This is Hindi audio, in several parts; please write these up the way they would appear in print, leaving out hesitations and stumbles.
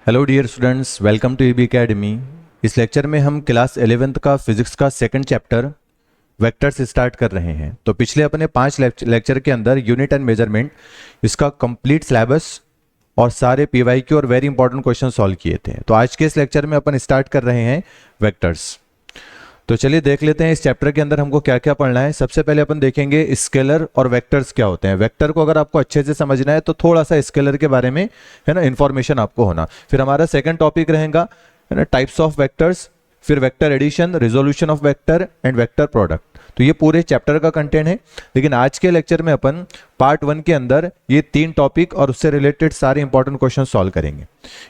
Hello dear students, welcome to EB academy. इस लेक्चर में हम क्लास 11th का फिजिक्स का सेकंड चैप्टर वेक्टर्स स्टार्ट कर रहे हैं। तो पिछले अपने 5 लेक्चर के अंदर यूनिट एंड मेजरमेंट इसका कंप्लीट सिलेबस और सारे पीवाईक्यू और वेरी इंपॉर्टेंट क्वेश्चन सॉल्व किए थे। तो आज के इस लेक्चर में अपन स्टार्ट कर रहे हैं वेक्टर्स। तो चलिए देख लेते हैं इस चैप्टर के अंदर हमको क्या क्या पढ़ना है। सबसे पहले अपन देखेंगे स्केलर और वेक्टर्स क्या होते हैं। वेक्टर को अगर आपको अच्छे से समझना है तो थोड़ा सा स्केलर के बारे में है ना इंफॉर्मेशन आपको होना। फिर हमारा सेकंड टॉपिक रहेगा है ना टाइप्स ऑफ वेक्टर्स, फिर vector addition, resolution of vector and vector product. तो ये पूरे चैप्टर का कंटेंट है। लेकिन आज के लेक्चर में अपन पार्ट 1 के अंदर ये 3 टॉपिक और उससे रिलेटेड सारे इंपॉर्टेंट क्वेश्चन सॉल्व करेंगे।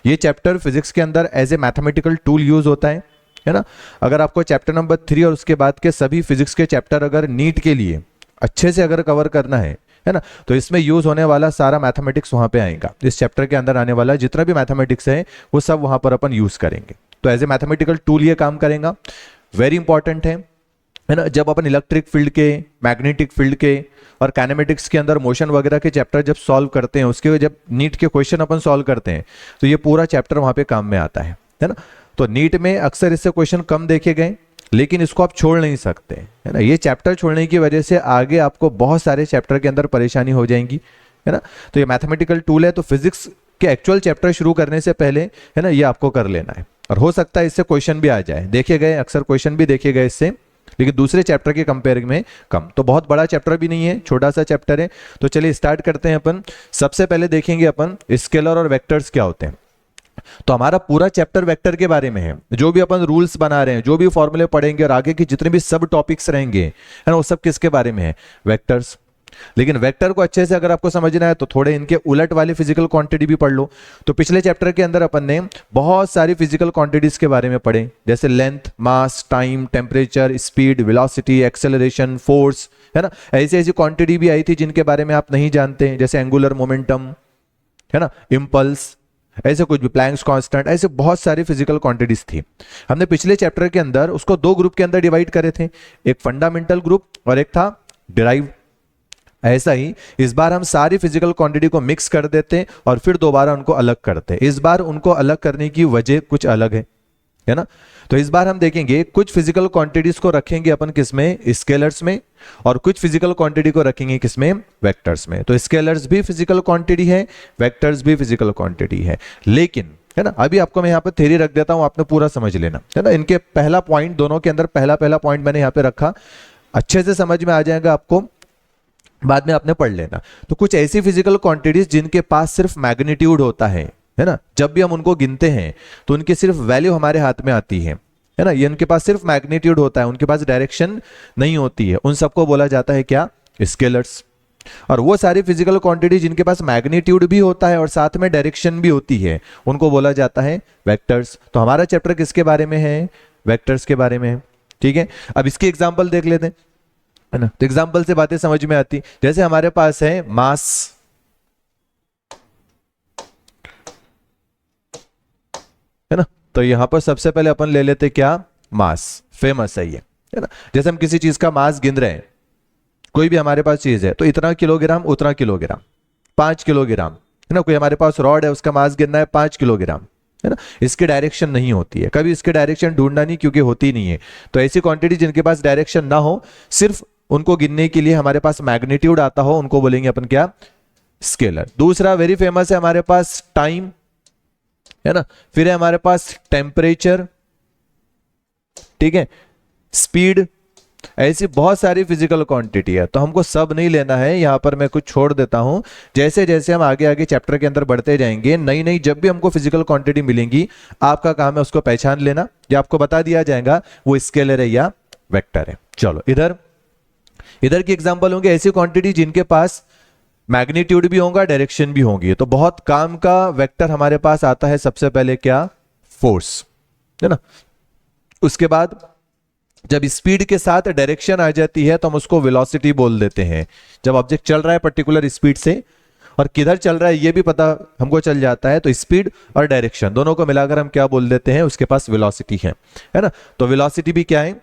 ये चैप्टर फिजिक्स के अंदर as a mathematical tool use होता है ना। अगर आपको चैप्टर नंबर 3 और उसके बाद के सभी फिजिक्स के चैप्टर अगर नीट के लिए अच्छे से अगर कवर करना है ना, तो इसमें यूज होने वाला सारा मैथमेटिक्स वहां पे आएगा। इस चैप्टर के अंदर आने वाला जितना भी मैथमेटिक्स है वो सब वहां पर अपन यूज करेंगे। तो एज ए मैथमेटिकल टूल ये काम करेगा, वेरी इंपॉर्टेंट है ना। जब अपन इलेक्ट्रिक फील्ड के, मैग्नेटिक फील्ड के और काइनेमेटिक्स के अंदर मोशन वगैरह के चैप्टर जब सॉल्व करते हैं, उसके जब नीट के क्वेश्चन अपन सॉल्व करते हैं तो ये पूरा चैप्टर वहां पे काम में आता है ना। तो नीट में अक्सर इससे क्वेश्चन कम देखे गए, लेकिन इसको आप छोड़ नहीं सकते है ना। ये चैप्टर छोड़ने की वजह से आगे आपको बहुत सारे चैप्टर के अंदर परेशानी हो जाएंगी है ना। तो ये मैथमेटिकल टूल है, तो फिजिक्स के एक्चुअल चैप्टर शुरू करने से पहले है ना ये आपको कर लेना है। और हो सकता है इससे क्वेश्चन भी आ जाए, देखे गए अक्सर क्वेश्चन भी देखे गए इससे, लेकिन दूसरे चैप्टर के कंपेयर में कम। तो बहुत बड़ा चैप्टर भी नहीं है, छोटा सा चैप्टर है। तो चलिए स्टार्ट करते हैं अपन। सबसे पहले देखेंगे अपन स्केलर और वेक्टर्स क्या होते हैं। तो हमारा पूरा चैप्टर वेक्टर के बारे में है। जो भी अपन रूल्स बना रहे हैं, जो भी फॉर्मूले पढ़ेंगे और आगे की जितने भी सब टॉपिक्स रहेंगे है ना, वो सब किसके बारे में है? वेक्टर्स। लेकिन वेक्टर को अच्छे से अगर आपको समझना है तो थोड़े इनके उलट वाली फिजिकल क्वांटिटी भी पढ़ लो। तो पिछले चैप्टर के अंदर अपन ने बहुत सारी फिजिकल क्वांटिटीज के बारे में पढ़े, जैसे length, mass, time, temperature, speed, velocity, acceleration, force है ना। ऐसी ऐसी क्वांटिटी भी आई थी जिनके बारे में आप नहीं जानते, जैसे एंगुलर मोमेंटम है ना, इम्पल्स, ऐसे कुछ भी, प्लैंक्स कांस्टेंट, ऐसे बहुत सारी फिजिकल क्वांटिटीज थी। हमने पिछले चैप्टर के अंदर उसको 2 ग्रुप के अंदर डिवाइड करे थे, एक फंडामेंटल ग्रुप और एक था डिराइव्ड। ऐसा ही इस बार हम सारी फिजिकल क्वांटिटी को मिक्स कर देते हैं और फिर दोबारा उनको अलग करते हैं। इस बार उनको अलग करने की वजह कुछ अलग है ना। तो इस बार हम देखेंगे कुछ फिजिकल क्वांटिटीज को रखेंगे अपन किसमें? स्केलर्स में, और कुछ फिजिकल क्वांटिटी को रखेंगे किसमें? वेक्टर्स में। तो स्केलर्स भी फिजिकल क्वांटिटी है, वेक्टर्स भी फिजिकल क्वांटिटी है। लेकिन है ना, अभी आपको मैं यहाँ पे थ्योरी रख देता हूं, आपने पूरा समझ लेना है ना। इनके पहला पॉइंट, दोनों के अंदर पहला पॉइंट मैंने यहाँ पे रखा, अच्छे से समझ में आ जाएगा आपको, बाद में आपने पढ़ लेना। तो कुछ ऐसी फिजिकल क्वांटिटीज जिनके पास सिर्फ मैग्नीट्यूड होता है ना, जब भी हम उनको गिनते हैं तो उनकी सिर्फ वैल्यू हमारे हाथ में आती है ना। ये उनके पास सिर्फ मैग्नीट्यूड होता है, उनके पास डायरेक्शन नहीं होती है। उन सबको बोला जाता है क्या? स्केलर्स। और वो सारी फिजिकल क्वांटिटी जिनके पास मैग्नीट्यूड भी होता है और साथ में डायरेक्शन भी होती है, उनको बोला जाता है वेक्टर्स। तो हमारा चैप्टर किसके बारे में है? वेक्टर्स के बारे में है। ठीक है, अब इसकी एग्जाम्पल देख लेते हैं है ना। तो एग्जाम्पल से बातें समझ में आती, जैसे हमारे पास है मास है ना। तो यहां पर सबसे पहले अपन ले लेते क्या? मास। फेमस है ये है ना। जैसे हम किसी चीज का मास गिन रहे हैं, कोई भी हमारे पास चीज है तो इतना किलोग्राम, उतना किलोग्राम, 5 किलोग्राम है ना। कोई हमारे पास रॉड है, उसका मास गिनना है 5 किलोग्राम है ना। इसकी डायरेक्शन नहीं होती है, कभी इसकी डायरेक्शन ढूंढना नहीं, क्योंकि होती नहीं है। तो ऐसी क्वांटिटी जिनके पास डायरेक्शन ना हो, सिर्फ उनको गिनने के लिए हमारे पास मैग्नीट्यूड आता हो, उनको बोलेंगे अपन क्या? स्केलर। दूसरा वेरी फेमस है हमारे पास टाइम है ना। फिर है हमारे पास टेम्परेचर, ठीक है, स्पीड, ऐसी बहुत सारी फिजिकल क्वांटिटी है। तो हमको सब नहीं लेना है, यहां पर मैं कुछ छोड़ देता हूं। जैसे जैसे हम आगे आगे चैप्टर के अंदर बढ़ते जाएंगे, नई नई जब भी हमको फिजिकल क्वांटिटी मिलेंगी, आपका काम है उसको पहचान लेना, या आपको बता दिया जाएगा वो स्केलर है या वेक्टर है। चलो इधर की एग्जांपल होंगे ऐसी क्वांटिटी जिनके पास मैग्नीट्यूड भी होगा, डायरेक्शन भी होगी। तो बहुत काम का वेक्टर हमारे पास आता है सबसे पहले क्या? फोर्स है ना। उसके बाद जब स्पीड के साथ डायरेक्शन आ जाती है तो हम उसको वेलोसिटी बोल देते हैं। जब ऑब्जेक्ट चल रहा है पर्टिकुलर स्पीड से और किधर चल रहा है ये भी पता हमको चल जाता है, तो स्पीड और डायरेक्शन दोनों को मिलाकर हम क्या बोल देते हैं? उसके पास वेलोसिटी है ना। तो वेलोसिटी भी क्या है?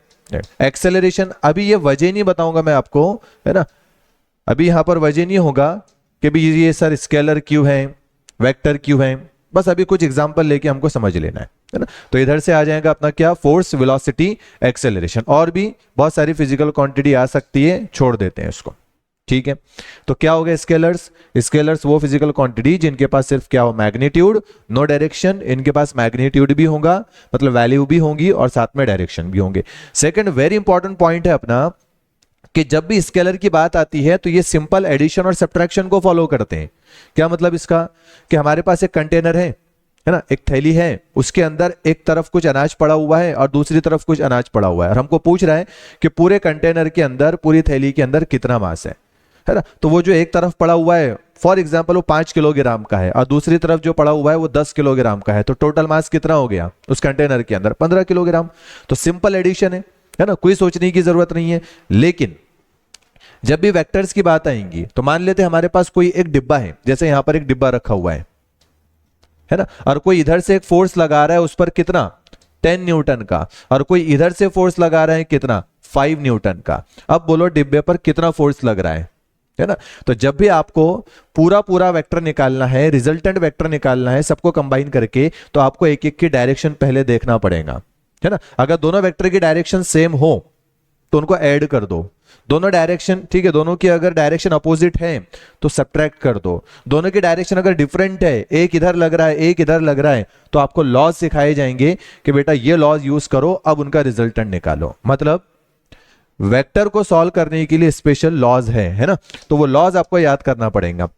एक्सेलरेशन। अभी ये वजह नहीं बताऊंगा मैं आपको है ना, अभी यहां पर वजह नहीं होगा कि भी ये सर स्केलर क्यों है, वेक्टर क्यों है बस अभी कुछ एग्जांपल लेके हमको समझ लेना है ना। तो इधर से आ जाएगा अपना क्या, फोर्स, वेलोसिटी, एक्सेलरेशन। और भी बहुत सारी फिजिकल क्वांटिटी आ सकती है, छोड़ देते हैं इसको, ठीक है। तो क्या हो गया स्केलर्स? स्केलर्स वो फिजिकल क्वांटिटी जिनके पास सिर्फ क्या हो, मैग्नीट्यूड, नो डायरेक्शन। इनके पास मैग्नीट्यूड भी होगा, मतलब वैल्यू भी होंगी, और साथ में डायरेक्शन भी होंगे। सेकंड वेरी इंपॉर्टेंट पॉइंट है अपना कि जब भी स्केलर की बात आती है तो ये सिंपल एडिशन और सब्ट्रैक्शन को फॉलो करते हैं। क्या मतलब इसका, कि हमारे पास एक कंटेनर है ना, एक थैली है, उसके अंदर एक तरफ कुछ अनाज पड़ा हुआ है और दूसरी तरफ कुछ अनाज पड़ा हुआ है, और हमको पूछ रहा है कि पूरे कंटेनर के अंदर, पूरी थैली के अंदर कितना मास है ना। तो वो जो एक तरफ पड़ा हुआ है, फॉर एग्जाम्पल वो 5 किलोग्राम का है, और दूसरी तरफ जो पड़ा हुआ है वो 10 किलोग्राम का है, तो टोटल मास कितना हो गया उस कंटेनर के अंदर? 15 किलोग्राम। तो सिंपल एडिशन है ना, कोई सोचने की जरूरत नहीं है। लेकिन जब भी वेक्टर्स की बात आएंगी तो मान लेते हैं हमारे पास कोई एक डिब्बा है, जैसे यहां पर एक डिब्बा रखा हुआ है ना, और कोई इधर से एक फोर्स लगा रहा है उस पर कितना, 10 न्यूटन का, और कोई इधर से फोर्स लगा रहा है कितना, 5 न्यूटन का। अब बोलो डिब्बे पर कितना फोर्स लग रहा है ना। तो जब भी आपको पूरा पूरा वेक्टर निकालना है, रिजल्टेंट वेक्टर निकालना है सबको कंबाइन करके, तो आपको एक एक की डायरेक्शन पहले देखना पड़ेगा, है ना। अगर दोनों वेक्टर की डायरेक्शन सेम हो तो उनको ऐड कर दो, दोनों डायरेक्शन, ठीक है, दोनों की अगर डायरेक्शन अपोजिट है तो सब्ट्रैक्ट कर दो, दोनों की डायरेक्शन अगर डिफरेंट है, एक इधर लग रहा है एक इधर लग रहा है, तो आपको लॉज सिखाए जाएंगे कि बेटा ये लॉज यूज करो, अब उनका रिजल्टेंट निकालो। मतलब वेक्टर को सॉल्व करने के लिए स्पेशल लॉज है ना, तो वो लॉज आपको याद करना पड़ेगा।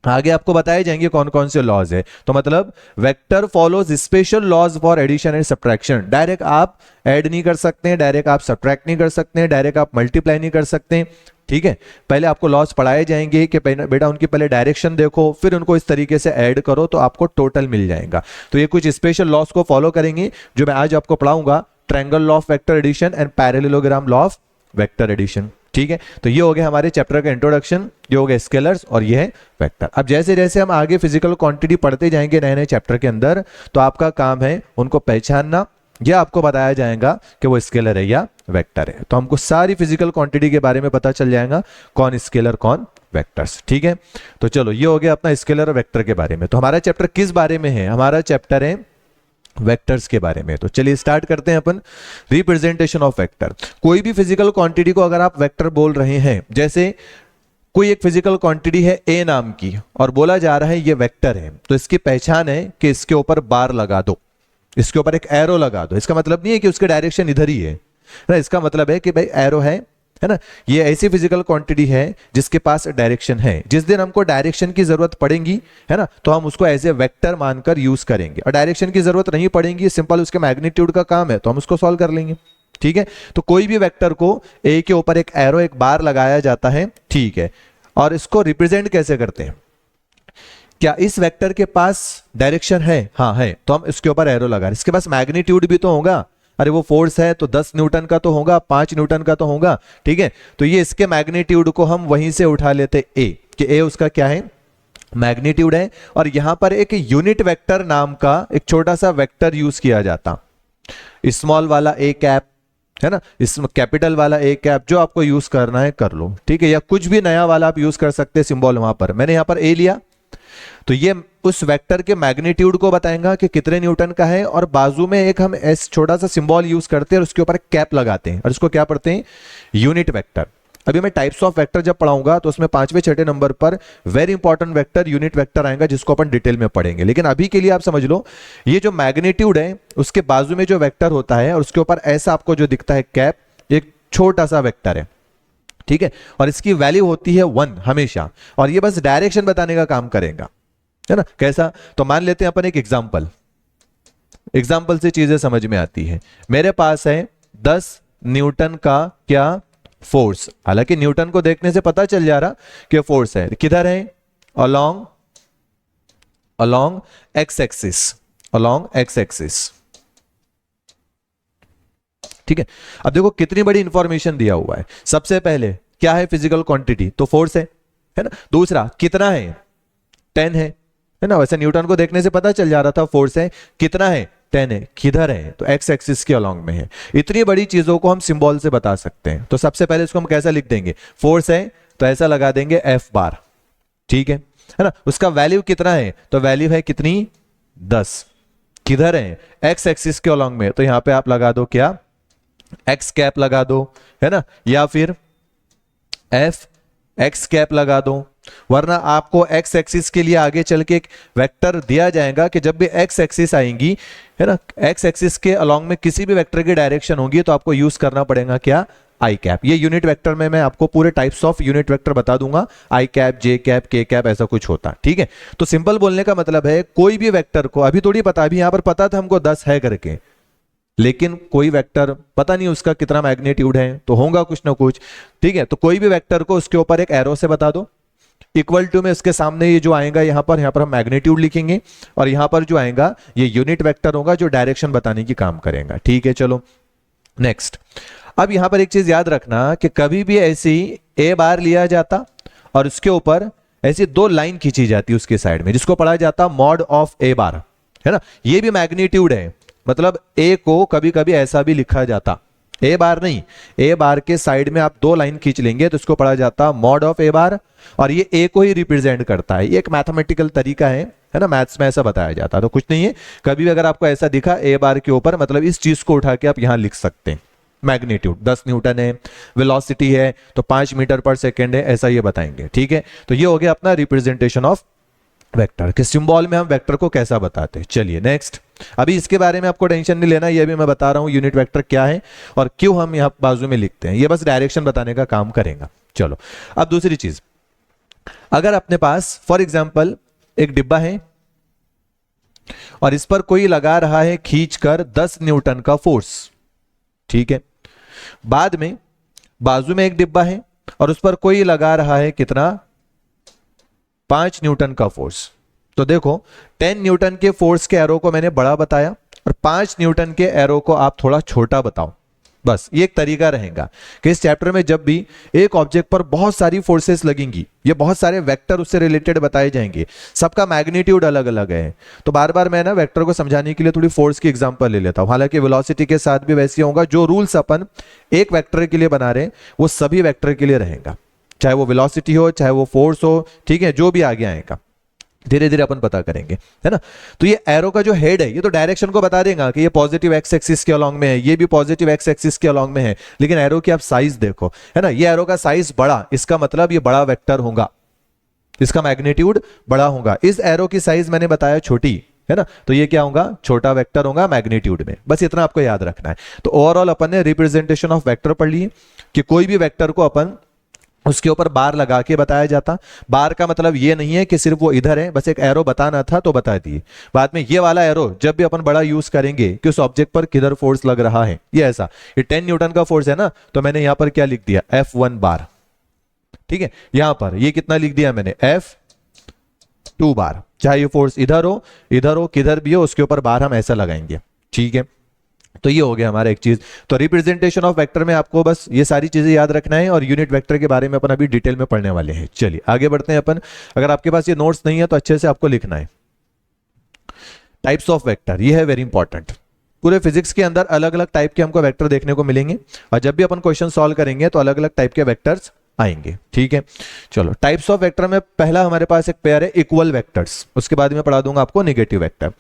आगे आपको बताए जाएंगे कौन कौन से लॉज है। तो मतलब vector follows special laws for addition and subtraction. Direct आप ऐड नहीं कर सकते हैं, डायरेक्ट आप सब्ट्रैक्ट नहीं कर सकते हैं, डायरेक्ट आप मल्टीप्लाई नहीं कर सकते हैं, ठीक है। पहले आपको लॉज पढ़ाए जाएंगे कि बेटा उनकी पहले डायरेक्शन देखो, फिर उनको इस तरीके से ऐड करो तो आपको टोटल मिल जाएगा। तो ये कुछ स्पेशल लॉज को फॉलो करेंगे जो मैं आज आपको पढ़ाऊंगा, triangle law of vector addition and parallelogram law of vector addition, ठीक है। तो ये हो गया हमारे चैप्टर का इंट्रोडक्शन, ये हो गया स्केलर्स और ये है वेक्टर। अब जैसे जैसे हम आगे फिजिकल क्वांटिटी पढ़ते जाएंगे नए नए चैप्टर के अंदर, तो आपका काम है उनको पहचानना, यह आपको बताया जाएगा कि वो स्केलर है या वेक्टर है। तो हमको सारी फिजिकल क्वांटिटी के बारे में पता चल जाएगा, कौन स्केलर कौन वेक्टर्स, ठीक है। तो चलो ये हो गया अपना स्केलर और वेक्टर के बारे में। तो हमारा चैप्टर किस बारे में है? हमारा चैप्टर है वेक्टर्स के बारे में। तो चलिए स्टार्ट करते हैं अपन, रिप्रेजेंटेशन ऑफ वेक्टर। कोई भी फिजिकल क्वांटिटी को अगर आप वेक्टर बोल रहे हैं, जैसे कोई एक फिजिकल क्वांटिटी है ए नाम की और बोला जा रहा है ये वेक्टर है, तो इसकी पहचान है कि इसके ऊपर बार लगा दो, इसके ऊपर एक एरो लगा दो। इसका मतलब नहीं है कि उसके डायरेक्शन इधर ही है ना, इसका मतलब है कि भाई एरो है ना। ये ऐसी फिजिकल क्वांटिटी है जिसके पास डायरेक्शन है। जिस दिन हमको डायरेक्शन की जरूरत पड़ेगी, है ना, तो हम उसको एज ए वेक्टर मानकर यूज करेंगे, और डायरेक्शन की जरूरत नहीं पड़ेगी, सिंपल उसके मैग्नीट्यूड का काम है, तो हम उसको सॉल्व कर लेंगे, ठीक है। तो कोई भी वेक्टर को ए के ऊपर एक एरो, एक बार लगाया जाता है, ठीक है। और इसको रिप्रेजेंट कैसे करते हैं? क्या इस वेक्टर के पास डायरेक्शन है? हाँ है, तो हम इसके ऊपर एरो लगा रहे हैं। इसके पास मैग्नीट्यूड भी तो होगा, अरे वो फोर्स है तो 10 न्यूटन का तो होगा, 5 न्यूटन का तो होगा, ठीक है। तो ये इसके मैग्नीट्यूड को हम वहीं से उठा लेते ए, कि ए उसका क्या है, मैग्नीट्यूड है। और यहां पर एक यूनिट वेक्टर नाम का एक छोटा सा वेक्टर यूज किया जाता, स्मॉल वाला ए कैप, है ना, इसमें कैपिटल वाला ए कैप, जो आपको यूज करना है कर लो, ठीक है। या कुछ भी नया वाला आप यूज कर सकते हैं सिंबल वहां पर। मैंने यहां पर ए लिया, तो ये उस वेक्टर के मैग्नीट्यूड को बताएगा कि कितने न्यूटन का है, और बाजू में एक हम एस छोटा सा सिंबल यूज करते हैं और उसके ऊपर कैप लगाते हैं, और इसको क्या पढ़ते हैं, यूनिट वेक्टर। अभी मैं टाइप्स ऑफ वेक्टर जब पढ़ाऊंगा तो उसमें 5वें 6ठे नंबर पर very important vector unit vector आएगा, जिसको अपन डिटेल में पढ़ेंगे। लेकिन अभी के लिए आप समझ लो, ये जो मैग्नीट्यूड है उसके बाजू में जो वेक्टर होता है और उसके ऊपर ऐसा आपको जो दिखता है कैप, एक छोटा सा वेक्टर है, ठीक है। और इसकी वैल्यू होती है 1 हमेशा, और ये बस डायरेक्शन बताने का काम करेगा, है ना। कैसा? तो मान लेते हैं अपन एक एग्जाम्पल से चीजें समझ में आती है। मेरे पास है 10 न्यूटन का क्या, फोर्स। हालांकि न्यूटन को देखने से पता चल जा रहा कि फोर्स है, किधर है, अलोंग एक्स एक्सिस, ठीक है। अब देखो कितनी बड़ी इंफॉर्मेशन दिया हुआ है। सबसे पहले क्या है फिजिकल क्वांटिटी, तो फोर्स है ना। दूसरा कितना है, 10 है ना। वैसे न्यूटन को देखने से पता चल जा रहा था फोर्स है, कितना है, 10 है, किधर है, तो एक्स एक्सिस के अलोंग में है। इतनी बड़ी चीजों को हम सिंबल से बता सकते हैं। तो सबसे पहले इसको हम कैसा लिख देंगे, फोर्स है तो ऐसा लगा देंगे एफ बार, ठीक है ना। उसका वैल्यू कितना है, तो वैल्यू है कितनी, 10 किधर है, एक्स एक्सिस के अलॉन्ग में, तो यहां पे आप लगा दो क्या, एक्स कैप लगा दो, है ना, या फिर एफ एक्स कैप लगा दो। वरना आपको एक्स एक्सिस के लिए आगे चल के एक वेक्टर दिया जाएगा कि जब भी एक्स एक्सिस आएंगी, है ना, एक्स एक्सिस के अलॉन्ग में किसी भी वेक्टर की डायरेक्शन होगी तो आपको यूज करना पड़ेगा क्या, आई कैप। ये यूनिट वेक्टर में मैं आपको पूरे टाइप्स ऑफ यूनिट वेक्टर बता दूंगा, आई कैप, जे कैप, के कैप, ऐसा कुछ होता, ठीक है। तो सिंपल बोलने का मतलब है कोई भी वेक्टर को, अभी थोड़ी पता, अभी यहां पर पता था हमको 10 है करके, लेकिन कोई वेक्टर पता नहीं उसका कितना मैग्नीट्यूड है, तो होगा कुछ ना कुछ, ठीक है। तो कोई भी वेक्टर को उसके ऊपर एक एरो से बता दो, इक्वल टू में उसके सामने ये जो आएगा यहां पर हम मैग्नीट्यूड लिखेंगे, और यहां पर जो आएगा ये यूनिट वेक्टर होगा जो डायरेक्शन बताने की काम करेगा, ठीक है। चलो नेक्स्ट, अब यहां पर एक चीज याद रखना कि कभी भी ऐसी ए बार लिया जाता और उसके ऊपर ऐसी दो लाइन खींची जाती है उसके साइड में, जिसको पढ़ा जाता मॉड ऑफ ए बार, है ना। ये भी मैग्नीट्यूड है, मतलब ए को कभी कभी ऐसा भी लिखा जाता, ए बार नहीं, ए बार के साइड में आप दो लाइन खींच लेंगे तो इसको पढ़ा जाता मॉड ऑफ ए बार, और ये ए को ही रिप्रेजेंट करता है। ये एक मैथमेटिकल तरीका है ना, मैथ्स में ऐसा बताया जाता है। तो कुछ नहीं है, कभी भी अगर आपको ऐसा दिखा ए बार के ऊपर, मतलब इस चीज को उठा के आप यहां लिख सकते हैं। मैग्नीट्यूड 10 न्यूटन है, वेलोसिटी है तो 5 मीटर पर सेकेंड है, ऐसा ये बताएंगे, ठीक है। तो ये हो गया अपना रिप्रेजेंटेशन ऑफ वेक्टर के सिंबल में हम वेक्टर को कैसा बताते हैं। चलिए नेक्स्ट, अभी इसके बारे में आपको टेंशन नहीं लेना, ये भी मैं बता रहा हूं यूनिट वेक्टर क्या है और क्यों हम यहां बाजू में लिखते हैं, ये बस डायरेक्शन बताने का काम करेगा। चलो अब दूसरी चीज, अगर अपने पास फॉर एग्जांपल एक डिब्बा है और इस पर कोई लगा रहा है खींचकर 10 न्यूटन का फोर्स, ठीक है। बाद में बाजू में एक डिब्बा है और उस पर कोई लगा रहा है कितना, 5 न्यूटन का फोर्स। तो देखो 10 न्यूटन के फोर्स के एरो को मैंने बड़ा बताया और 5 न्यूटन के एरो को आप थोड़ा छोटा बताओ, बस ये एक तरीका रहेगा कि इस चैप्टर में जब भी एक ऑब्जेक्ट पर बहुत सारी फोर्सेस लगेंगी, ये बहुत सारे वेक्टर उससे रिलेटेड बताए जाएंगे, सबका मैग्नीट्यूड अलग अलग है, तो बार बार मैं ना वेक्टर को समझाने के लिए थोड़ी फोर्स की एग्जांपल ले लेता हूं। हालांकि वेलोसिटी के साथ भी वैसे होगा, जो रूल्स अपन एक वेक्टर के लिए बना रहे हैं वो सभी वेक्टर के लिए रहेगा, चाहे वो वेलोसिटी हो चाहे वो फोर्स हो, ठीक है, जो भी आगे आएगा धीरे धीरे अपन पता करेंगे, है ना। तो ये एरो का जो हेड है ये तो डायरेक्शन को बता देगा कि ये पॉजिटिव एक्स एक्सिस के अलॉन्ग में है, ये भी पॉजिटिव एक्स एक्सिस के अलॉन्ग में है, लेकिन एरो की आप साइज देखो, है ना, ये एरो का साइज बड़ा, इसका मतलब ये बड़ा वेक्टर होगा, इसका मैग्नीट्यूड बड़ा होगा। इस एरो की साइज मैंने बताया छोटी, है ना, तो ये क्या होगा, छोटा वेक्टर होगा मैग्नीट्यूड में, बस इतना आपको याद रखना है। तो ओवरऑल अपन ने रिप्रेजेंटेशन ऑफ वेक्टर पढ़ लिए कि कोई भी वेक्टर को अपन उसके ऊपर बार लगा के बताया जाता। बार का मतलब ये नहीं है कि सिर्फ वो इधर है, बस एक एरो बताना था तो बता दिए। बाद में ये वाला एरो जब भी अपन बड़ा यूज करेंगे कि उस ऑब्जेक्ट पर किधर फोर्स लग रहा है, ये ऐसा, ये 10 न्यूटन का फोर्स है ना, तो मैंने यहां पर क्या लिख दिया, F1 बार, ठीक है। यहां पर ये कितना लिख दिया मैंने, F2 बार, चाहे ये फोर्स इधर हो किधर भी हो, उसके ऊपर बार हम ऐसा लगाएंगे, ठीक है। तो ये हो गया हमारा एक चीज। तो रिप्रेजेंटेशन ऑफ वेक्टर में आपको बस ये सारी चीजें याद रखना है और यूनिट वेक्टर के बारे में अपन अभी डिटेल में पढ़ने वाले हैं। चलिए आगे बढ़ते हैं अपन। अगर आपके पास ये नोट्स नहीं है तो अच्छे से आपको लिखना है। टाइप्स ऑफ वेक्टर, ये है वेरी इंपॉर्टेंट। पूरे फिजिक्स के अंदर अलग अलग टाइप के हमको वेक्टर देखने को मिलेंगे और जब भी अपन क्वेश्चन सॉल्व करेंगे तो अलग अलग टाइप के वेक्टर्स आएंगे, ठीक है। चलो टाइप्स ऑफ वेक्टर में पहला हमारे पास एक पेयर है इक्वल वेक्टर्स, उसके बाद में पढ़ा दूंगा आपको नेगेटिव वेक्टर।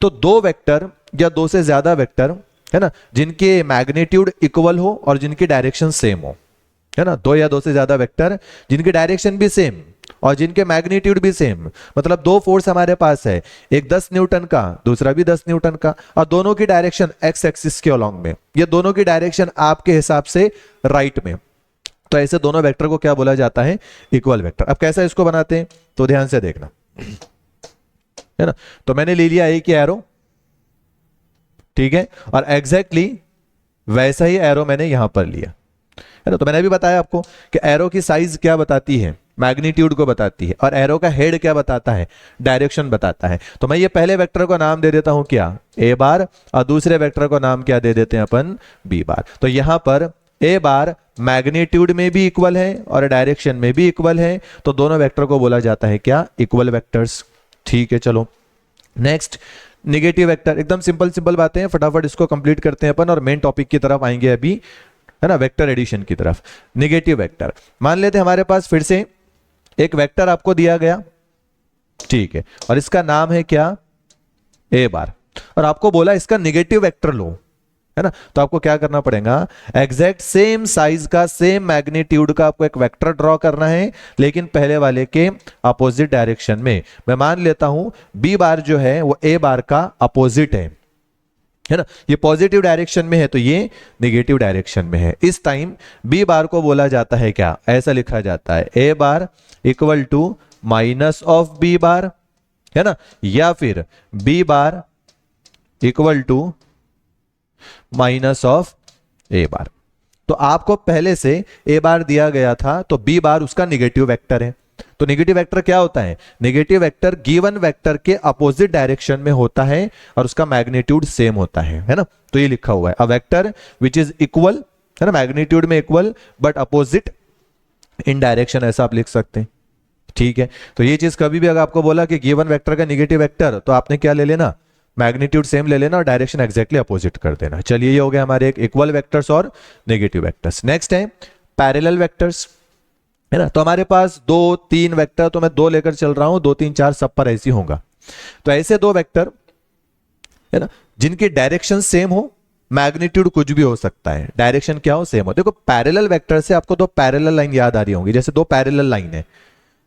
तो दो वेक्टर या दो से ज्यादा वेक्टर, है ना, जिनके मैग्नीट्यूड इक्वल हो और जिनकी डायरेक्शन सेम हो, है ना, दो या दो से ज्यादा वेक्टर जिनकी डायरेक्शन भी सेम और जिनके मैग्नीट्यूड भी सेम, मतलब दो फोर्स हमारे पास है, एक 10 न्यूटन का दूसरा भी 10 न्यूटन का, और दोनों की डायरेक्शन एक्स एक्सिस के अलॉन्ग में, ये दोनों की डायरेक्शन आपके हिसाब से राइट में, तो ऐसे दोनों वेक्टर को क्या बोला जाता है, इक्वल वेक्टर। अब कैसा इसको बनाते हैं तो ध्यान से देखना, है ना। तो मैंने ले लिया एक एरो, ठीक है, और एग्जैक्टली वैसा ही एरो मैंने यहां पर लिया, है ना। तो मैंने अभी बताया आपको कि एरो की साइज क्या बताती है, मैग्नीट्यूड को बताती है, और एरो का हेड क्या बताता है, डायरेक्शन बताता है। तो मैं ये पहले वेक्टर को नाम दे देता हूं क्या, ए बार, और दूसरे वेक्टर को नाम क्या दे देते हैं अपन, बी बार। तो यहां पर ए बार मैग्नीट्यूड में भी इक्वल है और डायरेक्शन में भी इक्वल है, तो दोनों वेक्टर को बोला जाता है क्या, इक्वल वेक्टर्स, ठीक है। चलो नेक्स्ट नेगेटिव वेक्टर, एकदम सिंपल सिंपल बातें हैं, फटाफट इसको कंप्लीट करते हैं अपन और मेन टॉपिक की तरफ आएंगे अभी, है ना, वेक्टर एडिशन की तरफ। नेगेटिव वेक्टर, मान लेते हैं हमारे पास फिर से एक वेक्टर आपको दिया गया, ठीक है, और इसका नाम है क्या, ए बार, और आपको बोला इसका निगेटिव वेक्टर लो, है ना, तो आपको क्या करना पड़ेगा, एग्जैक्ट सेम साइज का सेम मैग्नीट्यूड का आपको एक वेक्टर ड्रॉ करना है, लेकिन पहले वाले के अपोजिट डायरेक्शन में। मैं मान लेता हूं बी बार जो है वो ए बार का अपोजिट है ना, ये पॉजिटिव डायरेक्शन में है तो ये नेगेटिव डायरेक्शन में है। इस टाइम बी बार को बोला जाता है क्या, ऐसा लिखा जाता है A bar equal to minus of B bar, है ना, या फिर B bar equal to minus of A bar. तो आपको पहले से ए बार दिया गया था तो बी बार उसका निगेटिव वेक्टर है। तो नेगेटिव वेक्टर क्या होता है, नेगेटिव वेक्टर गिवन वेक्टर के अपोजिट डायरेक्शन में होता है और उसका मैग्नीट्यूड सेम होता है ना। तो ये लिखा हुआ है a vector which is equal, है ना, मैग्नीट्यूड में equal but opposite in direction, ऐसा आप लिख सकते हैं। ठीक है, तो ये चीज कभी भी अगर आपको बोला कि गिवन वेक्टर का नेगेटिव वेक्टर, तो आपने क्या ले लेना, मैग्नीट्यूड सेम ले लेना और डायरेक्शन एग्जैक्टली अपोजिट कर देना। चलिए ये हो गया हमारे एक इक्वल वेक्टर्स और नेगेटिव वेक्टर्स। नेक्स्ट है पैरेलल वेक्टर्स, है ना। तो हमारे पास 2 3 वेक्टर, तो मैं 2 लेकर चल रहा हूं, 2 3 4 सब पर ऐसी होगा। तो ऐसे 2 वेक्टर, है ना, जिनकी डायरेक्शन सेम हो, मैग्नीट्यूड कुछ भी हो सकता है, डायरेक्शन क्या हो, सेम हो। देखो पैरेलल वेक्टर से आपको 2 पैरेलल लाइन याद आ रही होंगी, जैसे 2 पैरेलल लाइन है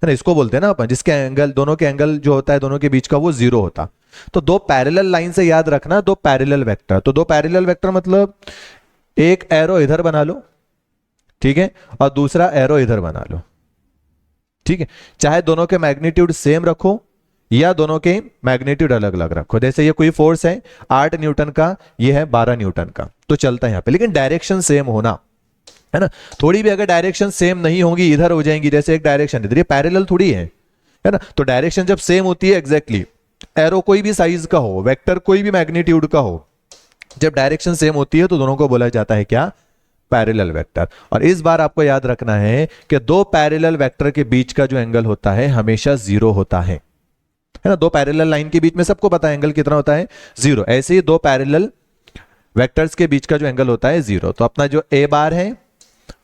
ना, इसको बोलते हैं ना अपन, जिसके एंगल, दोनों के एंगल जो होता है दोनों के बीच का वो 0 होता। तो 2 पैरेलल लाइन से याद रखना 2 पैरेलल वेक्टर। तो 2 पैरेलल वेक्टर मतलब एक एरो इधर बना लो, ठीक है, और दूसरा एरो इधर बना लो, ठीक है। चाहे दोनों के मैग्नीट्यूड सेम रखो या दोनों के मैग्नीट्यूड अलग अलग रखो। जैसे ये कोई फोर्स है 8 न्यूटन का, ये है 12 न्यूटन का, तो चलता है यहां पे, लेकिन डायरेक्शन सेम होना, है ना। थोड़ी भी अगर डायरेक्शन सेम नहीं होंगी, इधर हो जाएंगी, जैसे एक डायरेक्शन इधर, ये पैरेलल थोड़ी है ना। तो डायरेक्शन जब सेम होती है एग्जैक्टली, एरो कोई भी साइज का हो, वेक्टर कोई भी मैग्नीट्यूड का हो, जब डायरेक्शन सेम होती है तो दोनों को बोला जाता है क्या, पैरेलल वेक्टर। और इस बार आपको याद रखना है कि 2 पैरेलल वेक्टर के बीच का जो एंगल होता है हमेशा 0 होता है ना। 2 पैरेलल लाइन के बीच में सबको पता है एंगल कितना होता है, 0। ऐसे ही 2 पैरेलल वेक्टर्स के बीच का जो एंगल होता है 0। तो अपना जो ए बार है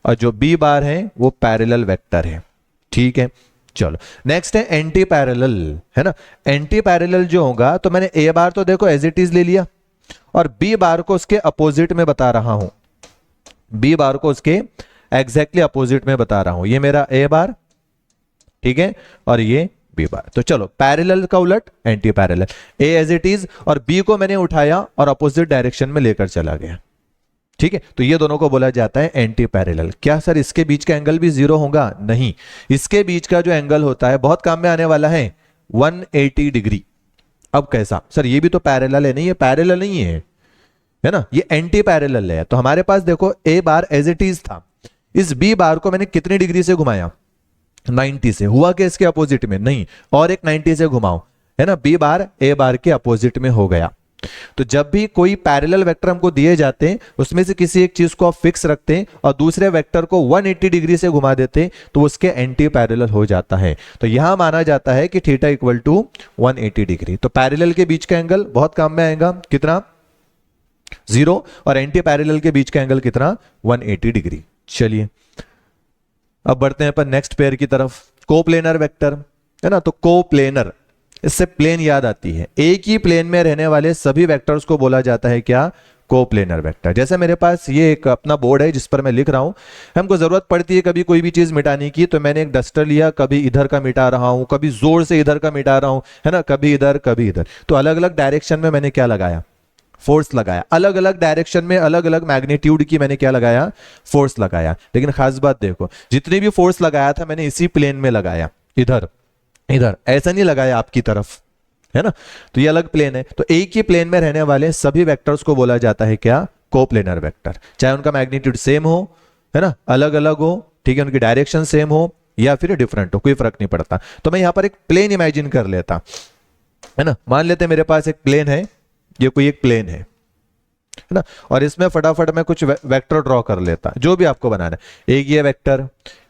और जो बी बार है वो पैरेलल वेक्टर है, ठीक है। चलो नेक्स्ट है एंटी पैरेलल, है ना। एंटी पैरेलल जो होगा, तो मैंने ए बार तो देखो एज इट इज ले लिया और बी बार को उसके अपोजिट में बता रहा हूं, बी बार को उसके एग्जैक्टली अपोजिट में बता रहा हूं। ये मेरा ए बार, ठीक है, और ये बी बार। तो चलो पैरेलल का उलट anti parallel, A as it is और बी को मैंने उठाया और अपोजिट डायरेक्शन में लेकर चला गया, ठीक है। तो ये दोनों को बोला जाता है एंटी पैरेलल। क्या सर इसके बीच का एंगल भी 0 होगा, नहीं, इसके बीच का जो एंगल होता है बहुत काम में आने वाला है, 180 डिग्री। अब कैसा सर, ये भी तो पैरेलल है, नहीं ये पैरेलल नहीं है ना, ये एंटी पैरेलल है। तो हमारे पास देखो ए बार एज इट इज था, इस बी बार को मैंने कितनी डिग्री से घुमाया, 90 से। हुआ कि इसके अपोजिट में, नहीं, और एक 90 से घुमाओ, है ना, बी बार ए बार के अपोजिट में हो गया। तो जब भी कोई पैरेलल वेक्टर हमको दिए जाते हैं, उसमें से किसी एक चीज को आप फिक्स रखते हैं और दूसरे वेक्टर को 180 डिग्री से घुमा देते हैं, तो उसके एंटी पैरेलल हो जाता है। तो यहां माना जाता है कि थीटा इक्वल टू 180 डिग्री। तो पैरेलल के बीच का एंगल बहुत काम में आएगा, कितना, 0, और एंटी पैरेलल के बीच का एंगल कितना, 180 डिग्री। चलिए अब बढ़ते हैं अपन नेक्स्ट पेयर की तरफ, कोप्लेनर वेक्टर, है ना। तो कोप्लेनर, इससे प्लेन याद आती है, एक ही प्लेन में रहने वाले सभी वेक्टर्स को बोला जाता है क्या, कोप्लेनर वेक्टर। जैसे मेरे पास ये एक अपना बोर्ड है जिस पर मैं लिख रहा हूं, हमको जरूरत पड़ती है कभी कोई भी चीज मिटाने की, तो मैंने एक डस्टर लिया, कभी इधर का मिटा रहा हूं, कभी जोर से इधर का मिटा रहा हूं, है ना, कभी इधर कभी इधर। तो अलग अलग डायरेक्शन में मैंने क्या लगाया, फोर्स लगाया, अलग अलग डायरेक्शन में अलग अलग मैग्नीट्यूड की मैंने क्या लगाया, फोर्स लगाया। लेकिन खास बात देखो, जितनी भी फोर्स लगाया था मैंने इसी प्लेन में लगाया, इधर इधर, ऐसा नहीं लगाया आपकी तरफ, है ना। तो ये अलग प्लेन है। तो एक ही प्लेन में रहने वाले सभी वेक्टर्स को बोला जाता है क्या, कोप्लेनर वेक्टर। चाहे उनका मैग्नीट्यूड सेम हो, है ना, अलग अलग हो, ठीक है, उनकी डायरेक्शन सेम हो या फिर डिफरेंट हो, कोई फर्क नहीं पड़ता। तो मैं यहां पर एक प्लेन इमेजिन कर लेता, है ना। मान लेते मेरे पास एक प्लेन है, ये कोई एक प्लेन है ना, और इसमें फटाफट मैं कुछ वेक्टर ड्रॉ कर लेता, जो भी आपको बनाना है। एक ये वेक्टर,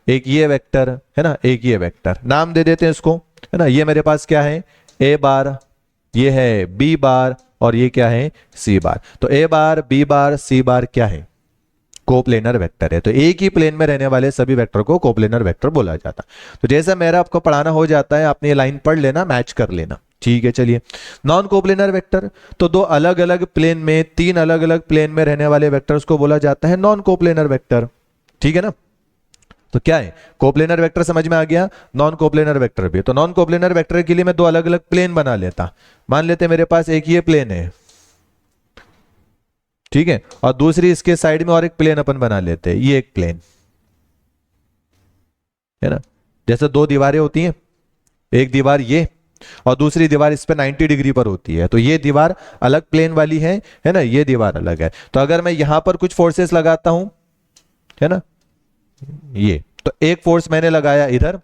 एक ये वेक्टर, है ना, एक ये वेक्टर, नाम दे देते हैं इसको, है ना। ये मेरे पास क्या है, ए बार, ये है बी बार, और ये क्या है, सी बार। तो ए बार, बी बार, सी बार क्या है, कोप्लेनर वेक्टर है। तो एक ही प्लेन में रहने वाले सभी वेक्टर को कोप्लेनर वेक्टर बोला जाता है। तो जैसा मेरा आपको पढ़ाना हो जाता है, आपने ये लाइन पढ़ लेना, मैच कर लेना, ठीक है, चलिए नॉन कोप्लेनर वेक्टर, तो दो अलग अलग प्लेन में, तीन अलग अलग प्लेन में रहने वाले वेक्टर्स को बोला जाता है नॉन कोप्लेनर वेक्टर। ठीक है ना, तो क्या है, कोप्लेनर वेक्टर समझ में आ गया, नॉन कोप्लेनर वेक्टर भी। तो नॉन कोप्लेनर वेक्टर के लिए मैं दो अलग अलग प्लेन बना लेता, मान लेते मेरे पास एक ये प्लेन है, ठीक है, और दूसरी इसके साइड में और एक प्लेन अपन बना लेते हैं, ये एक प्लेन है ना। जैसे दो दीवारें होती हैं, एक दीवार ये और दूसरी दीवार इस पे 90 डिग्री पर होती है, तो ये दीवार अलग प्लेन वाली है ना, ये दीवार अलग है। तो अगर मैं यहां पर कुछ फोर्सेस लगाता हूं, है ना, ये तो एक फोर्स मैंने लगाया इधर,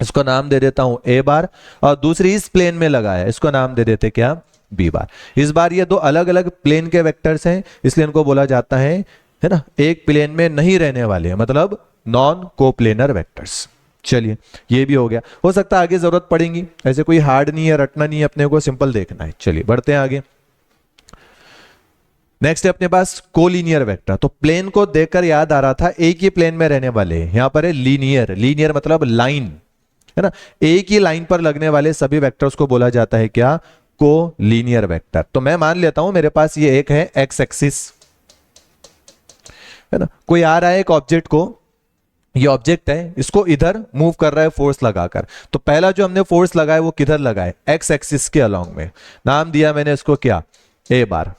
इसको नाम दे देता हूं ए बार, और दूसरी इस प्लेन में लगाया, इसको नाम दे देते क्या, बी बार। इस बार ये दो अलग अलग प्लेन के वेक्टर्स हैं, इसलिए इनको बोला जाता है ना, एक प्लेन में नहीं रहने वाले, मतलब नॉन कोप्लेनर वेक्टर्स। चलिए ये भी हो गया, हो सकता है आगे जरूरत पड़ेगी, ऐसे कोई हार्ड नहीं है, रटना नहीं है अपने को, सिंपल देखना है। चलिए बढ़ते हैं आगे। नेक्स्ट है अपने पास कोलिनियर वेक्टर। तो प्लेन को देखकर याद आ रहा था एक ही प्लेन में रहने वाले, यहां पर है लीनियर, लीनियर मतलब लाइन, है ना, एक ही लाइन पर लगने वाले सभी वेक्टर्स को बोला जाता है क्या, कोलिनियर वेक्टर। तो मैं मान लेता हूं मेरे पास ये एक है एक्स एक्सिस, है ना, कोई आ रहा है एक ऑब्जेक्ट को, ये ऑब्जेक्ट है, इसको इधर मूव कर रहा है फोर्स लगाकर। तो पहला जो हमने फोर्स लगाया वो किधर लगाए, एक्स एक्सिस के अलोंग में, नाम दिया मैंने इसको क्या, ए बार।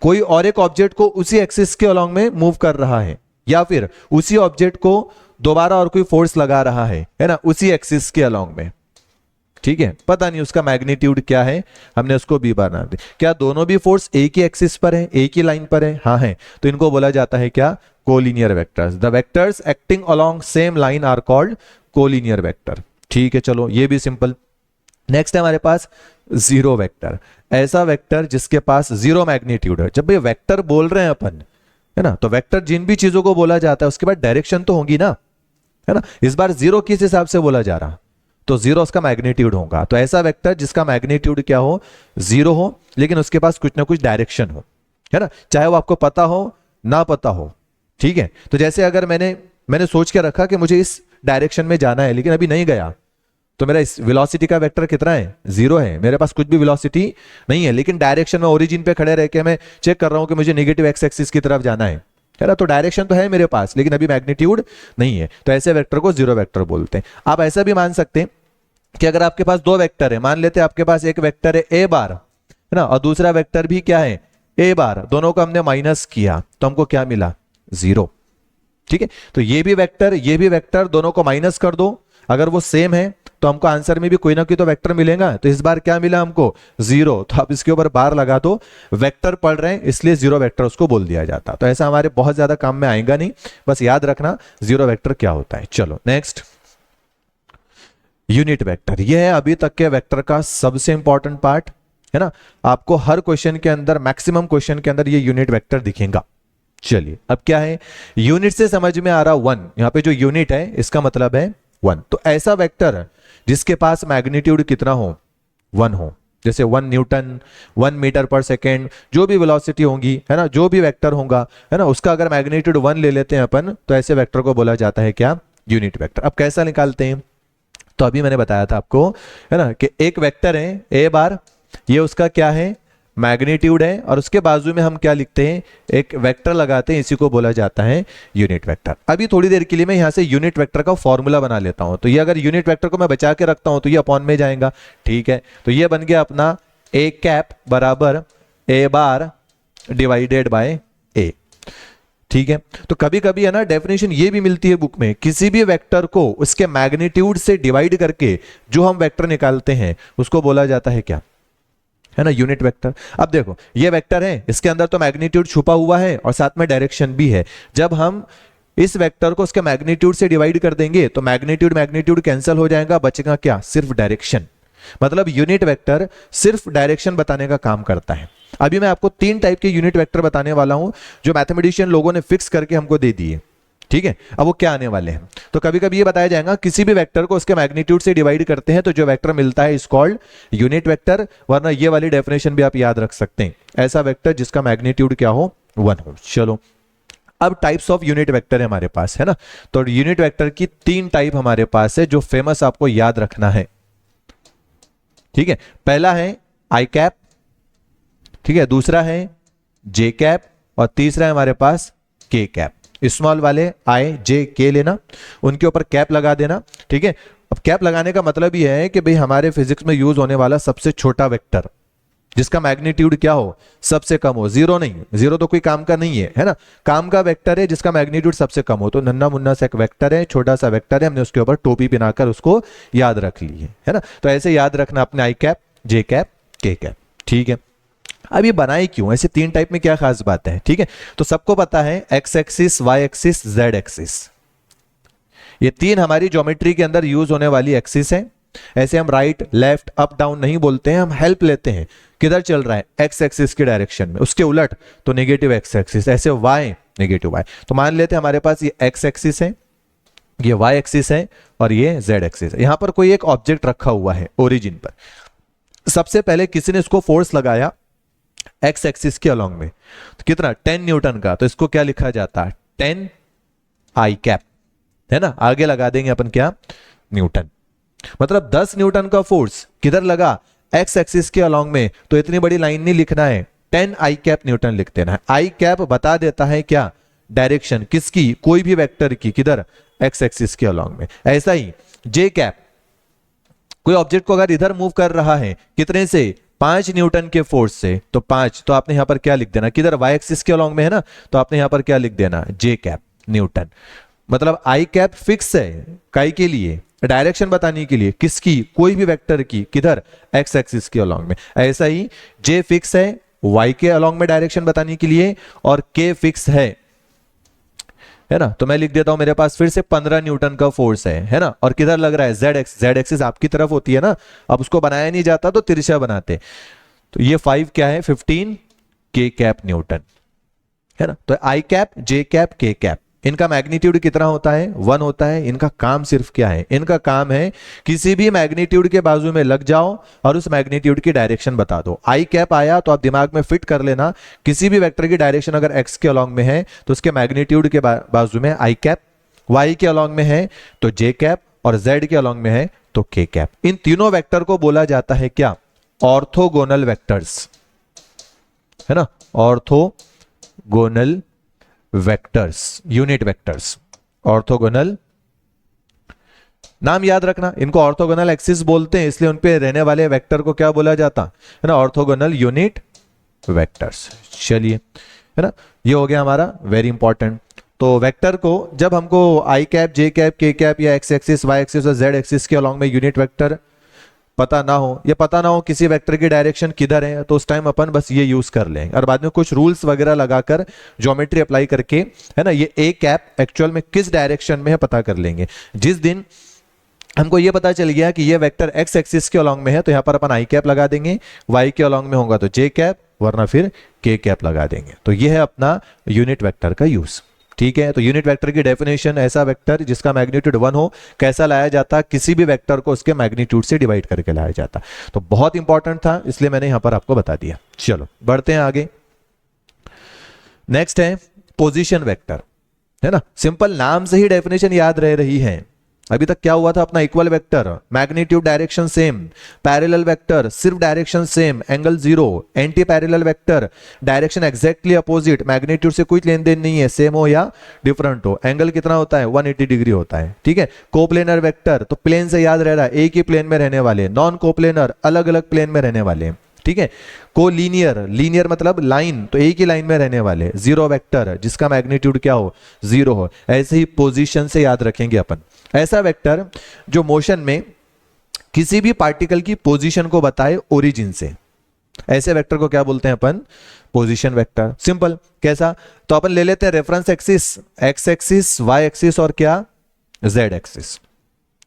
कोई और एक ऑब्जेक्ट को उसी एक्सिस के अलोंग में मूव कर रहा है, या फिर उसी ऑब्जेक्ट को दोबारा और कोई फोर्स लगा रहा है ना, उसी एक्सिस के अलोंग में, ठीक है, पता नहीं उसका मैग्नीट्यूड क्या है, हमने उसको बी बार नाम दिया। क्या दोनों भी फोर्स एक ही एक्सिस पर है, एक ही लाइन पर है, हाँ है, तो इनको बोला जाता है क्या, collinear vectors. The vectors acting along same line are called collinear vector. ठीक है, चलो ये भी सिंपल। नेक्स्ट है हमारे पास जीरो वेक्टर, ऐसा वेक्टर जिसके पास जीरो मैग्नीट्यूड है। जब ये वेक्टर बोल रहे हैं अपन, है ना, तो वेक्टर जिन भी चीजों को बोला जाता है उसके बाद डायरेक्शन तो होगी ना, है ना। इस बार जीरो किस हिसाब से बोला जा रहा, तो जीरो उसका मैग्नीट्यूड होगा। तो ऐसा वेक्टर जिसका मैग्नीट्यूड क्या हो, जीरो हो, लेकिन उसके पास कुछ ना कुछ डायरेक्शन हो, है ना, चाहे वो आपको पता हो ना पता हो। ठीक है, तो जैसे अगर मैंने सोच के रखा कि मुझे इस डायरेक्शन में जाना है, लेकिन अभी नहीं गया, तो मेरा इस वेलोसिटी का वेक्टर कितना है, जीरो है, मेरे पास कुछ भी वेलोसिटी नहीं है, लेकिन डायरेक्शन में ओरिजिन पे खड़े रह के मैं चेक कर रहा हूं कि मुझे नेगेटिव एक्स एक्सिस की तरफ जाना है ना, तो डायरेक्शन तो है मेरे पास, लेकिन अभी मैग्नीट्यूड नहीं है, तो ऐसे वेक्टर को जीरो वेक्टर बोलते हैं। आप ऐसा भी मान सकते हैं कि अगर आपके पास दो वेक्टर है, मान लेते हैं आपके पास एक वेक्टर है ए बार, है ना, और दूसरा वेक्टर भी क्या है, ए बार, दोनों को हमने माइनस किया तो हमको क्या मिला, जीरो। ठीक है, तो ये भी वेक्टर दोनों को माइनस कर दो, अगर वो सेम है तो हमको आंसर में भी कोई ना कोई तो वेक्टर मिलेगा। तो इस बार क्या मिला हमको, जीरो, तो आप इसके ऊपर बार लगा दो, वेक्टर पढ़ रहे हैं इसलिए जीरो वेक्टर उसको बोल दिया जाता। तो ऐसा हमारे बहुत ज्यादा काम में आएगा नहीं, बस याद रखना जीरो वेक्टर क्या होता है। चलो नेक्स्ट, यूनिट वेक्टर। यह है अभी तक के वेक्टर का सबसे इंपॉर्टेंट पार्ट, है ना, आपको हर क्वेश्चन के अंदर, मैक्सिमम क्वेश्चन के अंदर ये यूनिट वेक्टर दिखेगा। चलिए अब क्या है, यूनिट से समझ में आ रहा, वन, यहां पे जो यूनिट है इसका मतलब है वन। तो ऐसा वेक्टर जिसके पास मैग्नीट्यूड कितना हो, वन हो, जैसे 1 न्यूटन, 1 मीटर पर सेकेंड, जो भी वेलोसिटी होगी, है ना, जो भी वेक्टर होगा, है ना, उसका अगर मैग्नीट्यूड 1 ले लेते हैं अपन, तो ऐसे वेक्टर को बोला जाता है क्या, यूनिट वेक्टर। अब कैसा निकालते हैं, तो अभी मैंने बताया था आपको, है ना, कि एक वेक्टर है ए बार, ये उसका क्या है, मैग्नीट्यूड है, और उसके बाजू में हम क्या लिखते हैं, एक वेक्टर लगाते हैं, इसी को बोला जाता है यूनिट वेक्टर। अभी थोड़ी देर के लिए मैं यहां से यूनिट वेक्टर का फॉर्मूला बना लेता हूं, तो ये अगर यूनिट वेक्टर को मैं बचा के रखता हूं तो ये अपॉन में जाएगा। ठीक है, तो ये बन गया अपना ए कैप बराबर ए बार डिवाइडेड बाय ए। ठीक है, तो कभी कभी है ना डेफिनेशन ये भी मिलती है बुक में, किसी भी वेक्टर को उसके मैग्नीट्यूड से डिवाइड करके जो हम वेक्टर निकालते हैं उसको बोला जाता है क्या, है ना, यूनिट वेक्टर। अब देखो ये वेक्टर है, इसके अंदर तो मैग्नीट्यूड छुपा हुआ है और साथ में डायरेक्शन भी है। जब हम इस वेक्टर को उसके मैग्नीट्यूड से डिवाइड कर देंगे तो मैग्नीट्यूड कैंसिल हो जाएगा, बचेगा क्या, सिर्फ डायरेक्शन। मतलब यूनिट वेक्टर सिर्फ डायरेक्शन बताने का काम करता है। अभी मैं आपको 3 टाइप के यूनिट वेक्टर बताने वाला हूं जो मैथमेटिशियन लोगों ने फिक्स करके हमको दे दिए। ठीक है, अब वो क्या आने वाले हैं, तो कभी कभी ये बताया जाएगा किसी भी वेक्टर को उसके मैग्नीट्यूड से डिवाइड करते हैं तो जो वेक्टर मिलता है इज कॉल्ड यूनिट वेक्टर, वरना ये वाली डेफिनेशन भी आप याद रख सकते हैं, ऐसा वेक्टर जिसका मैग्नीट्यूड क्या हो, 1 हो। चलो अब टाइप्स ऑफ यूनिट वेक्टर है हमारे पास, है ना, तो यूनिट वेक्टर की 3 टाइप हमारे पास है जो फेमस आपको याद रखना है। ठीक है, पहला है आई कैप, ठीक है, दूसरा है जे कैप और तीसरा है हमारे पास के कैप। स्मॉल वाले आई जे के लेना, उनके ऊपर कैप लगा देना। ठीक है, अब कैप लगाने का मतलब ये है कि भाई हमारे फिजिक्स में यूज होने वाला सबसे छोटा वेक्टर जिसका मैग्नीट्यूड क्या हो, सबसे कम हो, जीरो नहीं, जीरो तो कोई काम का नहीं है ना, काम का वेक्टर है जिसका मैग्नीट्यूड सबसे कम हो। तो नन्ना मुन्ना सा एक वेक्टर है, छोटा सा वेक्टर है, हमने उसके ऊपर टोपी पहनाकर उसको याद रख ली है ना। तो ऐसे याद रखना अपने आई कैप, जे कैप, के कैप। ठीक है, अब ये बनाए क्यों, ऐसे तीन टाइप में क्या खास बात है। ठीक है, तो सबको पता है x axis, y axis, z axis, ये तीन हमारी ज्योमेट्री के अंदर यूज होने वाली एक्सिस है। ऐसे हम राइट लेफ्ट अप डाउन नहीं बोलते हैं, हम हेल्प लेते हैं किधर चल रहा है, एक्स एक्सिस की डायरेक्शन में, उसके उलट तो नेगेटिव एक्स एक्सिस, ऐसे वाई नेगेटिव वाई। तो मान लेते हैं हमारे पास ये एक्स एक्सिस है, ये वाई एक्सिस है और ये जेड एक्सिस है। यहां पर कोई एक ऑब्जेक्ट रखा हुआ है ओरिजिन पर, सबसे पहले किसी ने इसको फोर्स लगाया एक्स एक्सिस के अलोंग में, तो कितना 10 न्यूटन का, तो इसको क्या लिखा जाता है 10 आई कैप, है ना, आगे लगा देंगे अपन क्या न्यूटन। मतलब 10 न्यूटन का फोर्स किधर लगा, एक्स एक्सिस के अलोंग में, तो इतनी बड़ी लाइन नहीं लिखना है, 10 आई कैप न्यूटन लिख देना है। आई कैप बता देता है क्या, डायरेक्शन किसकी, कोई भी वेक्टर की, किधर एक्स एक्सिस के अलोंग में। ऐसा ही जे कैप, कोई ऑब्जेक्ट को अगर इधर मूव कर रहा है कितने से, 5 न्यूटन के फोर्स से, तो 5, तो आपने यहां पर क्या लिख देना, किधर वाई एक्सिस के अलोंग में है ना, तो आपने यहां पर क्या लिख देना, जे कैप न्यूटन। मतलब आई कैप फिक्स है काई के लिए, डायरेक्शन बताने के लिए, किसकी, कोई भी वेक्टर की, किधर एक्स एक्सिस के अलोंग में। ऐसा ही जे फिक्स है वाई के अलोंग में डायरेक्शन बताने के लिए, और के फिक्स है ना। तो मैं लिख देता हूं मेरे पास फिर से 15 न्यूटन का फोर्स है ना, और किधर लग रहा है, जेड एक्स, जेड एक्सिस आपकी तरफ होती है ना, अब उसको बनाया नहीं जाता तो तिरछा बनाते। तो ये 5 क्या है 15 के कैप न्यूटन, है ना। तो आई कैप, जे कैप, के कैप, इनका मैग्नीट्यूड कितना होता है, 1 होता है। इनका काम सिर्फ क्या है, इनका काम है किसी भी मैग्नीट्यूड के बाजू में लग जाओ और उस मैग्नीट्यूड की डायरेक्शन बता दो। आई कैप आया तो आप दिमाग में फिट कर लेना, किसी भी वेक्टर की डायरेक्शन अगर एक्स के अलोंग में है तो उसके मैग्नीट्यूड के बाजू में आई कैप, वाई के अलोंग में है तो जे कैप, और जेड के अलोंग में है तो के कैप। इन तीनों वेक्टर को बोला जाता है क्या, ऑर्थोगोनल वेक्टर्स, है ना, orthogonal vectors, unit vectors, orthogonal. नाम याद रखना, इनको ऑर्थोगोनल एक्सिस बोलते हैं, इसलिए उन पे रहने वाले वेक्टर को क्या बोला जाता है ना, ऑर्थोगोनल यूनिट वेक्टर्स। चलिए, है ना, ये हो गया हमारा वेरी इंपॉर्टेंट। तो वेक्टर को जब हमको आई कैप, जे कैप, के कैप या एक्स एक्सिस, वाई एक्सिस और जेड एक्सिस के अलोंग में यूनिट वेक्टर पता ना हो, या पता ना हो किसी वेक्टर की डायरेक्शन किधर है, तो उस टाइम अपन बस ये यूज कर लेंगे, और बाद में कुछ रूल्स वगैरह लगाकर ज्योमेट्री अप्लाई करके, है ना, ये ए कैप एक्चुअल में किस डायरेक्शन में है पता कर लेंगे। जिस दिन हमको ये पता चल गया कि ये वेक्टर एक्स एक्सिस के अलोंग में है, तो यहां पर अपन आई कैप लगा देंगे, वाई के अलोंग में होगा तो जे कैप, वरना फिर के कैप लगा देंगे। तो ये है अपना यूनिट वेक्टर का यूज। ठीक है, तो यूनिट वेक्टर की डेफिनेशन, ऐसा वेक्टर जिसका मैग्नीट्यूड 1 हो, कैसा लाया जाता, किसी भी वेक्टर को उसके मैग्नीट्यूड से डिवाइड करके लाया जाता। तो बहुत इंपॉर्टेंट था, इसलिए मैंने यहां पर आपको बता दिया। चलो बढ़ते हैं आगे। नेक्स्ट है पोजीशन वेक्टर, है ना। सिंपल नाम से ही डेफिनेशन याद रह रही है। अभी तक क्या हुआ था अपना, equal vector, magnitude direction same, parallel vector सिर्फ direction same, angle 0, anti parallel vector direction exactly opposite, magnitude से कोई लेन देन नहीं है, सेम हो या डिफरेंट हो, एंगल कितना होता है 180 डिग्री होता है। ठीक है, कोप्लेनर वेक्टर, तो प्लेन से याद रह रहा है, एक ही प्लेन में रहने वाले, नॉन कोप्लेनर अलग अलग प्लेन में रहने वाले। ठीक है, को लीनियर, लीनियर मतलब लाइन, तो एक ही लाइन में रहने वाले। जीरो वेक्टर जिसका मैग्नीट्यूड क्या हो 0 हो। ऐसे ही पोजीशन से याद रखेंगे अपन, ऐसा वेक्टर जो मोशन में किसी भी पार्टिकल की पोजीशन को बताए ओरिजिन से, ऐसे वेक्टर को क्या बोलते हैं अपन, पोजीशन वेक्टर। सिंपल, कैसा, तो अपन ले लेते हैं reference axis, x axis, y axis और क्या जेड एक्सिस,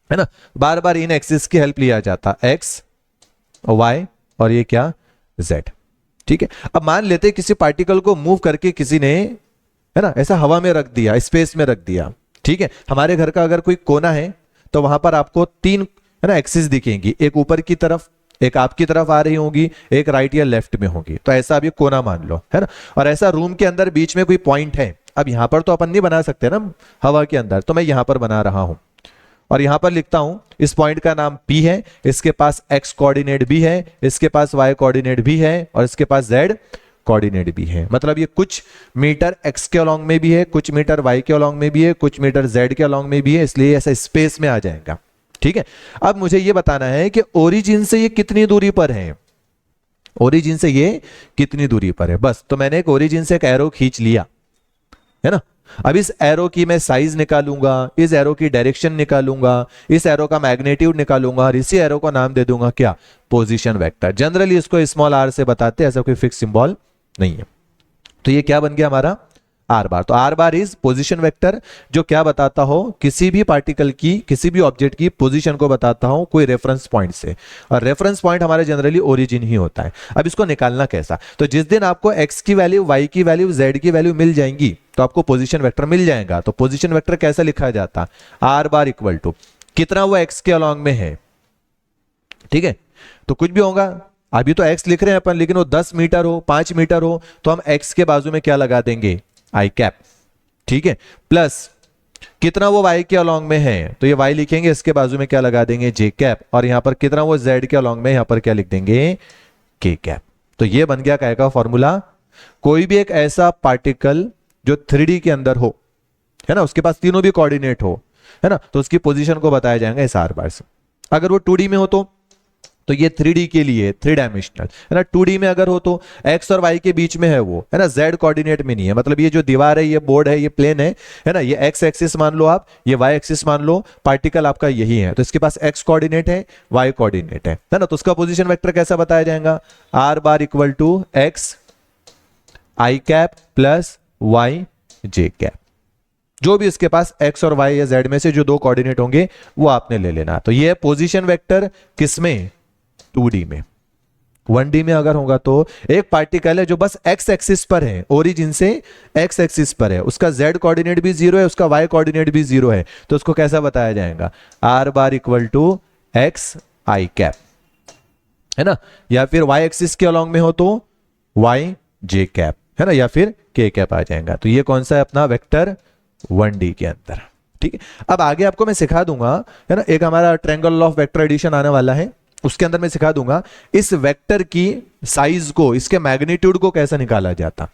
है ना। बार बार इन एक्सिस की हेल्प लिया जाता, एक्स और वाई और ये क्या जेड। ठीक है, अब मान लेते हैं किसी पार्टिकल को मूव करके किसी ने, है ना, ऐसा हवा में रख दिया, स्पेस में रख दिया। ठीक है, हमारे घर का अगर कोई कोना है तो वहां पर आपको 3, है ना, एक्सिस दिखेंगी, एक ऊपर की तरफ, एक आपकी तरफ आ रही होगी, एक राइट या लेफ्ट में होगी। तो ऐसा अभी कोना मान लो, है ना। और ऐसा रूम के अंदर बीच में कोई पॉइंट है, अब यहां पर तो अपन नहीं बना सकते ना हवा के अंदर, तो मैं यहां पर बना रहा हूं, और यहां पर लिखता हूं इस पॉइंट का नाम P है, इसके पास x कोऑर्डिनेट भी है, इसके पास y कोऑर्डिनेट भी है और इसके पास z कोऑर्डिनेट भी है। मतलब ये कुछ मीटर x के अलोंग में भी है, कुछ मीटर y के अलोंग में भी है, कुछ मीटर z के अलोंग में भी है, इसलिए ऐसा स्पेस में आ जाएगा। ठीक है, अब मुझे ये बताना है कि ओरिजिन से ये कितनी दूरी पर है, ओरिजिन से ये कितनी दूरी पर है। बस, तो मैंने एक ओरिजिन से एक एरो खींच लिया है ना। अब इस एरो की मैं साइज निकालूंगा, इस एरो की डायरेक्शन निकालूंगा, इस एरो का मैग्नीट्यूड निकालूंगा और इसी एरो को नाम दे दूंगा क्या, पोजीशन वेक्टर। जनरली इसको स्मॉल r से बताते हैं, ऐसा कोई फिक्स सिंबल नहीं है। तो ये क्या बन गया हमारा आर बार। तो are bar is position vector, जो क्या बताता हो, किसी भी पार्टिकल की, किसी भी ऑब्जेक्ट की पोजीशन को बताता हो कोई रेफरेंस पॉइंट से, और रेफरेंस पॉइंट हमारे जनरली ओरिजिन ही होता है। अब इसको निकालना कैसा, तो जिस दिन आपको x की वैल्यू, y की वैल्यू, z की वैल्यू मिल जाएंगी तो आपको पोजीशन वेक्टर मिल जाएगा। तो पोजीशन वेक्टर कैसा लिखा जाता, आर बार इक्वल टू कितना वो x के अलॉन्ग में है। ठीक है, तो कुछ भी होगा, अभी तो x लिख रहे हैं अपन, लेकिन वो 10 मीटर हो, 5 मीटर हो, तो हम x के बाजू में क्या लगा देंगे, आई कैप। ठीक है, प्लस कितना वो y के अलॉन्ग में है, तो ये y लिखेंगे, इसके बाजू में क्या लगा देंगे, जे कैप, और यहां पर कितना वो z के अलॉन्ग में, यहां पर क्या लिख देंगे, के कैप। तो ये बन गया क्या का फॉर्मूला। कोई भी एक ऐसा पार्टिकल जो 3D के अंदर हो, है ना, उसके पास तीनों भी कोऑर्डिनेट हो, है ना, तो उसकी पोजीशन को बताया जाएगा इस आर बार से। अगर वो 2D में हो तो ये 3D के लिए 3 डायमेंशनल, है ना। 2D में अगर हो तो x और y के बीच में है वो, है ना, z कोऑर्डिनेट में नहीं है। मतलब ये जो दीवार है, ये बोर्ड है, ये प्लेन है ना, ये x एक्सिस मान लो आप, ये y एक्सिस मान लो, पार्टिकल आपका यही है, तो इसके पास x कोऑर्डिनेट है, y कोऑर्डिनेट है ना। तो उसका पोजीशन वेक्टर कैसा बताया जाएगा, r bar equal to x i cap plus y j cap. जो भी इसके पास x और y या z में से जो दो कोऑर्डिनेट होंगे वो आपने ले लेना। तो ये पोजीशन वेक्टर किसमें, 2D में। 1D में अगर होगा तो एक पार्टिकल है जो बस x एक्सिस पर है, ओरिजिन से x एक्सिस पर है, उसका z कोऑर्डिनेट भी 0 है, उसका y कोऑर्डिनेट भी 0 है, तो उसको कैसा बताया जाएगा, r bar equal to x i cap, है ना। या फिर y एक्सिस के अलॉन्ग में हो तो y j कैप, है ना, या फिर k कैप आ जाएगा। तो ये कौन सा है अपना वेक्टर, 1D के अंदर। ठीक है, अब आगे आपको मैं सिखा दूंगा, है ना, एक हमारा ट्रायंगल ऑफ वेक्टर एडिशन आने वाला है, उसके अंदर मैं सिखा दूंगा इस वेक्टर की साइज को, इसके मैग्नीट्यूड को कैसा निकाला जाता।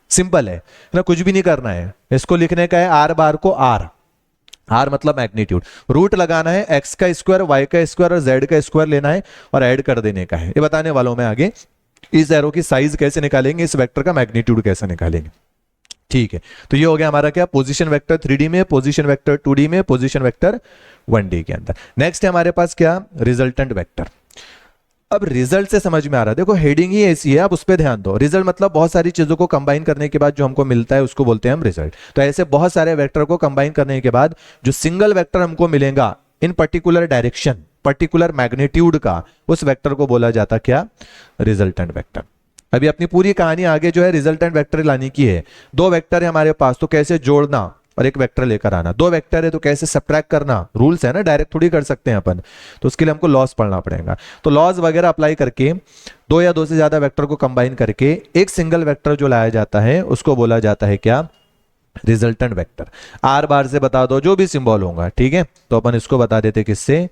सिंपल है ना, कुछ भी नहीं करना है, इसको लिखने का है आर बार को आर मतलब मैग्नीट्यूड, रूट लगाना है, एक्स का स्क्वायर, वाई का स्क्वायर और जेड का स्क्वायर लेना है और ऐड कर देने का है। ये बताने वाला हूं मैं आगे, इस एरो की साइज कैसे निकालेंगे, इस वेक्टर का मैग्नीट्यूड कैसे निकालेंगे। ठीक है, तो ये हो गया हमारा क्या, पोजीशन वेक्टर 3D में, पोजीशन वेक्टर 2D में, पोजीशन वेक्टर 1D के अंदर। नेक्स्ट है हमारे पास क्या, रिजल्टेंट वेक्टर। अब रिजल्ट से समझ में आ रहा है, देखो हेडिंग ही ऐसी है, आप उस पर ध्यान दो। रिजल्ट मतलब बहुत सारी चीजों को कंबाइन करने के बाद जो हमको मिलता है उसको बोलते हैं हम रिजल्ट। तो ऐसे बहुत सारे वेक्टर को कंबाइन करने के बाद जो सिंगल वेक्टर हमको मिलेगा इन पर्टिकुलर डायरेक्शन, पर्टिकुलर मैग्नीट्यूड का, उस वेक्टर को बोला जाता क्या, रिजल्टेंट वेक्टर। अभी अपनी पूरी कहानी आगे जो है रिजल्टेंट वेक्टर लाने की है। दो वेक्टर है हमारे पास, तो कैसे जोड़ना और एक वेक्टर लेकर आना, दो वेक्टर है तो कैसे सब्ट्रैक्ट करना, रूल्स है ना, डायरेक्ट थोड़ी कर सकते हैं अपन, तो उसके लिए हमको लॉस पढ़ना पड़ेगा। तो लॉज वगैरह अप्लाई करके दो या दो से ज्यादा वेक्टर को कंबाइन करके एक सिंगल वेक्टर जो लाया जाता है उसको बोला जाता है क्या, रिजल्टेंट वेक्टर। आर बार से बता दो, जो भी सिंबल होगा, ठीक है, तो अपन इसको बता देते किससे,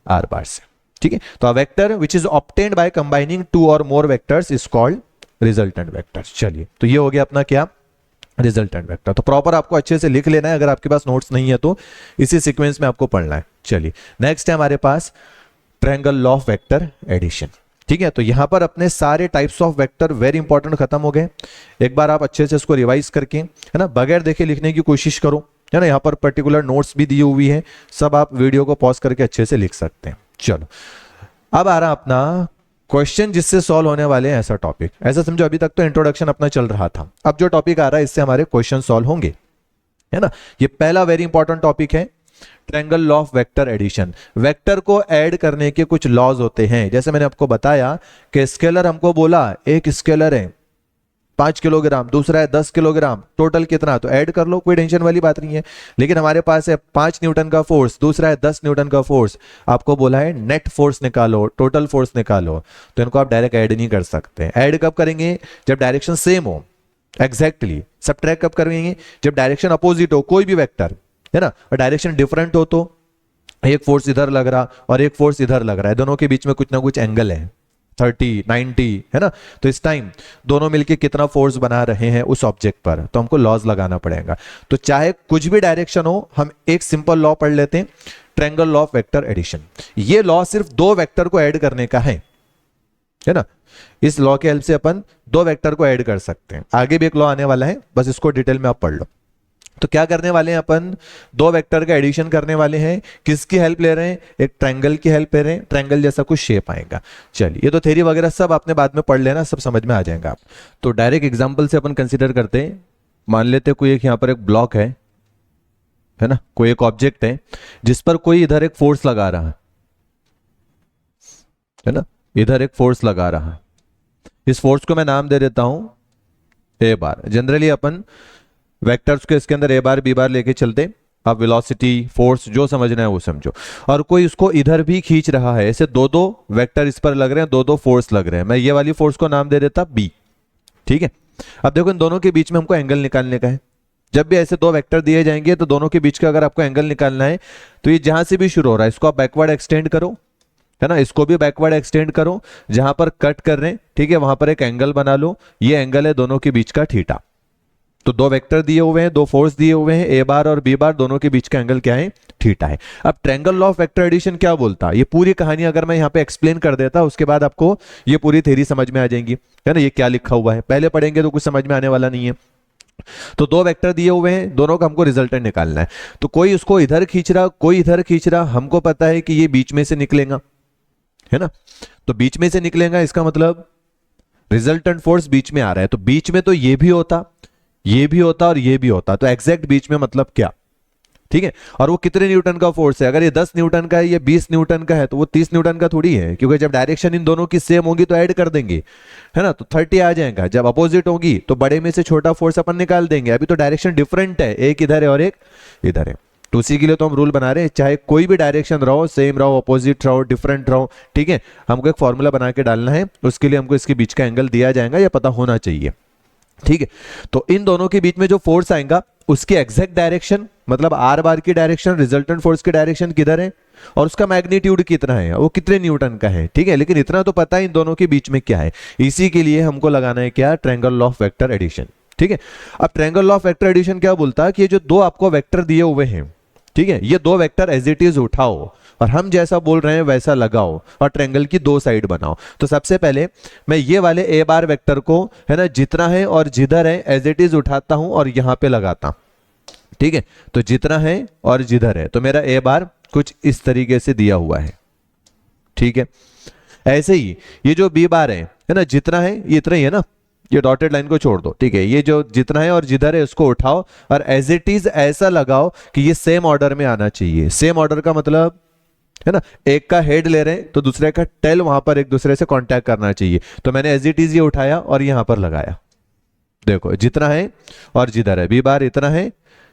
आर बार से। ठीक है, तो vector which is obtained by combining two और more vectors is called resultant vector. चलिए, तो ये हो गया अपना क्या, रिजल्टेंट वेक्टर। तो प्रॉपर आपको अच्छे से लिख लेना है, अगर आपके पास नोट्स नहीं है तो इसी सीक्वेंस में आपको पढ़ना है। चलिए, नेक्स्ट है हमारे पास ट्रायंगल ऑफ वेक्टर एडिशन। ठीक है, तो यहां पर अपने सारे types of vector very important खत्म हो गए। एक बार आप अच्छे से इसको रिवाइज करके, है ना, बगैर देखे लिखने की कोशिश करो, है ना। यहाँ पर पर्टिकुलर नोट्स भी दी हुई है, सब आप वीडियो को पॉज करके अच्छे से लिख सकते हैं। चलो, अब आ रहा अपना क्वेश्चन जिससे सॉल्व होने वाले हैं ऐसा टॉपिक। ऐसा समझो अभी तक तो इंट्रोडक्शन अपना चल रहा था, अब जो टॉपिक आ रहा है इससे हमारे क्वेश्चन सॉल्व होंगे, है ना। ये पहला वेरी इंपॉर्टेंट टॉपिक है, triangle of vector addition. Vector को ऐड करने के कुछ लॉज होते हैं। जैसे मैंने आपको बताया कि स्केलर हमको बोला, एक स्केलर है 5 किलोग्राम, दूसरा है 10 किलोग्राम, टोटल कितना, तो ऐड कर लो, कोई टेंशन वाली बात नहीं है। लेकिन हमारे पास है 5 न्यूटन का फोर्स, दूसरा है 10 न्यूटन का फोर्स, आपको बोला है नेट फोर्स निकालो, टोटल फोर्स निकालो, तो इनको आप डायरेक्ट ऐड नहीं कर सकते। ऐड कब करेंगे, जब डायरेक्शन सेम हो, एग्जैक्टली। सब्ट्रैक्ट कब करेंगे, जब डायरेक्शन अपोजिट हो, कोई भी वेक्टर, है ना, और डायरेक्शन डिफरेंट हो तो एक फोर्स इधर लग रहा और एक फोर्स इधर लग रहा है, दोनों के बीच में कुछ ना कुछ एंगल है 30 90, है ना। तो इस टाइम दोनों मिलके कितना फोर्स बना रहे हैं उस ऑब्जेक्ट पर, तो हमको लॉज लगाना पड़ेगा। तो चाहे कुछ भी डायरेक्शन हो, हम एक सिंपल लॉ पढ़ लेते हैं, triangle law of vector addition. ये लॉ सिर्फ दो वेक्टर को ऐड करने का है ना। इस लॉ के हेल्प से अपन दो वेक्टर को ऐड कर सकते हैं। आगे भी एक लॉ आने वाला है, बस इसको डिटेल में आप पढ़ लो। तो क्या करने वाले हैं अपन, दो वेक्टर का एडिशन करने वाले हैं। किसकी हेल्प ले रहे हैं, एक ट्रायंगल की हेल्प ले रहे हैं, ट्रायंगल जैसा कुछ शेप आएगा। चलिए, ये तो थ्योरी वगैरह सब आपने बाद में पढ़ लेना, सब समझ में आ जाएगा आप। तो डायरेक्ट एग्जांपल से अपन कंसीडर करते हैं। मान लेते हैं कोई एक यहां पर एक ब्लॉक है ना, कोई एक ऑब्जेक्ट है जिस पर कोई इधर एक फोर्स लगा रहा है ना, इधर एक फोर्स लगा रहा है। इस फोर्स को मैं नाम दे देता हूं ए बार। जनरली अपन वेक्टर्स को इसके अंदर ए बार बी बार लेके चलते। अब वेलोसिटी, फोर्स जो समझना है वो समझो। और कोई उसको इधर भी खींच रहा है, ऐसे दो दो वेक्टर इस पर लग रहे हैं, दो दो फोर्स लग रहे हैं। मैं ये वाली फोर्स को नाम दे देता बी, ठीक है। अब देखो, इन दोनों के बीच में हमको एंगल निकालने का है। जब भी ऐसे दो वेक्टर दिए जाएंगे तो दोनों के बीच का अगर आपको एंगल निकालना है, तो ये जहां से भी शुरू हो रहा है इसको आप बैकवर्ड एक्सटेंड करो, है ना, इसको भी बैकवर्ड एक्सटेंड करो। जहां पर कट कर रहे हैं, ठीक है, वहां पर एक एंगल बना लो। ये एंगल है दोनों के बीच का थीटा। तो दो वेक्टर दिए हुए हैं, दो फोर्स दिए हुए हैं, ए बार और बी बार, दोनों के बीच का एंगल क्या है, थीटा है। अब triangle law of vector addition क्या बोलता है, ये पूरी कहानी अगर मैं यहां पे एक्सप्लेन कर देता, उसके बाद आपको ये पूरी थ्योरी समझ में आ जाएंगी, है ना। ये क्या लिखा हुआ है पहले पढ़ेंगे तो कुछ समझ में आने वाला नहीं है। तो दो वेक्टर दिए हुए हैं, दोनों का हमको रिजल्टेंट निकालना है। तो कोई उसको इधर खींच रहा, कोई इधर खींच रहा। हमको पता है कि ये बीच में से निकलेगा, है ना। तो बीच में से निकलेगा, इसका मतलब रिजल्टेंट फोर्स बीच में आ रहा है। तो बीच में तो ये भी होता, ये भी होता और ये भी होता। तो एग्जैक्ट बीच में मतलब क्या, ठीक है। और वो कितने न्यूटन का फोर्स है, अगर ये 10 न्यूटन का है, ये 20 न्यूटन का है, तो वो 30 न्यूटन का थोड़ी है, क्योंकि जब डायरेक्शन इन दोनों की सेम होगी तो ऐड कर देंगे, है ना। तो 30 आ जाएगा। जब अपोजिट होगी तो बड़े में से छोटा फोर्स अपन निकाल देंगे। अभी तो डायरेक्शन डिफरेंट है, एक इधर है और एक इधर है। तो उसी के लिए तो हम रूल बना रहे हैं, चाहे कोई भी डायरेक्शन रहो, सेम रहो, अपोजिट रहो, डिफरेंट रहो, ठीक है, हमको एक फॉर्मूला बना के डालना है। उसके लिए हमको इसके बीच का एंगल दिया जाएगा, यह पता होना चाहिए, ठीक है। तो इन दोनों के बीच में जो फोर्स आएगा उसकी एग्जैक्ट डायरेक्शन, मतलब आर बार की डायरेक्शन, रिजल्टेंट फोर्स की डायरेक्शन किधर है, और उसका मैग्नीट्यूड कितना है, वो कितने न्यूटन का है, ठीक है। लेकिन इतना तो पता है इन दोनों के बीच में क्या है। इसी के लिए हमको लगाना है क्या, triangle law of vector addition, ठीक है। अब triangle law of vector addition क्या बोलता है कि ये जो दो आपको वेक्टर दिए हुए हैं, ठीक है, ये दो वेक्टर एज इट इज उठाओ और हम जैसा बोल रहे हैं वैसा लगाओ और ट्रायंगल की दो साइड बनाओ। तो सबसे पहले मैं ये वाले ए बार वेक्टर को, है ना, जितना है और जिधर है एज इट इज उठाता हूं और यहां पे लगाता, ठीक है। तो जितना है और जिधर है, तो मेरा ए बार कुछ इस तरीके से दिया हुआ है, ठीक है। ऐसे ही ये जो बी बार है ना, जितना है ये इतना ही है ना, ये डॉटेड लाइन को छोड़ दो, ठीक है। ये जो जितना है और जिधर है उसको उठाओ और एज इट इज ऐसा लगाओ कि ये सेम ऑर्डर में आना चाहिए। सेम ऑर्डर का मतलब, है ना, एक का हेड ले रहे हैं तो दूसरे का टेल वहां पर एक दूसरे से कांटेक्ट करना चाहिए। तो मैंने एज इट इज ये उठाया और यहां पर लगाया। देखो, जितना है और जिधर है, बी बार इतना है,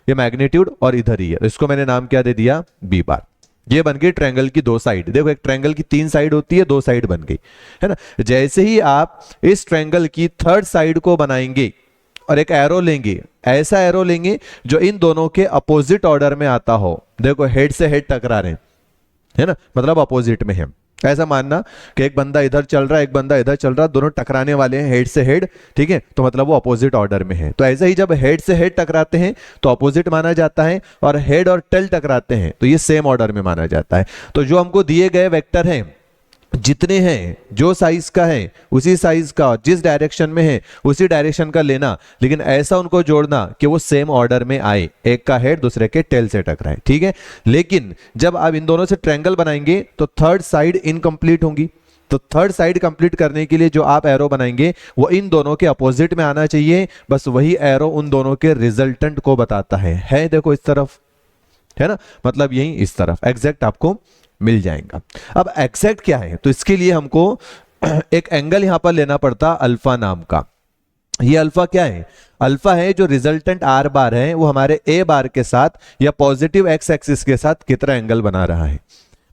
ये मैग्नीट्यूड और इधर ही है, इसको मैंने नाम क्या दे दिया, बी बार। ये बन गई ट्रायंगल की दो साइड। देखो, एक ट्रायंगल की तीन साइड होती है, दो साइड बन गई, है ना। जैसे ही आप इस ट्रायंगल की थर्ड साइड को बनाएंगे और एक एरो लेंगे, ऐसा एरो लेंगे जो इन दोनों के अपोजिट ऑर्डर में आता हो। देखो, हेड से हेड टकरा रहे हैं, है ना, मतलब अपोजिट में है। ऐसा मानना कि एक बंदा इधर चल रहा है, एक बंदा इधर चल रहा है, दोनों टकराने वाले हैं हेड से हेड, ठीक है। तो मतलब वो अपोजिट ऑर्डर में है। तो ऐसे ही जब हेड से हेड टकराते हैं तो अपोजिट माना जाता है, और हेड और टेल टकराते हैं तो ये सेम ऑर्डर में माना जाता है। तो जो हमको दिए गए वेक्टर हैं, जितने हैं, जो साइज का है उसी साइज का, जिस डायरेक्शन में है उसी डायरेक्शन का लेना, लेकिन ऐसा उनको जोड़ना कि वो सेम ऑर्डर में आए, एक का हेड दूसरे के टेल से टकराए, ठीक है। लेकिन जब आप इन दोनों से ट्रायंगल बनाएंगे तो थर्ड साइड इनकम्प्लीट होंगी। तो थर्ड साइड कंप्लीट करने के लिए जो आप एरो बनाएंगे वो इन दोनों के अपोजिट में आना चाहिए। बस वही एरो उन दोनों के रिजल्टेंट को बताता है देखो इस तरफ, है ना, मतलब यही इस तरफ एग्जैक्ट आपको मिल जाएगा। अब एग्जैक्ट क्या है, तो इसके लिए हमको एक एंगल यहां पर लेना पड़ता अल्फा नाम का। ये अल्फा क्या है, अल्फा है जो रिजल्टेंट आर बार है वो हमारे ए बार के साथ या पॉजिटिव एक्स एक्सिस के साथ कितना एंगल बना रहा है।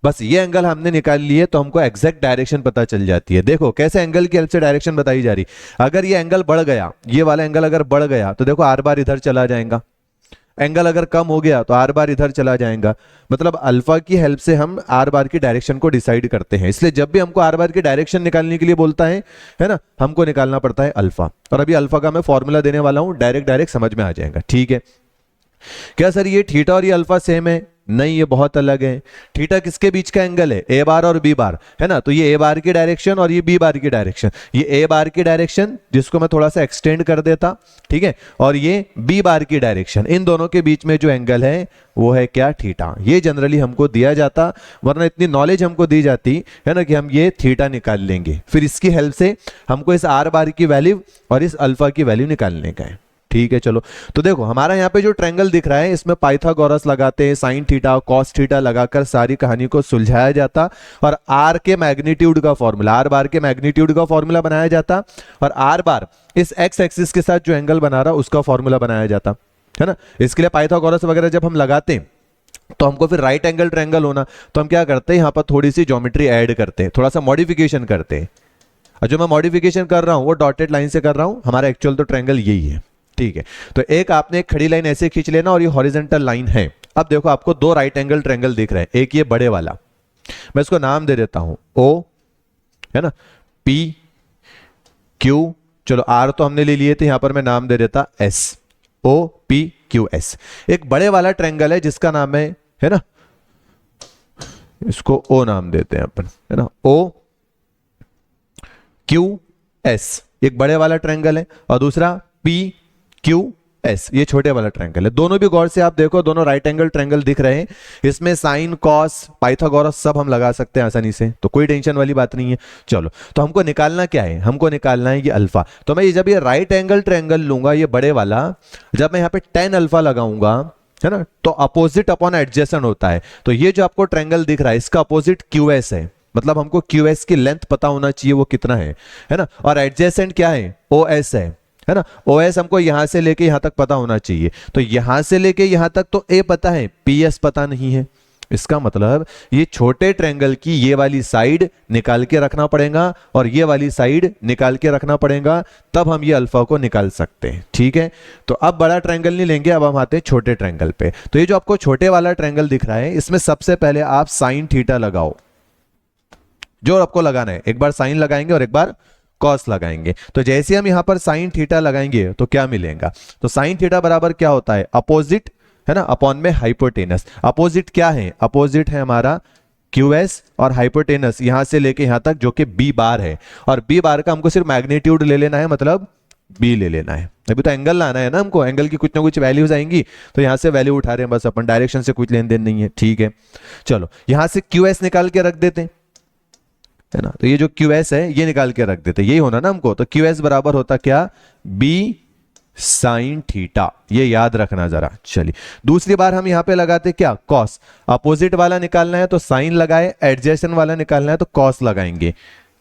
बस ये एंगल हमने निकाल लिए तो हमको एग्जैक्ट डायरेक्शन पता चल जाती है। देखो कैसे एंगल की हेल्प से डायरेक्शन बताई जा रही। अगर ये एंगल बढ़ गया, ये वाला एंगल अगर बढ़ गया तो देखो आर बार इधर चला जाएगा, एंगल अगर कम हो गया तो आर बार इधर चला जाएगा। मतलब अल्फा की हेल्प से हम आर बार की डायरेक्शन को डिसाइड करते हैं। इसलिए जब भी हमको आर बार की डायरेक्शन निकालने के लिए बोलता है ना, हमको निकालना पड़ता है अल्फा। और अभी अल्फा का मैं फॉर्मूला देने वाला हूं, डायरेक्ट समझ में आ जाएगा। ठीक है, क्या सर ये थीटा और ये अल्फा सेम है? नहीं, ये बहुत अलग है। थीटा किसके बीच का एंगल है? ए बार और बी बार, है ना। तो ये ए बार की डायरेक्शन और ये बी बार की डायरेक्शन, ये ए बार की डायरेक्शन जिसको मैं थोड़ा सा एक्सटेंड कर देता, ठीक है, और ये बी बार की डायरेक्शन, इन दोनों के बीच में जो एंगल है वो है क्या? थीटा। ये जनरली हमको दिया जाता, वरना इतनी नॉलेज हमको दी जाती है ना कि हम ये थीटा निकाल लेंगे। फिर इसकी हेल्प से हमको इस आर बार की वैल्यू और इस अल्फा की वैल्यू निकालने का है। ठीक है, चलो तो देखो हमारा यहाँ पे जो ट्रायंगल दिख रहा है इसमें पाइथागोरस लगाते हैं, साइन थीटा कॉस थीटा लगाकर सारी कहानी को सुलझाया जाता और आर के मैग्नीट्यूड का फॉर्मूला, आर बार के मैग्नीट्यूड का फॉर्मूला बनाया जाता और आर बार इस एक्स एक्सिस के साथ जो एंगल बना रहा उसका फॉर्मूला बनाया जाता, है ना। इसके लिए पाइथागोरस वगैरह जब हम लगाते हैं तो हमको फिर राइट एंगल ट्रायंगल होना, तो हम क्या करते हैं यहाँ पर थोड़ी सी ज्योमेट्री ऐड करते हैं, थोड़ा सा मॉडिफिकेशन करते हैं। और जो मैं मॉडिफिकेशन कर रहा हूं वो डॉटेड लाइन से कर रहा हूं, हमारा एक्चुअल तो ट्रायंगल यही है। ठीक है, तो एक आपने एक खड़ी लाइन ऐसे खींच लेना और ये हॉरिजॉन्टल लाइन है। अब देखो आपको दो राइट एंगल ट्रायंगल दिख रहे हैं, एक ये बड़े वाला, मैं इसको नाम दे देता हूं ओ, है ना, पी क्यू, चलो आर तो हमने ले लिए थे, यहां पर मैं नाम दे देता S, O P Q S. एक बड़े वाला ट्रायंगल है जिसका नाम है ना, इसको ओ नाम देते हैं अपन, है ना, ओ क्यू एस, एक बड़े वाला ट्रायंगल है, और दूसरा पी क्यू एस, ये छोटे वाला ट्रायंगल है। दोनों भी गौर से आप देखो, दोनों राइट एंगल ट्रायंगल दिख रहे हैं। इसमें साइन कॉस पाइथागोरस सब हम लगा सकते हैं आसानी से, तो कोई टेंशन वाली बात नहीं है। चलो तो हमको निकालना क्या है? हमको निकालना है ये अल्फा। तो मैं जब ये राइट एंगल ट्रायंगल लूंगा, ये बड़े वाला, जब मैं यहाँ पे tan अल्फा लगाऊंगा, है ना, तो अपोजिट अपॉन एडजेसेंट होता है। तो ये जो आपको ट्रायंगल दिख रहा है इसका अपोजिट क्यू एस है, मतलब हमको क्यू एस की लेंथ पता होना चाहिए वो कितना है ना। और एडजेसेंट क्या है? ओ एस है ना। OS हमको यहां से लेके यहां तक पता होना चाहिए, तो यहां से लेके यहां तक तो A पता है, PS पता नहीं है। इसका मतलब ये छोटे ट्रायंगल की ये वाली साइड निकाल के रखना पड़ेगा और ये वाली साइड निकाल के रखना पड़ेगा, तब हम ये अल्फा को निकाल सकते हैं। ठीक है, तो अब बड़ा ट्रायंगल नहीं लेंगे, अब हम आते हैं छोटे ट्रायंगल पे। तो ये जो आपको छोटे वाला ट्रायंगल दिख रहा है इसमें सबसे पहले आप साइन थीटा लगाओ, जो आपको लगाना है। एक बार साइन लगाएंगे और एक बार कॉस लगाएंगे। तो जैसे हम यहां पर साइन थीटा लगाएंगे तो क्या मिलेगा? तो साइन थीटा बराबर क्या होता है? अपोजिट, है ना, अपॉन में हाइपोटेनस। अपोजिट क्या है? अपोजिट है हमारा QS और हाइपोटेनस यहां से लेके यहां तक जो कि B बार है, और B बार का हमको सिर्फ मैग्नीट्यूड ले लेना है, मतलब B ले लेना है। अभी तो एंगल लाना है ना हमको, एंगल की कुछ ना कुछ वैल्यूज आएंगी, तो यहां से वैल्यू उठा रहे हैं बस अपन, डायरेक्शन से कुछ लेन देन नहीं है। ठीक है, चलो यहां से QS निकाल के रख देते हैं, है ना। तो ये जो QS है ये निकाल के रख देते, यही होना ना हमको। तो QS बराबर होता क्या? B साइन थीटा, ये याद रखना जरा। चलिए दूसरी बार हम यहां पे लगाते क्या? कॉस। अपोजिट वाला निकालना है तो साइन लगाए, एडजेसेंट वाला निकालना है तो कॉस लगाएंगे, है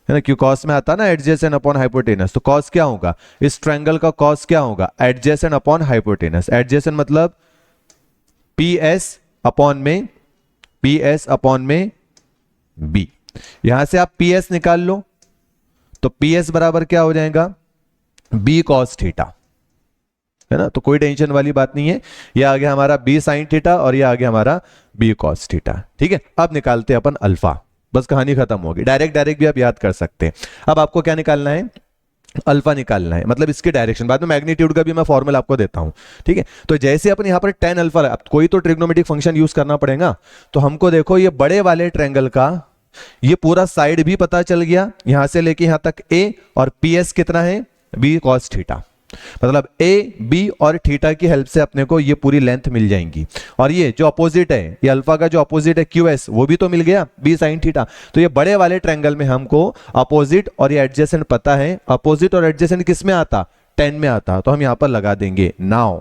ना, क्यों कॉस में आता ना एडजेसेंट अपॉन हाइपोटेनस। तो कॉस क्या होगा? इस ट्रायंगल का कॉस क्या होगा? Adjacent upon hypotenuse. एडजेसेंट मतलब PS अपॉन में B। यहां से आप PS निकाल लो, तो PS बराबर क्या हो जाएगा? B कॉस थीटा, है ना। तो कोई टेंशन वाली बात नहीं है, ये आ गया हमारा B साइन थीटा और ये आ गया हमारा B कॉस थीटा। ठीक है, अब निकालते हैं अपन अल्फा, बस कहानी खत्म होगी। डायरेक्ट भी आप याद कर सकते हैं। अब आपको क्या निकालना है? अल्फा निकालना है, मतलब इसकी डायरेक्शन। बाद में मैग्नीट्यूड का भी मैं फॉर्मूला आपको देता हूं। ठीक है, तो जैसे अपन यहां पर tan अल्फा, कोई तो ट्रिग्नोमेट्रिक फंक्शन यूज करना पड़ेगा। तो हमको देखो ये बड़े वाले ट्रायंगल का ये पूरा साइड भी पता चल गया, यहां से लेके यहां तक A, और PS कितना है? B cos theta. मतलब A, B और थीटा की हेल्प से अपने को ये पूरी लेंथ मिल जाएंगी। और ये जो अपोजिट है, ये अल्फा का जो अपोजिट है QS, वो भी तो मिल गया, B sin थीटा। तो ये बड़े वाले ट्रायंगल में हमको अपोजिट और ये एडजेसेंट पता है। अपोजिट और एडजेसेंट किस में आता? tan में आता। तो हम यहां पर लगा देंगे नाउ,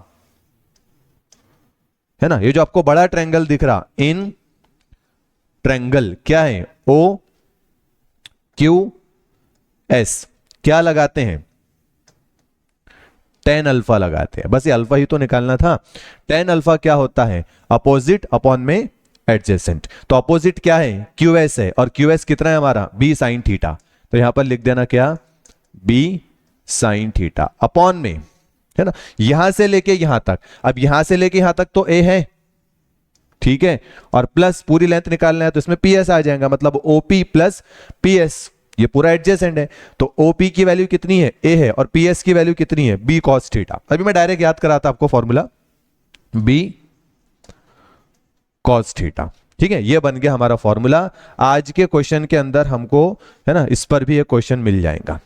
है ना। ये जो आपको बड़ा ट्रायंगल दिख रहा, इन ट्रायंगल क्या है? OQS क्या लगाते हैं? tan अल्फा लगाते हैं। बस ये अल्फा ही तो निकालना था। tan अल्फा क्या होता है? अपोजिट अपॉन में एडजेसेंट। तो अपोजिट क्या है? QS है, और QS कितना है हमारा? B sine theta. तो यहां पर लिख देना क्या? B साइन थीटा अपॉन में, है ना, यहां से लेके यहां तक, अब यहां से लेके यहां तक तो ए है, ठीक है, और प्लस पूरी लेंथ निकालना है तो इसमें पीएस आ जाएगा, मतलब ओपी प्लस पीएस, ये पूरा एडजेसेंट है, तो ओपी की वैल्यू कितनी है, ए है, और पीएस की वैल्यू कितनी है, बी कॉस थीटा। अभी मैं डायरेक्ट याद कराता आपको फॉर्मूला, बी कॉस थीटा, ठीक है, ये बन गया हमारा फॉर्मूला। आज के क्वेश्चन के अंदर हमको, है ना, इस पर भी एक क्वेश्चन मिल जाएगा,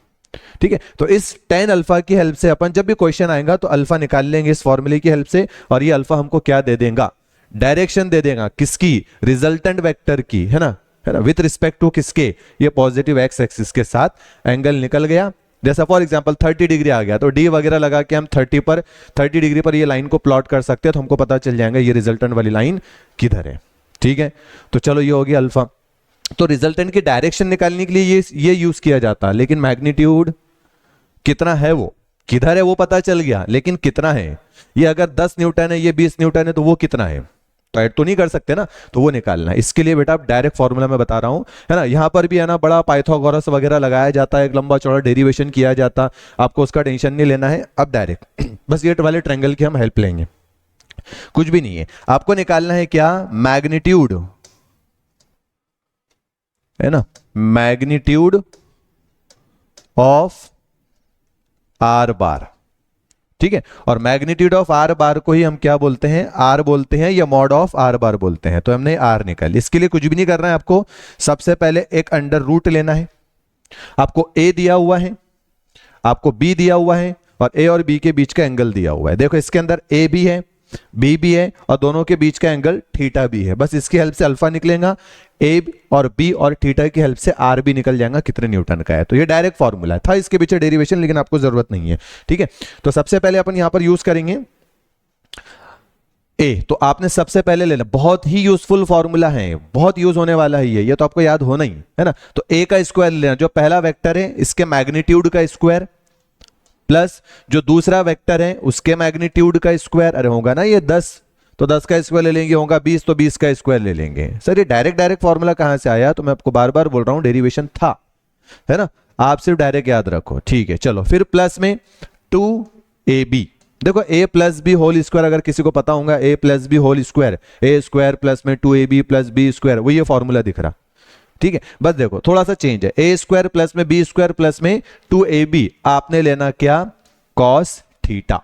ठीक है। तो इस tan अल्फा की हेल्प से अपन जब भी क्वेश्चन आएगा तो अल्फा निकाल लेंगे इस फॉर्मूले की हेल्प से, और ये अल्फा हमको क्या दे देगा, डायरेक्शन दे देगा, किसकी, रिजल्टेंट वेक्टर की, है ना, विथ रिस्पेक्ट टू किसके, ये पॉजिटिव एक्स एक्सिस के साथ एंगल निकल गया। जैसा फॉर एग्जांपल 30 डिग्री आ गया तो डी वगैरह लगा के हम 30 डिग्री पर ये लाइन को प्लॉट कर सकते हैं, तो हमको पता चल जाएगा ये रिजल्टेंट वाली लाइन किधर है, ठीक है। तो चलो ये हो गया अल्फा। तो रिजल्टेंट की डायरेक्शन निकालने के लिए ये यूज किया जाता है, लेकिन मैग्नीट्यूड कितना है, वो किधर है वो पता चल गया, लेकिन कितना है, ये अगर 10 न्यूटन है, ये 20 न्यूटन है, तो वो कितना है, तो ऐड तो नहीं कर सकते ना, तो वो निकालना है। इसके लिए बेटा आप डायरेक्ट फॉर्मूला में बता रहा हूं, है ना, यहां पर भी है ना बड़ा पाइथागोरस वगैरह लगाया जाता है, एक लंबा चौड़ा डेरिवेशन किया जाता, आपको उसका टेंशन नहीं लेना है। अब डायरेक्ट बस ये वाले ट्रायंगल की हम हेल्प लेंगे, कुछ भी नहीं है, आपको निकालना है क्या, मैग्नीट्यूड, है ना, मैग्नीट्यूड ऑफ आर बार, ठीक है, और मैग्नीट्यूड ऑफ आर बार को ही हम क्या बोलते हैं, आर बोलते हैं या मॉड ऑफ आर बार बोलते हैं। तो हमने आर निकाली, इसके लिए कुछ भी नहीं करना है आपको, सबसे पहले एक अंडर रूट लेना है, आपको ए दिया हुआ है, आपको बी दिया हुआ है, और ए और बी के बीच का एंगल दिया हुआ है। देखो इसके अंदर ए भी है, बी भी है, और दोनों के बीच का एंगल थीटा भी है, बस इसकी हेल्प से अल्फा निकलेगा, ए और बी और थीटा की हेल्प से आर भी निकल जाएगा कितने न्यूटन का है। तो ये डायरेक्ट फॉर्मूला था, इसके पीछे डेरिवेशन लेकिन आपको जरूरत नहीं है, ठीक है। तो सबसे पहले अपन यहां पर यूज करेंगे ए, तो आपने सबसे पहले लेना, बहुत ही यूजफुल फॉर्मूला है, बहुत यूज होने वाला है ये तो आपको याद होना ही है ना। तो ए का स्क्वायर लेना, जो पहला वेक्टर है इसके मैग्नीट्यूड का स्क्वायर, प्लस जो दूसरा वेक्टर है उसके मैग्नीट्यूड का स्क्वायर, अरे होगा ना ये 10, तो 10 का स्क्वायर ले लेंगे, होगा 20 तो 20 का स्क्वायर ले लेंगे। सर ये डायरेक्ट फॉर्मूला कहां से आया, तो मैं आपको बार बार बोल रहा हूं डेरिवेशन था, है ना, आप सिर्फ डायरेक्ट याद रखो, ठीक है। चलो फिर प्लस में 2ab, देखो a plus b whole square, अगर किसी को पता होगा a plus b whole square, a square plus में 2ab प्लस बी स्क्वायर, वो ये फॉर्मूला दिख रहा, ठीक है। बस देखो थोड़ा सा चेंज है, ए स्क्वायर प्लस में बी स्क्वायर प्लस में 2ab, आपने लेना क्या, कॉस थीटा,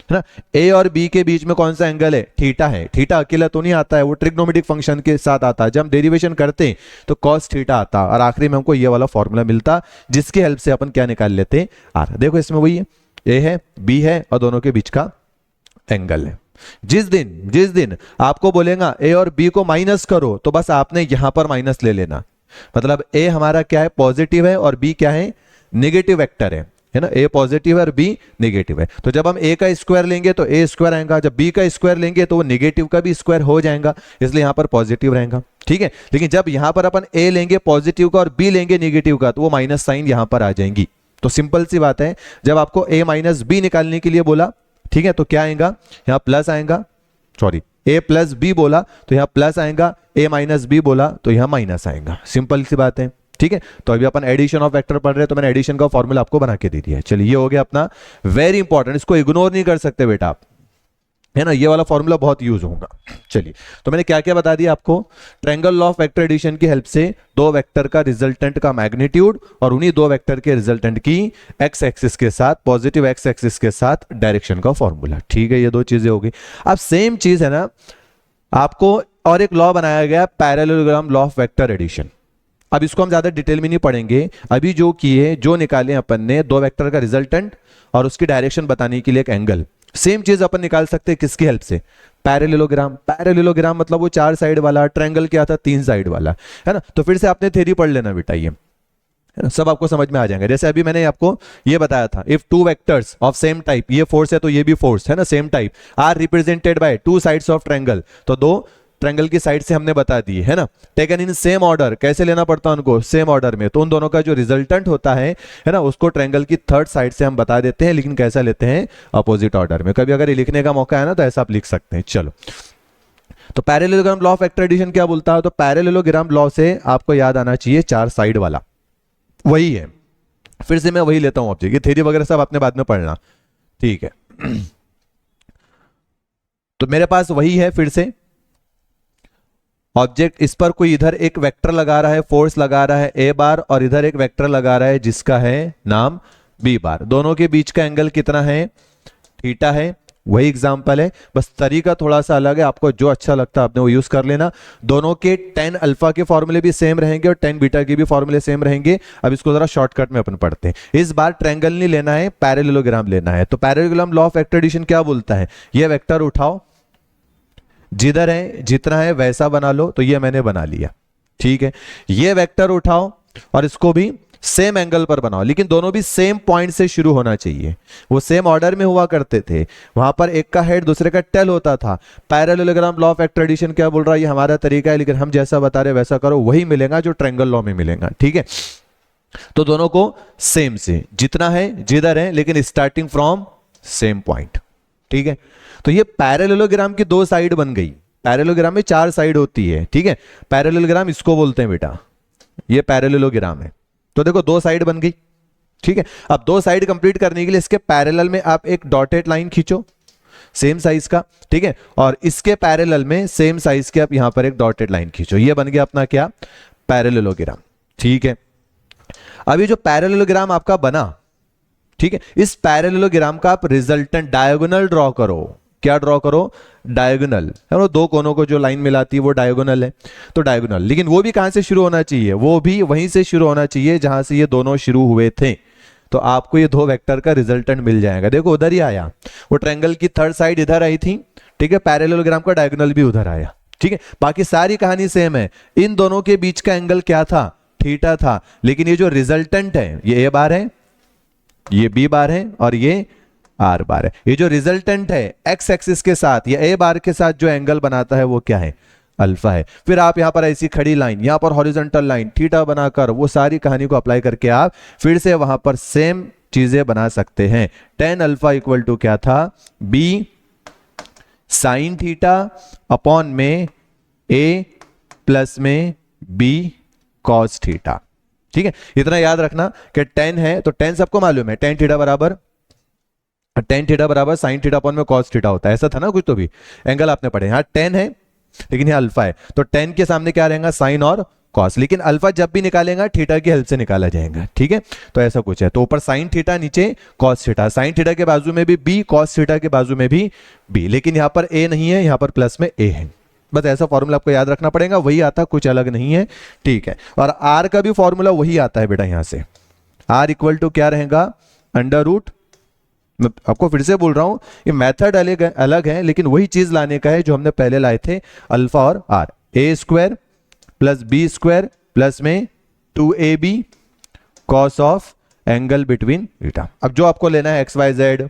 है ना। ए और बी के बीच में कौन सा एंगल है, थीटा है, थीटा अकेला तो नहीं आता है, वो ट्रिग्नोमेट्रिक फंक्शन के साथ आता है, जब हम डेरिवेशन करते हैं तो कॉस थीटा आता, और आखिरी में हमको ये वाला फॉर्मूला मिलता, जिसकी हेल्प से अपन क्या निकाल लेते हैं, आर। देखो इसमें वही है, ए है, बी है, और दोनों के बीच का एंगल है। जिस दिन आपको बोलेगा ए और बी को माइनस करो, तो बस आपने यहां पर माइनस ले लेना, मतलब ए हमारा क्या है, पॉजिटिव है, और बी क्या है, नेगेटिव वेक्टर है ना, ए पॉजिटिव है और बी नेगेटिव है। तो जब हम ए का स्क्वायर लेंगे तो ए स्क्वायर आएगा, जब बी का स्क्वायर लेंगे तो वो नेगेटिव का भी स्क्वायर हो जाएगा, इसलिए यहां पर पॉजिटिव रहेगा, ठीक है। लेकिन जब यहां पर अपन ए लेंगे पॉजिटिव का और बी लेंगे नेगेटिव का, तो वो माइनस साइन यहां पर आ जाएंगी। तो सिंपल सी बात है, जब आपको ए माइनस बी निकालने के लिए बोला, ठीक है, तो क्या आएगा, यहां प्लस आएगा, सॉरी ए प्लस बी बोला तो यहां प्लस आएगा, ए माइनस बी बोला तो यहां माइनस आएगा, सिंपल सी बात है, ठीक है। तो अभी अपन एडिशन ऑफ वेक्टर पढ़ रहे हैं, तो मैंने एडिशन का फॉर्मूला आपको बना के दे दिया है। चलिए ये हो गया अपना वेरी इंपॉर्टेंट, इसको इग्नोर नहीं कर सकते बेटा आप, है ना, ये वाला फॉर्मूला बहुत यूज होगा। चलिए तो मैंने क्या क्या बता दिया आपको, triangle law of vector addition की हेल्प से दो वेक्टर का रिजल्टेंट का मैग्नीट्यूड और उन्हीं दो वेक्टर के रिजल्टेंट की एक्स एक्सिस के साथ, पॉजिटिव एक्स एक्सिस के साथ डायरेक्शन का फॉर्मूला, ठीक है। ये दो चीजें हो गई। अब सेम चीज है ना, आपको और एक लॉ बनाया गया, parallelogram law of vector addition. अब इसको हम ज्यादा डिटेल में नहीं पढ़ेंगे, अभी जो किए, जो निकाले अपन ने, दो वेक्टर का रिजल्टेंट और उसकी डायरेक्शन बताने के लिए एक एंगल, सेम चीज अपन निकाल सकते हैं किसकी हेल्प से, पैरेललोग्राम। पैरेललोग्राम मतलब वो 4 साइड वाला, ट्रायंगल क्या था 3 साइड वाला, है ना। तो फिर से आपने थ्योरी पढ़ लेना बेटा, ये है ना, सब आपको समझ में आ जाएंगे। जैसे अभी मैंने आपको ये बताया था, if two vectors of same type, ये फोर्स है तो ये भी फोर्स है ना, same type, are represented by 2 sides of triangle, तो दो ट्रायंगल की साइड से हमने बता दी है ना, टेकन इन सेम ऑर्डर, कैसे लेना पड़ता है उनको, सेम ऑर्डर में। तो उन दोनों का जो रिजल्टेंट होता है ना, उसको ट्रायंगल की थर्ड साइड से हम बता देते हैं, लेकिन कैसा लेते हैं, अपोजिट ऑर्डर में। कभी अगर ये लिखने का मौका है ना तो ऐसा आप लिख सकते हैं। चलो, तो parallelogram law of vector addition क्या बोलता है, तो पैरेललोग्राम लॉ से आपको याद आना चाहिए 4 साइड वाला, वही है। फिर से मैं वही लेता हूं ऑब्जेक्ट, ये थ्योरी वगैरह सब आपने बाद में पढ़ना, ठीक है। तो मेरे पास वही है, फिर से ऑब्जेक्ट, इस पर कोई इधर एक वेक्टर लगा रहा है, फोर्स लगा रहा है ए बार, और इधर एक वेक्टर लगा रहा है जिसका है नाम बी बार। दोनों के बीच का एंगल कितना है? थीटा है। वही एग्जांपल है, बस तरीका थोड़ा सा अलग है, आपको जो अच्छा लगता है आपने वो यूज कर लेना। दोनों के tan अल्फा के फॉर्मूले भी सेम रहेंगे और tan बीटा के भी फॉर्मूले सेम रहेंगे। अब इसको जरा शॉर्टकट में अपन पढ़ते हैं। इस बार ट्रायंगल नहीं लेना है, पैरेललोग्राम लेना है। तो parallelogram law of vector addition क्या बोलता है? ये वेक्टर उठाओ, जिधर है जितना है वैसा बना लो। तो ये मैंने बना लिया, ठीक है। ये वेक्टर उठाओ और इसको भी सेम एंगल पर बनाओ, लेकिन दोनों भी सेम पॉइंट से शुरू होना चाहिए। वो सेम ऑर्डर में हुआ करते थे, वहां पर एक का हेड दूसरे का टेल होता था। Parallelogram law of vector addition क्या बोल रहा है? ये हमारा तरीका है, लेकिन हम जैसा बता रहे वैसा करो, वही मिलेगा जो ट्रायंगल लॉ में मिलेगा, ठीक है। तो दोनों को सेम से जितना है जिधर है, लेकिन स्टार्टिंग फ्रॉम सेम पॉइंट, ठीक है। तो ये पैरेललोग्राम की दो साइड बन गई। पैरेललोग्राम में चार साइड होती है, ठीक है। पैरेललोग्राम इसको बोलते हैं बेटा, ये पैरेललोग्राम है। तो देखो दो साइड बन गई, ठीक है। अब दो साइड कंप्लीट करने के लिए इसके पैरेलल में आप एक डॉटेड लाइन खींचो सेम साइज का, ठीक है। और इसके पैरेलल में सेम साइज के आप यहां पर एक डॉटेड लाइन खींचो। ये बन गया अपना क्या? पैरेललोग्राम, ठीक है। अभी जो पैरेललोग्राम आपका बना, ठीक है, इस पैरेललोग्राम का आप रिजल्टेंट डायगोनल ड्रॉ करो। क्या ड्रॉ करो? डायगोनल है ना, दो कोनों को जो लाइन मिलाती है वो डायगोनल है। तो डायगोनल, लेकिन वो भी कहां से शुरू होना चाहिए? वो भी वहीं से शुरू होना चाहिए जहां से ये दोनों शुरू हुए थे। तो आपको ये दो वेक्टर का रिजल्टेंट मिल जाएगा। देखो उधर ही आया, वो ट्रायंगल की थर्ड साइड इधर आई थी, ठीक है। पैरेललोग्राम का डायगोनल भी उधर आया, ठीक है। बाकी सारी कहानी सेम है। इन दोनों के बीच का एंगल क्या था? थीटा था। लेकिन ये जो रिजल्टेंट है, ये ए बार है, ये बी बार है और ये आर बार है। ये जो रिजल्टेंट है एक्स एक्सिस के साथ या ए बार के साथ जो एंगल बनाता है वो क्या है? अल्फा है। फिर आप यहां पर ऐसी खड़ी लाइन, यहां पर हॉरिजॉन्टल लाइन थीटा बनाकर वो सारी कहानी को अप्लाई करके आप फिर से वहां पर सेम चीजें बना सकते हैं। tan अल्फा इक्वल टू क्या था? बी साइन थीटा अपॉन में ए प्लस में बी कॉस थीटा, ठीक है। इतना याद रखना कि tan है तो tan सबको मालूम है, tan थीटा बराबर साइन थीटा अपॉन में कॉस थीटा होता है। ऐसा था ना कुछ, तो भी एंगल आपने पढ़े। यहाँ tan है लेकिन यहाँ अल्फा है, तो tan के सामने क्या रहेगा? साइन और कॉस। लेकिन अल्फा जब भी निकालेगा थीटा की हेल्प से निकाला जाएगा, ठीक है। तो ऐसा कुछ है। तो ऊपर साइन थीटा, नीचे कॉस थीटा। साइन थीटा के बाजू में भी बी, कॉस थीटा के बाजू में भी बी। लेकिन यहाँ पर ए नहीं है, यहाँ पर प्लस में ए है। बस ऐसा फॉर्मूला आपको याद रखना पड़ेगा, वही आता, कुछ अलग नहीं है, ठीक है। और आर का भी फॉर्मूला वही आता है बेटा। यहां से आर इक्वल टू क्या रहेगा? अंडर रूट, मैं आपको फिर से बोल रहा हूं ये मेथड अलग है, लेकिन वही चीज लाने का है जो हमने पहले लाए थे, अल्फा और R. A square plus B square plus में 2ab cos of angle between beta. अब जो आपको लेना है x y z,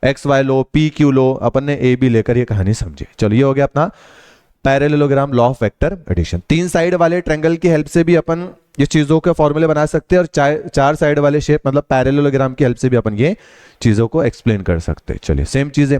x y लो, पी क्यू लो, अपन ने ए बी लेकर ये कहानी समझे। चलो ये हो गया अपना parallelogram law of vector addition. तीन साइड वाले ट्रायंगल की हेल्प से भी अपन ये चीजों के फॉर्मूले बना सकते हैं, और चार साइड वाले शेप मतलब पैरेललोग्राम की हेल्प से भी अपन ये चीजों को एक्सप्लेन कर सकते हैं। चलिए सेम चीजें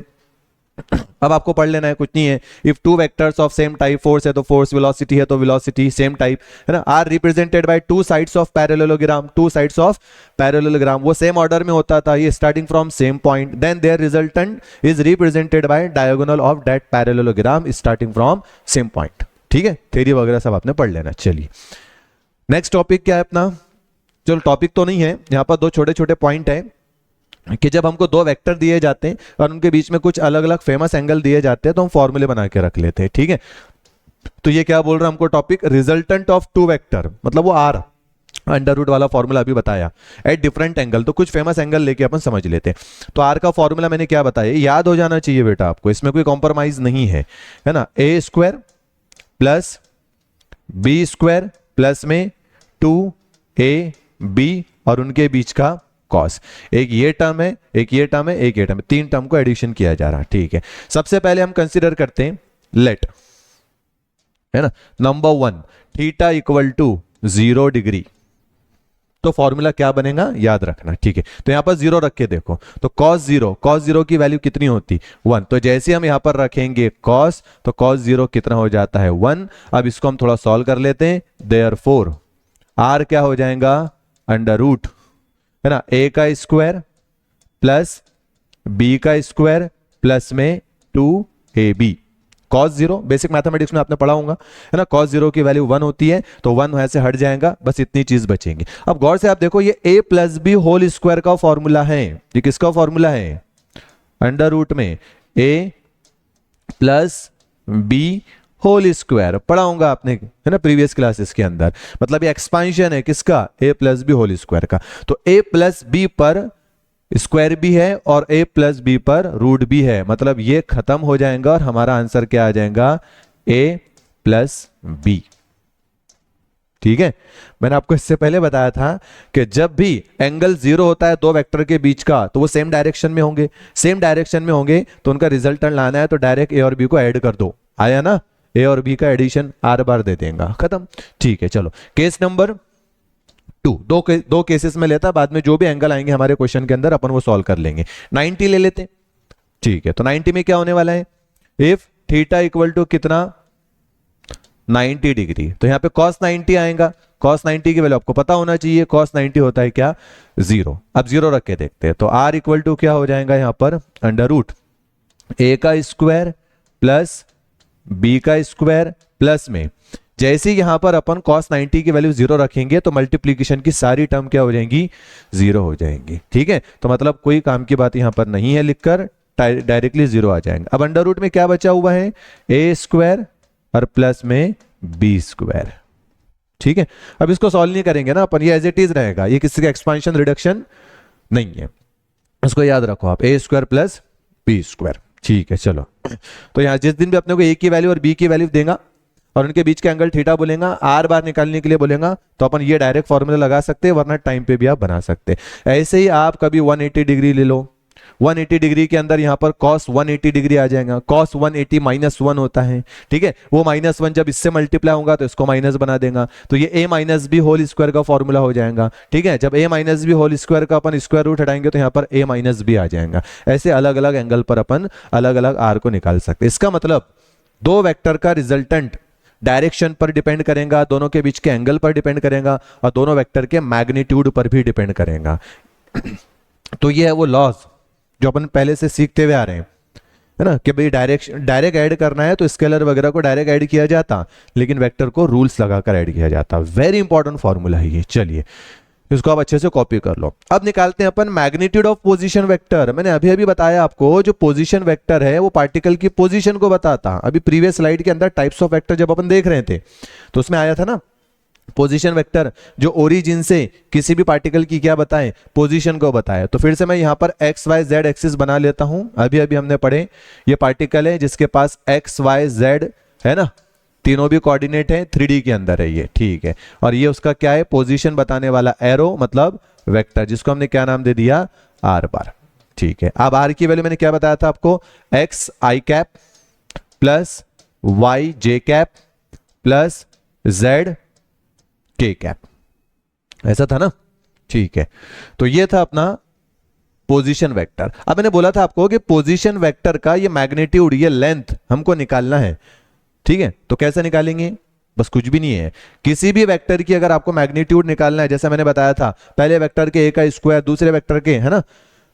अब आपको पढ़ लेना है, कुछ नहीं है। If two vectors of same type, force है तो फोर्स, वेलोसिटी है तो वेलोसिटी सेम टाइप, है ना, are represented by two sides of parallelogram. Two sides of parallelogram वो सेम ऑर्डर में होता था, ये starting from same point, then their resultant is represented by diagonal of that parallelogram starting from same point, ठीक है। थ्योरी वगैरह सब आपने पढ़ लेना। चलिए नेक्स्ट टॉपिक क्या है अपना? चलो टॉपिक तो नहीं है, यहां पर दो छोटे छोटे पॉइंट है कि जब हमको दो वेक्टर दिए जाते हैं और उनके बीच में कुछ अलग अलग फेमस एंगल दिए जाते हैं तो हम फॉर्मूले बना के रख लेते हैं, ठीक है। तो ये क्या बोल रहा है हमको topic? Resultant of two vector, मतलब वो आर अंडर रूट वाला फॉर्मूला अभी बताया, एट डिफरेंट एंगल। तो कुछ फेमस एंगल लेके अपन समझ लेते हैं। तो आर का फॉर्मूला मैंने क्या बताया, याद हो जाना चाहिए बेटा आपको, इसमें कोई कॉम्प्रोमाइज नहीं है ना। A square plus B square plus में 2ab और उनके बीच का कॉस। एक ये टर्म है, एक ये टर्म है, एक ये टर्म है, तीन टर्म को एडिशन किया जा रहा है, ठीक है। सबसे पहले हम कंसीडर करते हैं लेट, है ना, number 1 theta equal to 0 degree. तो फॉर्मूला क्या बनेगा याद रखना, ठीक है। तो यहां पर 0 रख के देखो, तो cos 0 की वैल्यू कितनी होती? 1। तो जैसे हम यहां पर रखेंगे cos, तो cos 0 कितना हो जाता है? 1। अब इसको हम थोड़ा सॉल्व कर लेते हैं। देयरफॉर r क्या हो जाएगा? अंडर रूट, है ना, a का स्क्वायर प्लस बी का स्क्वायर प्लस में 2ab cos 0, बेसिक मैथमेटिक्स में आपने पढ़ा होगा, है ना। cos 0 की वैल्यू 1 होती है, तो 1 वहां से हट जाएगा, बस इतनी चीज बचेंगी। अब गौर से आप देखो, ये a plus b whole square का फॉर्मूला है। ये किसका फॉर्मूला है? अंडर रूट में a plus b whole square, पढ़ा होगा आपने, है ना, प्रीवियस क्लासेस के अंदर। मतलब ये एक्सपांशन है किसका? a plus b whole square का। तो a प्लस बी पर स्क्वायर भी है और a प्लस बी पर रूट भी है, मतलब ये खत्म हो जाएगा और हमारा आंसर क्या आ जाएगा? a plus b. ठीक है, मैंने आपको इससे पहले बताया था कि जब भी एंगल जीरो होता है दो वेक्टर के बीच का, तो वो सेम डायरेक्शन में होंगे। सेम डायरेक्शन में होंगे तो उनका रिजल्टेंट लाना है, तो डायरेक्ट a और b को ऐड कर दो। आया ना? a और b का एडिशन r बार दे देगा, खत्म। ठीक है, चलो केस नंबर 2, दो केसेस में लेता, बाद में जो भी एंगल आएंगे हमारे क्वेश्चन के अंदर अपन वो सॉल्व कर लेंगे। 90 ले लेते। ठीक है, तो 90 में क्या होने वाला है? इफ थीटा इक्वल टू कितना? 90 डिग्री, तो यहां पे cos 90 आएगा। cos 90 की वैल्यू आपको पता होना चाहिए, cos 90 होता है क्या? 0। अब 0 रख के देखते हैं, तो r इक्वल टू क्या हो जाएगा यहां पर? अंडर रूट a का स्क्वायर प्लस b का स्क्वायर प्लस में, जैसे ही यहां पर अपन cos 90 की वैल्यू 0 रखेंगे तो मल्टीप्लीकेशन की सारी टर्म क्या हो जाएंगी? 0 हो जाएंगी। ठीक है, तो मतलब कोई काम की बात यहां पर नहीं है, लिखकर डायरेक्टली 0 आ जाएंगे। अब अंडर रूट में क्या बचा हुआ है? a स्क्वायर और प्लस में b स्क्वायर। ठीक है, अब इसको सॉल्व नहीं करेंगे ना अपन, ये एज इट इज रहेगा, ये किसी का एक्सपांशन रिडक्शन नहीं है, इसको याद रखो आप, a square plus b square. ठीक है, चलो, तो यहां जिस दिन भी अपने को a की वैल्यू और b की वैल्यू देगा और उनके बीच के एंगल थीटा बोलेगा, आर बार निकालने के लिए बोलेगा, तो अपन ये डायरेक्ट फॉर्मूला लगा सकते हैं, वरना टाइम पे भी आप बना सकते हैं। ऐसे ही आप कभी 180 डिग्री ले लो, 180 डिग्री के अंदर यहां पर cos 180 डिग्री आ जाएगा। cos 180 -1 होता है। ठीक है, वो -1 जब इससे मल्टीप्लाई होगा तो इसको माइनस बना देगा, तो ये a minus b whole square का फॉर्मूला हो जाएगा। ठीक है, जब a minus b whole square का अपन स्क्वायर रूट हटाएंगे तो यहां पर a माइनस बी आ जाएगा। ऐसे अलग अलग एंगल पर अपन अलग अलग r को निकाल सकते हैं। इसका मतलब दो वेक्टर का रिजल्टेंट डायरेक्शन पर डिपेंड करेगा, दोनों के बीच के एंगल पर डिपेंड करेगा और दोनों वेक्टर के मैग्नीट्यूड पर भी डिपेंड करेगा। तो ये है वो लॉज जो अपन पहले से सीखते हुए आ रहे हैं, है ना, कि भाई डायरेक्ट ऐड करना है तो स्केलर वगैरह को डायरेक्ट ऐड किया जाता, लेकिन वेक्टर को रूल्स लगाकर ऐड किया जाता। वेरी इंपॉर्टेंट फॉर्मूला है ये। चलिए इसको आप अच्छे से कॉपी कर लो। अब निकालते हैं अपन मैग्नीट्यूड ऑफ पोजीशन वेक्टर। मैंने अभी अभी बताया आपको, जो पोजीशन वेक्टर है वो पार्टिकल की पोजीशन को बताता। अभी प्रीवियस स्लाइड के अंदर टाइप्स ऑफ वेक्टर जब अपन देख रहे थे तो उसमें आया था ना पोजीशन वेक्टर, जो ओरिजिन से किसी भी पार्टिकल की क्या बताएं? पोजीशन को बताए। तो फिर से मैं यहां पर एक्स वाई जेड एक्सिस बना लेता हूं। अभी अभी हमने पढ़े, ये पार्टिकल है जिसके पास एक्स वाई जेड है ना, तीनों भी कोऑर्डिनेट है, 3D के अंदर है ये। ठीक है, और ये उसका क्या है? पोजीशन बताने वाला एरो, मतलब वेक्टर, जिसको हमने क्या नाम दे दिया? आर बार। ठीक है, अब आर की वैल्यू मैंने क्या बताया था आपको? एक्स आई कैप प्लस वाई जे कैप प्लस जेड के कैप, ऐसा था ना। ठीक है, तो ये था अपना पोजीशन वेक्टर। अब मैंने बोला था आपको कि पोजीशन वेक्टर का ये मैग्नीट्यूड, ये लेंथ हमको निकालना है। ठीक है, तो कैसे निकालेंगे? बस कुछ भी नहीं है, किसी भी वेक्टर की अगर आपको मैग्नीट्यूड निकालना है, जैसा मैंने बताया था, पहले वेक्टर के a का स्क्वायर, दूसरे वेक्टर के, है ना,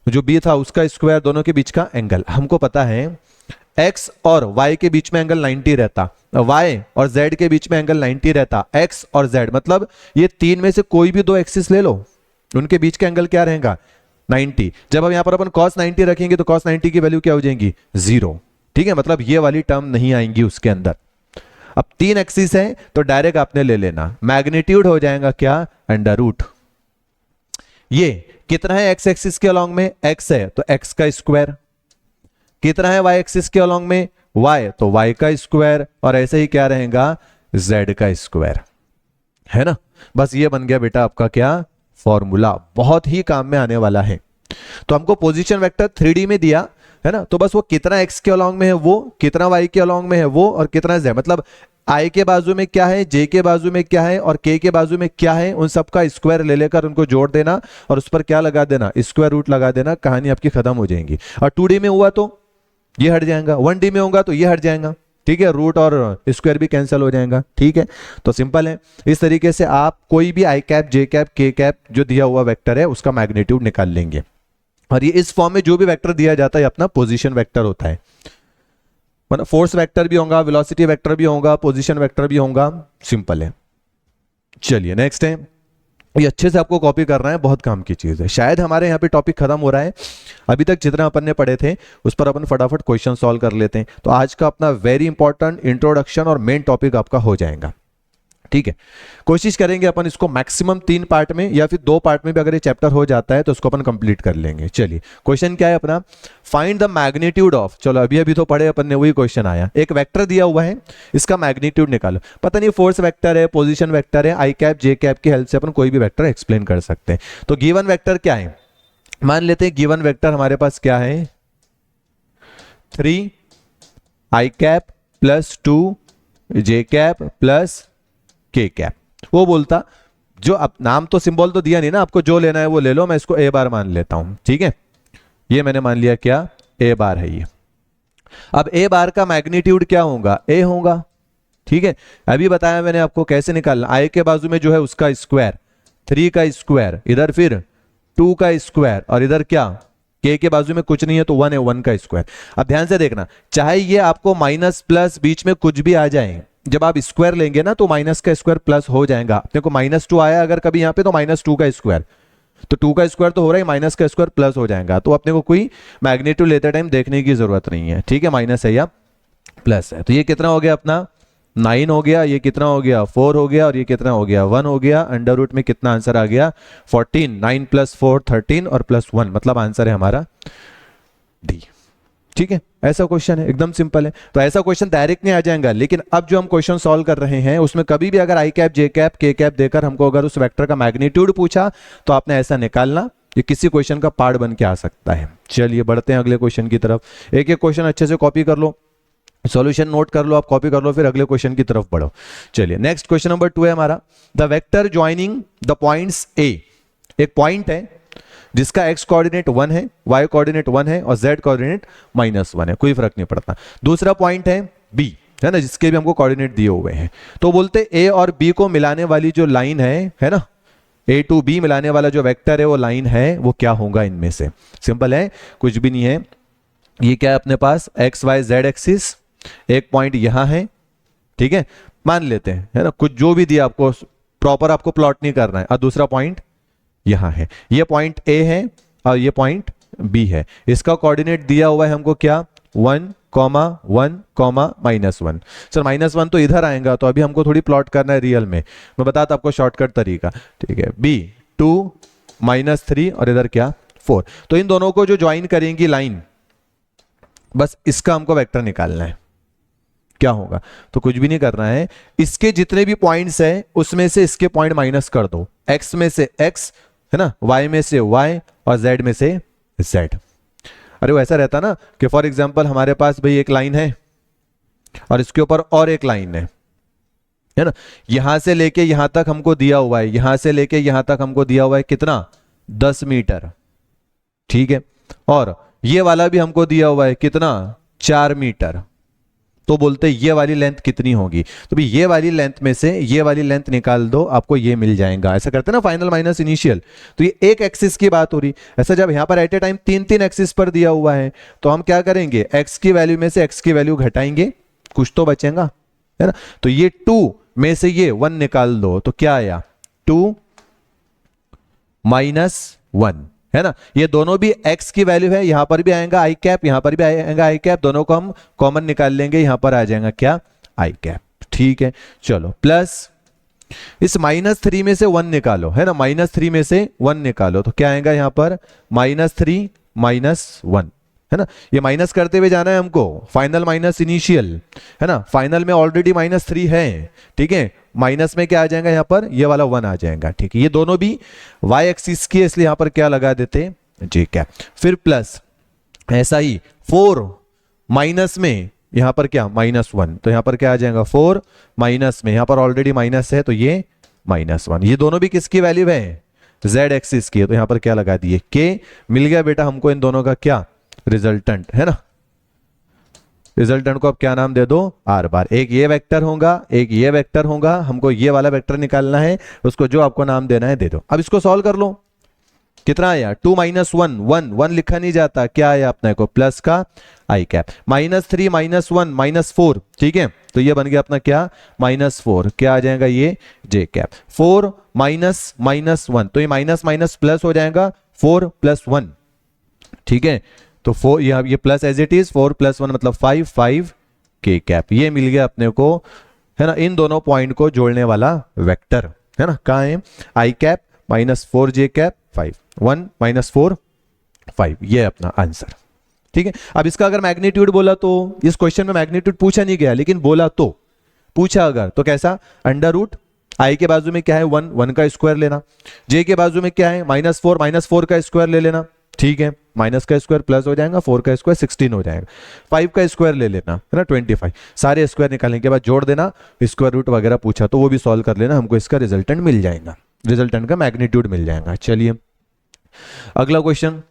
जो b था उसका स्क्वायर, दोनों के बीच का एंगल। हमको पता है x और y के बीच में एंगल 90 रहता, y और z के बीच में एंगल 90 रहता, x और z, मतलब ये तीन में से कोई भी दो एक्सिस ले लो, उनके बीच का एंगल क्या रहेगा? 90। जब अब यहां पर अपन cos 90 रखेंगे तो cos 90 की वैल्यू क्या हो जाएगी? 0। ठीक है, मतलब ये वाली टर्म नहीं आएंगी उसके अंदर। अब तीन एक्सिस है तो डायरेक्ट आपने ले लेना, मैग्नीट्यूड हो जाएगा क्या? Under root. ये कितना है एक्स एक्सिस के अलोंग में? x है तो x का स्क्वायर। कितना है y एक्सिस के अलोंग में? y, तो y का स्क्वायर, और ऐसे ही क्या रहेगा? z का स्क्वायर, है ना। बस ये बन गया बेटा आपका क्या? फॉर्मूला। बहुत ही काम में आने वाला है। तो हमको पोजीशन वेक्टर 3D में दिया है ना, तो बस वो कितना x के अलोंग में है वो, कितना y के अलोंग में है वो, और कितना z, मतलब i के बाजू में क्या है, j के बाजू में क्या है और k के बाजू में क्या है, उन सब का स्क्वायर ले लेकर उनको जोड़ देना और उस पर क्या लगा देना? स्क्वायर रूट लगा देना। कहानी आपकी खत्म हो जाएगी। और 2D में हुआ तो ये हट जाएगा, 1D में होगा तो ये हट जाएगा। ठीक है, रूट और स्क्वायर भी कैंसिल हो जाएगा। ठीक है, तो सिंपल है। इस तरीके से आप कोई भी आई कैप, जे कैप, के कैप जो दिया हुआ वेक्टर है उसका मैग्नीट्यूड निकाल लेंगे। और ये इस फॉर्म में जो भी वेक्टर दिया जाता है अपना पोजीशन वेक्टर होता है, मतलब फोर्स वेक्टर भी होगा, वेलोसिटी वेक्टर भी होगा, पोजीशन वेक्टर भी होगा, सिंपल है। चलिए नेक्स्ट है, ये अच्छे से आपको कॉपी करना है, बहुत काम की चीज है। शायद हमारे यहाँ पे टॉपिक खत्म हो रहा है, अभी तक जितना अपन ने पढ़े थे उस पर अपन फटाफट क्वेश्चन सॉल्व कर लेते हैं। तो आज का अपना वेरी इंपॉर्टेंट इंट्रोडक्शन और मेन टॉपिक आपका हो जाएगा, ठीक है। कोशिश करेंगे अपन इसको मैक्सिमम 3 पार्ट में या फिर 2 पार्ट में भी अगर ये चैप्टर हो जाता है तो इसको अपन कंप्लीट कर लेंगे। चलिए क्वेश्चन क्या है अपना, फाइंड द मैग्नीट्यूड ऑफ, चलो अभी अभी तो पढ़े अपन ने, वही क्वेश्चन आया, एक वेक्टर दिया हुआ है, इसका मैग्नीट्यूड निकालो। पता नहीं फोर्स वेक्टर है, पोजीशन वेक्टर है, आई कैप जे कैप की हेल्प से अपन कोई भी वेक्टर एक्सप्लेन कर सकते हैं। तो गिवन वेक्टर क्या है, मान लेते हैं गिवन वेक्टर हमारे पास क्या है, 3 आई कैप प्लस 2 जे कैप प्लस के कैप। वो बोलता, जो अब नाम तो सिंबल तो दिया नहीं ना आपको, जो लेना है वो ले लो, मैं इसको ए बार मान लेता हूं, ठीक है। ये मैंने मान लिया क्या, ए बार है ये। अब ए बार का मैग्नीट्यूड क्या होगा, ए होगा, ठीक है। अभी बताया मैंने आपको कैसे निकालना, आई के बाजू में जो है उसका स्क्वायर, 3 का स्क्वायर, इधर फिर 2 का स्क्वायर, और इधर क्या, के बाजू में कुछ नहीं है तो 1 है, 1 का स्क्वायर। अब ध्यान से देखना, चाहे ये आपको माइनस प्लस बीच में कुछ भी आ जाए, जब आप स्क्वायर लेंगे ना तो माइनस का स्क्वायर प्लस हो जाएगा। अपने को -2 आया अगर कभी यहां पे तो -2 का स्क्वायर, तो 2 का स्क्वायर तो हो रहा है, माइनस का स्क्वायर प्लस हो जाएगा। तो अपने को कोई मैग्नीट्यूड लेते टाइम देखने की जरूरत नहीं है, ठीक है, माइनस है या प्लस है। तो ये कितना हो गया अपना 9 हो गया, ये कितना हो गया 4 हो गया, और ये कितना हो गया 1 हो गया। अंडर रूट में कितना आंसर आ गया 14, 9 + 4 13 और +1, मतलब आंसर है हमारा डी, ठीक है। ऐसा क्वेश्चन है, एकदम सिंपल है। तो ऐसा क्वेश्चन डायरेक्ट नहीं आ जाएगा, लेकिन अब जो हम क्वेश्चन सॉल्व कर रहे हैं उसमें कभी भी अगर आई कैप जे कैप के कैप देकर हमको अगर उस वेक्टर का मैग्नीट्यूड पूछा तो आपने ऐसा निकालना, ये किसी क्वेश्चन का पार्ट बन के आ सकता है। चलिए बढ़ते हैं अगले क्वेश्चन की तरफ। एक एक क्वेश्चन अच्छे से कॉपी कर लो, सॉल्यूशन नोट कर लो, आप कॉपी कर लो, फिर अगले क्वेश्चन की तरफ बढ़ो। चलिए नेक्स्ट क्वेश्चन नंबर 2 है हमारा, the vector joining the points A, एक पॉइंट है जिसका x कोऑर्डिनेट 1 है, y कोऑर्डिनेट 1 है और z कोऑर्डिनेट -1 है, कोई फर्क नहीं पड़ता। दूसरा पॉइंट है b, है ना, जिसके भी हमको कोऑर्डिनेट दिए हुए हैं। तो बोलते a और b को मिलाने वाली जो लाइन है ना, a to b मिलाने वाला जो वेक्टर है वो लाइन है, वो क्या होगा इनमें से। सिंपल है, कुछ भी नहीं है। ये क्या है अपने पास x y z एक्सिस, एक पॉइंट यहां है, ठीक है, मान लेते हैं, है ना, कुछ जो भी दिया आपको प्रॉपर आपको प्लॉट नहीं करना है। और दूसरा पॉइंट यहां है, ये पॉइंट A है और ये पॉइंट B है। इसका कोऑर्डिनेट दिया हुआ है हमको क्या 1, 1, -1। सर -1 तो इधर आएगा, तो अभी हमको थोड़ी प्लॉट करना है रियल में, मैं बताता आपको शॉर्टकट तरीका, ठीक है। B 2 -3 और इधर क्या 4। तो इन दोनों को जो ज्वाइन करेंगी लाइन, बस इसका हमको वेक्टर निकालना है, क्या होगा। तो कुछ भी नहीं करना है, इसके जितने भी पॉइंट्स हैं उसमें से इसके पॉइंट माइनस कर दो, x में से x, है ना, y में से y और z में से z। अरे वो ऐसा रहता ना कि फॉर एग्जांपल हमारे पास भाई एक लाइन है और इसके ऊपर और एक लाइन है ना, यहां से लेके यहां तक हमको दिया हुआ है, यहां से लेके यहां तक हमको दिया हुआ है कितना 10 मीटर, ठीक है, और ये वाला भी हमको दिया हुआ है कितना 4 मीटर। तो बोलते ये वाली लेंथ कितनी होगी, तो भी ये वाली लेंथ में से ये वाली लेंथ निकाल दो, आपको ये मिल जाएगा। ऐसा करते हैं ना फाइनल माइनस इनिशियल। तो ये एक एक्सिस की बात हो रही, ऐसा जब यहां पर एट ए टाइम 3 एक्सिस पर दिया हुआ है तो हम क्या करेंगे, x की वैल्यू में से x की वैल्यू घटाएंगे, कुछ तो बचेगा, है ना। तो ये 2 में से ये 1 निकाल दो, तो क्या आया 2 -1, है ना। ये दोनों भी x की वैल्यू है, यहां पर भी आएगा आई कैप, यहां पर भी आएगा आई कैप, दोनों को हम कॉमन निकाल लेंगे, यहां पर आ जाएगा क्या आई कैप, ठीक है। चलो प्लस इस -3 में से 1 निकालो, है ना, -3 में से 1 निकालो, तो क्या आएगा यहां पर -3 -1, है ना। ये माइनस करते हुए जाना है हमको, फाइनल माइनस इनिशियल, है ना, फाइनल में ऑलरेडी -3 है, ठीक है, माइनस में क्या आ जाएगा यहाँ पर ये वाला 1 आ जाएगा, ठीक है। ये दोनों भी y एक्सिस की, इसलिए यहां पर क्या लगा देते जी कैप, फिर प्लस ऐसा ही 4 माइनस में यहां पर क्या -1, तो यहां पर क्या आ जाएगा 4 माइनस में, यहां पर ऑलरेडी माइनस है तो ये -1। ये दोनों भी किसकी वैल्यू है z एक्सिस की, तो यहां पर क्या लगा दिए k, मिल गया बेटा हमको इन दोनों का क्या रिजल्टेंट, है ना। रिजल्टेंट को अब क्या नाम दे दो r बार, एक ये वेक्टर होगा एक ये वेक्टर होगा, हमको ये वाला वेक्टर निकालना है, उसको जो आपको नाम देना है दे दो। अब इसको सॉल्व कर लो, कितना आया 2 माइनस 1, 1 1 लिखा नहीं जाता, क्या आया अपने को प्लस का आई कैप, -3 -1 -4, ठीक है, तो ये बन गया अपना क्या -4, क्या आ जाएगा ये जे कैप, 4 माइनस -1, तो ये माइनस माइनस प्लस हो जाएगा 4 + 1, ठीक है, तो 4 ये प्लस एज इट इज, 4 + 1 मतलब 5, 5 के कैप, ये मिल गया अपने को, है ना, इन दोनों पॉइंट को जोड़ने वाला वेक्टर, है ना, कहाँ है आई कैप -4 जे कैप 5, 1 -4 5, ये अपना आंसर, ठीक है। अब इसका अगर मैग्नीट्यूड बोला तो, इस क्वेश्चन में मैग्नीट्यूड पूछा नहीं गया, लेकिन बोला तो, पूछा अगर तो कैसा, √ आई के बाजू में क्या है 1, 1 का स्क्वायर लेना, जे के बाजू में क्या है -4 -4 का स्क्वायर ले लेना, ठीक है, माइनस का स्क्वायर प्लस हो जाएगा, 4 का स्क्वायर 16 हो जाएगा, 5 का स्क्वायर ले लेना, है ना 25, सारे स्क्वायर निकालने के बाद जोड़ देना, स्क्वायर रूट वगैरह पूछा तो वो भी सॉल्व कर लेना, हमको इसका रिजल्टेंट मिल जाएगा, रिजल्टेंट का मैग्नीट्यूड मिल जाएगा। चलिए अगला क्वेश्चन,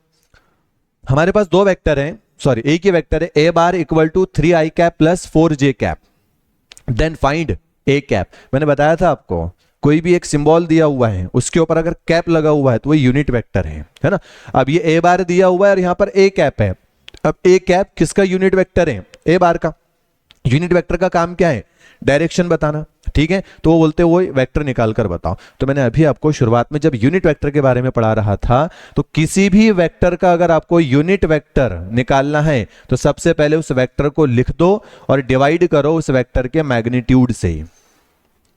हमारे पास दो वेक्टर हैं, सॉरी एक ही वेक्टर है, a bar = 3i cap + 4j cap, then find a cap. मैंने बताया था आपको, कोई भी एक सिंबल दिया हुआ है उसके ऊपर अगर कैप लगा हुआ है तो वो यूनिट वेक्टर है ना। अब ये a बार दिया हुआ है और यहां पर a कैप है, अब a कैप किसका यूनिट वेक्टर है, a बार का। यूनिट वेक्टर का काम क्या है, डायरेक्शन बताना, ठीक है, तो वो बोलते हैं वो वेक्टर निकाल कर बताओ। तो मैंने अभी आपको शुरुआत में जब यूनिट वेक्टर के बारे में पढ़ा रहा था, तो किसी भी वेक्टर का अगर आपको यूनिट वेक्टर निकालना है तो सबसे पहले उस वेक्टर को लिख दो और डिवाइड करो उस वेक्टर के मैग्नीट्यूड से,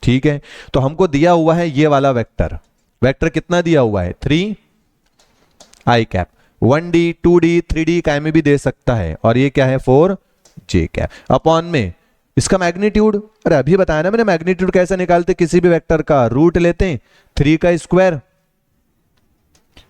ठीक है। तो हमको दिया हुआ है ये वाला वेक्टर, वेक्टर कितना दिया हुआ है 3i cap, 1d 2d 3d काय में भी दे सकता है, और ये क्या है 4j कैप, अपॉन में इसका मैग्नीट्यूड, अरे अभी बताया ना मैंने मैग्नीट्यूड कैसे निकालते, किसी भी वेक्टर का रूट लेते हैं 3 का स्क्वायर,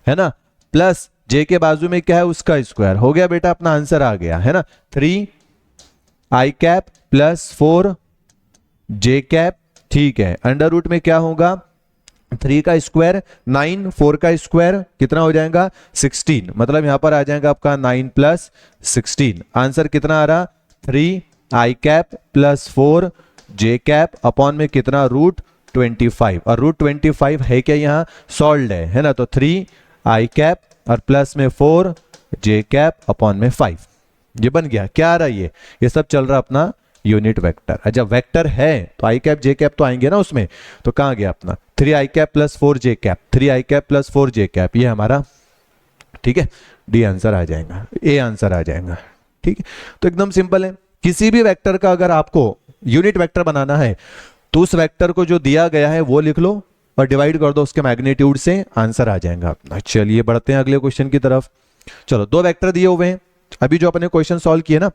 है ना, प्लस j के बाजू में क्या है उसका स्क्वायर, हो गया बेटा अपना आंसर आ गया, है ना, 3i कैप + 4j कैप, ठीक है, √ में क्या होगा 3 का स्क्वायर 9, 4 का स्क्वायर कितना हो जाएगा 16, मतलब यहां पर आ जाएगा आपका 9 + 16, आंसर कितना आ रहा 3i cap + 4j cap, upon में कितना √25, और √25 है क्या यहाँ सॉल्व है ना, तो 3i कैप और प्लस में 4j कैप अपॉन में 5, ये बन गया, क्या आ रहा है ये सब चल रहा अपना यूनिट वेक्टर। जब वेक्टर है तो i कैप j कैप तो आएंगे ना उसमें, तो कहां गया अपना 3i cap + 4j cap, 3i cap + 4j cap, ये हमारा, ठीक है, डी आंसर आ जाएगा, ए आंसर आ जाएगा, ठीक है। तो एकदम सिंपल है, किसी भी वेक्टर का अगर आपको यूनिट वेक्टर बनाना है तो उस वेक्टर को जो दिया गया है वो लिख लो और डिवाइड कर दो उसके मैग्नीट्यूड से, आंसर आ जाएगा अपना। चलिए बढ़ते हैं अगले क्वेश्चन की तरफ। चलो दो वेक्टर दिए हुए हैं, अभी जो अपने क्वेश्चन सॉल्व किए ना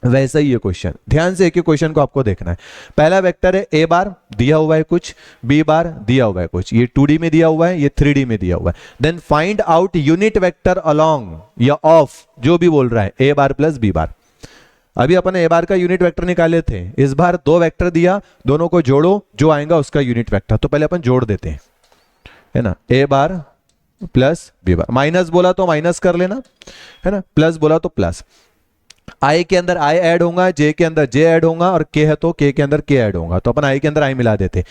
वैसा ही ये क्वेश्चन, ध्यान से एक ही क्वेश्चन को आपको देखना है। पहला वेक्टर है a बार दिया हुआ है कुछ, b बार दिया हुआ है कुछ, ये 2D में दिया हुआ है, ये 3D में दिया हुआ है, then find out unit vector along या ऑफ, जो भी बोल रहा है a बार + b बार। अभी अपन a बार का यूनिट वेक्टर निकाले थे, इस बार दो वेक्टर दिया, दोनों को जोड़ो, जो आएगा उसका यूनिट वेक्टर, तो पहले अपन जोड़ देते हैं, है ना, a bar + b bar, minus बोला तो माइनस कर लेना, है ना, प्लस बोला तो प्लस, i के अंदर i ऐड होगा, j के अंदर j ऐड होगा, और k है तो k के अंदर k ऐड होगा, तो अपन i के अंदर i मिला देते,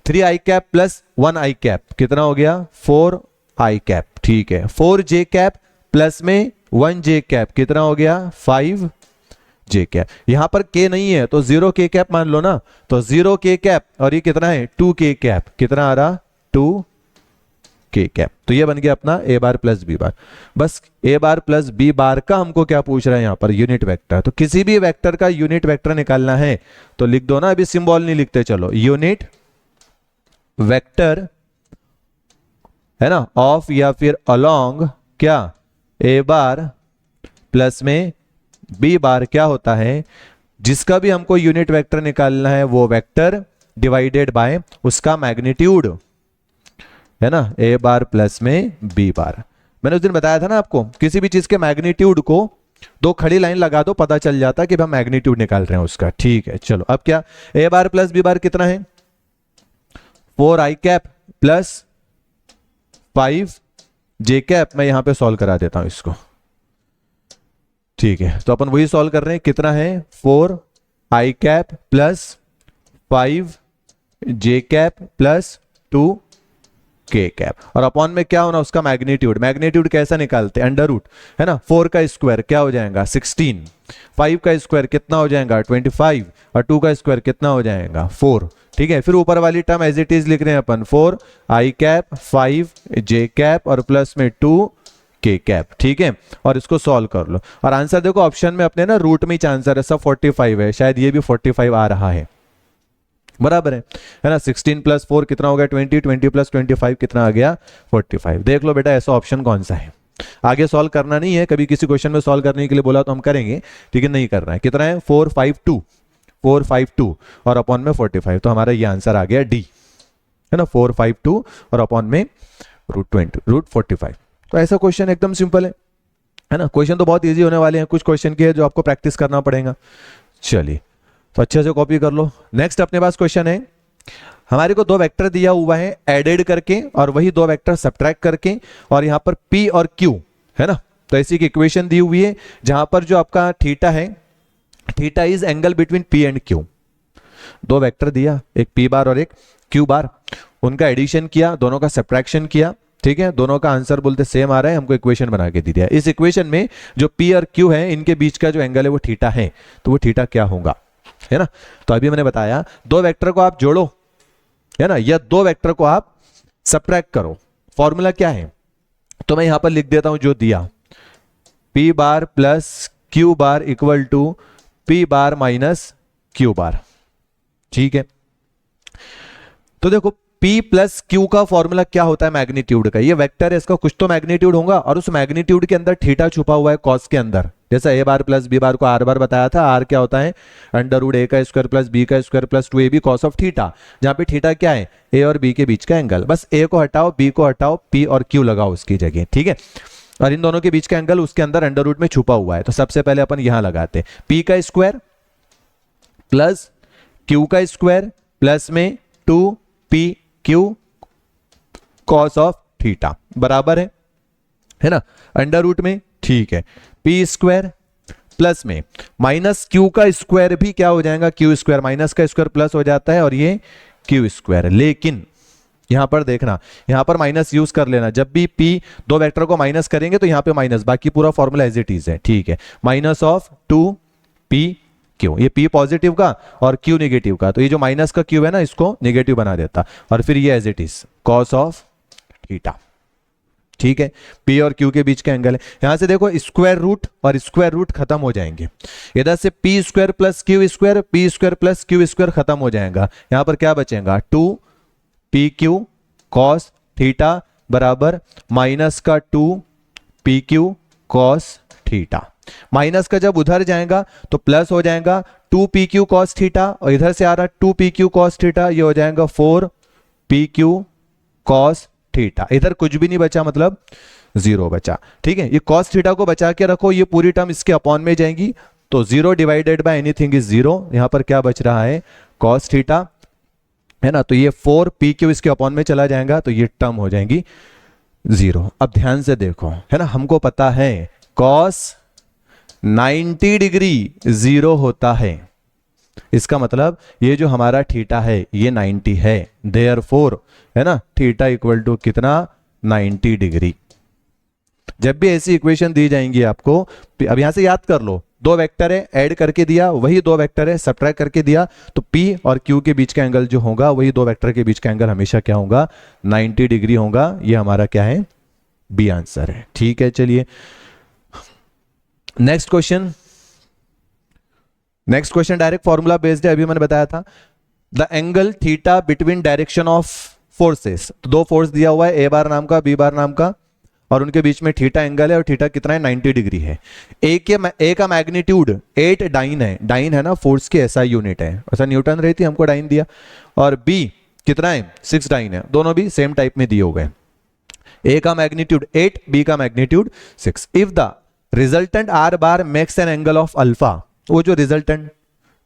3i कैप + 1i कैप कितना हो गया 4i कैप, ठीक है, 4j कैप प्लस में 1j कैप कितना हो गया 5j कैप, यहां पर k नहीं है तो 0k कैप मान लो ना, तो 0k कैप, और ये कितना है 2k कैप, कितना आ रहा 2k कैप, तो ये बन गया अपना a बार + b बार। बस a बार + b बार का हमको क्या पूछ रहा है यहां पर यूनिट वेक्टर, तो किसी भी वेक्टर का यूनिट वेक्टर निकालना है तो लिख दो ना, अभी सिंबल नहीं लिखते, चलो यूनिट वेक्टर, है ना, ऑफ या फिर अलोंग क्या a बार प्लस में b बार क्या होता है, जिसका भी हमको यूनिट वेक्टर निकालना है वो वेक्टर डिवाइडेड बाय उसका मैग्नीट्यूड, है ना, a बार प्लस में b बार। मैंने उस दिन बताया था ना आपको, किसी भी चीज के मैग्नीट्यूड को दो खड़ी लाइन लगा दो, पता चल जाता है कि हम मैग्नीट्यूड निकाल रहे हैं उसका, ठीक है। चलो अब क्या a बार + b बार कितना है 4i कैप + 5j कैप, मैं यहां पे सॉल्व करा देता हूं इसको, ठीक है, तो अपन वही सॉल्व कर रहे हैं, कितना है 4i कैप + 5j कैप + 2 के कैप। और अपॉन में क्या होना, उसका मैग्नीट्यूड। मैग्नीट्यूड कैसा निकालते हैं, अंडर रूट, है ना। 4 का स्क्वायर क्या हो जाएगा 16, 5 का स्क्वायर कितना हो जाएगा 25, और 2 का स्क्वायर कितना हो जाएगा 4। ठीक है, फिर ऊपर वाली टर्म एज इट इज लिख रहे हैं अपन, 4 आई कैप 5 जे कैप और प्लस में 2 के कैप। ठीक है, और इसको सॉल्व कर लो और आंसर देखो ऑप्शन में अपने ना रूट में ही आंसर है, सब 45 है, शायद ये भी 45 आ रहा है, बराबर है ना। 16 प्लस 4 कितना हो गया 20, 20 प्लस 25 कितना आ गया 45। देख लो बेटा ऐसा ऑप्शन कौन सा है। आगे सॉल्व करना नहीं है, कभी किसी क्वेश्चन में सॉल्व करने के लिए बोला तो हम करेंगे, लेकिन नहीं करना है। कितना है 452, 452 और अपॉन में 45, तो हमारा ये आंसर आ गया डी, है ना। 452 और अपॉन में रूट 45। तो ऐसा क्वेश्चन एकदम सिंपल है ना। क्वेश्चन तो बहुत इजी होने वाले हैं, कुछ क्वेश्चन के जो आपको प्रैक्टिस करना पड़ेगा। चलिए तो अच्छे से कॉपी कर लो। नेक्स्ट अपने पास क्वेश्चन है, हमारे को दो वेक्टर दिया हुआ है एडेड करके और वही दो वेक्टर सब्ट्रैक्ट करके, और यहां पर P और Q है ना। तो ऐसी की इक्वेशन दी हुई है जहां पर जो आपका थीटा है, theta is angle between P and Q। दो वेक्टर दिया, एक P बार और एक Q बार, उनका एडिशन किया, दोनों का सब्ट्रैक्शन किया। ठीक है, दोनों का आंसर बोलते सेम आ रहा है, हमको इक्वेशन बना के दी दिया। इस इक्वेशन में जो P और Q है इनके बीच का जो एंगल है वो थीटा है, तो वो थीटा क्या होगा, है ना। तो अभी मैंने बताया दो वेक्टर को आप जोड़ो, है ना, या दो वेक्टर को आप सब्ट्रैक्ट करो। फॉर्मूला क्या है, तो मैं यहां पर लिख देता हूं जो दिया, P bar plus Q bar equal to P bar minus Q bar. ठीक है, तो देखो P प्लस Q का फॉर्मूला क्या होता है मैग्नीट्यूड का। ये वेक्टर है, इसका कुछ तो मैग्नीट्यूड होगा और उस मैग्नीट्यूड के अंदर थीटा छुपा हुआ है कॉस के अंदर। जैसा a बार प्लस b बार को r बार बताया था, r क्या होता है अंडर रूट a का स्क्वायर प्लस b का square plus 2ab cos of theta, जहां पे थीटा क्या है a और b के बीच का एंगल। बस a को हटाओ, b को हटाओ, p और q लगाओ उसकी जगह। ठीक है, और इन दोनों के बीच का एंगल उसके अंदर अंडर रूट में छुपा हुआ है। तो सबसे पहले अपन यहां लगाते हैं p का स्क्वायर प्लस q का स्क्वायर प्लस में 2pq कॉस ऑफ थीटा बराबर है ना, अंडर रूट में। ठीक है, पी स्क्वायर प्लस में माइनस क्यू का स्क्वायर भी क्या हो जाएगा क्यू स्क्वायर, माइनस का स्क्वायर प्लस हो जाता है और ये क्यू स्क्वायर। लेकिन यहां पर देखना, यहां पर माइनस यूज कर लेना, जब भी पी दो वेक्टर को माइनस करेंगे तो यहां पे माइनस, बाकी पूरा फॉर्मूला एज इट इज है। ठीक है, माइनस ऑफ 2p क्यू, ये p पॉजिटिव का और q नेगेटिव का, तो ये जो माइनस का q है ना इसको नेगेटिव बना देता, और फिर ये as it is cos of theta. ठीक है, P और Q के बीच का एंगल है। यहां से देखो स्क्वायर रूट और स्क्वायर रूट खत्म हो जाएंगे, इधर से P square plus Q square, P square plus Q square खत्म हो जाएगा। यहां पर क्या बचेगा 2PQ कॉस थीटा बराबर माइनस का 2PQ कॉस थीटा। माइनस का जब उधर जाएगा तो प्लस हो जाएगा 2PQ कॉस थीटा, और इधर से आ रहा 2PQ कॉस थीटा, ये हो जाएगा 4PQ कॉस थीटा। इधर कुछ भी नहीं बचा, मतलब जीरो बचा। ठीक है, ये कॉस थीटा को बचा के रखो, ये पूरी टर्म इसके अपॉन में जाएंगी, तो zero divided by anything is zero. यहां पर क्या बच रहा है कॉस थीटा, है ना, तो ये 4PQ इसके अपॉन में चला जाएगा, तो ये टर्म हो जाएंगी जीरो। अब ध्यान से देखो, है ना, हमको पता है कॉस 90 डिग्री जीरो होता है, इसका मतलब ये जो हमारा थीटा है ये 90 है, देयरफॉर, है ना, थीटा इक्वल टू कितना 90 डिग्री। जब भी ऐसी इक्वेशन दी जाएंगी आपको, अब यहां से याद कर लो, दो वेक्टर है ऐड करके दिया, वही दो वेक्टर है सब्ट्रैक्ट करके दिया, तो P और Q के बीच का एंगल जो होगा वही दो वेक्टर के बीच का एंगल हमेशा क्या होगा 90 डिग्री होगा। ये हमारा क्या है बी आंसर है। ठीक है, चलिए next question. Next question direct formula based है, अभी मैंने बताया था। The angle theta between direction of forces, तो दो फोर्स दिया हुआ है ए बार नाम का बी बार नाम का, और उनके बीच में थीटा एंगल है, और थीटा कितना है 90 डिग्री है। ए का मैग्नीट्यूड 8 डाइन है, डाइन है ना फोर्स की एसआई यूनिट है, ऐसा न्यूटन रही थी, हमको डाइन दिया। और बी कितना है 6 डाइन है, दोनों भी सेम टाइप में दिए हुए हैं। ए का मैग्नीट्यूड 8, बी का magnitude 6। If the resultant R bar makes an angle of alpha, वो जो resultant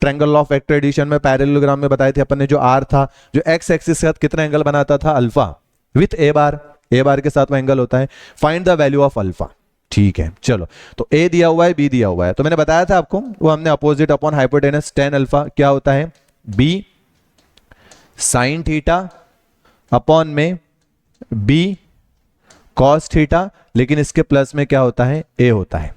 triangle of vector addition में पैरेललोग्राम में बताए थे अपन ने, जो आर था जो एक्स एक्सिस के साथ कितना एंगल बनाता था अल्फा, विथ ए बार के साथ वो एंगल होता है। Find the value of alpha. ठीक है, चलो, तो ए दिया हुआ है बी दिया हुआ है, तो मैंने बताया था आपको, वो हमने opposite upon hypotenuse tan alpha क्या होता है बी साइन थीटा अपॉन में बी कॉस थीटा, लेकिन इसके प्लस में क्या होता है, ए होता है।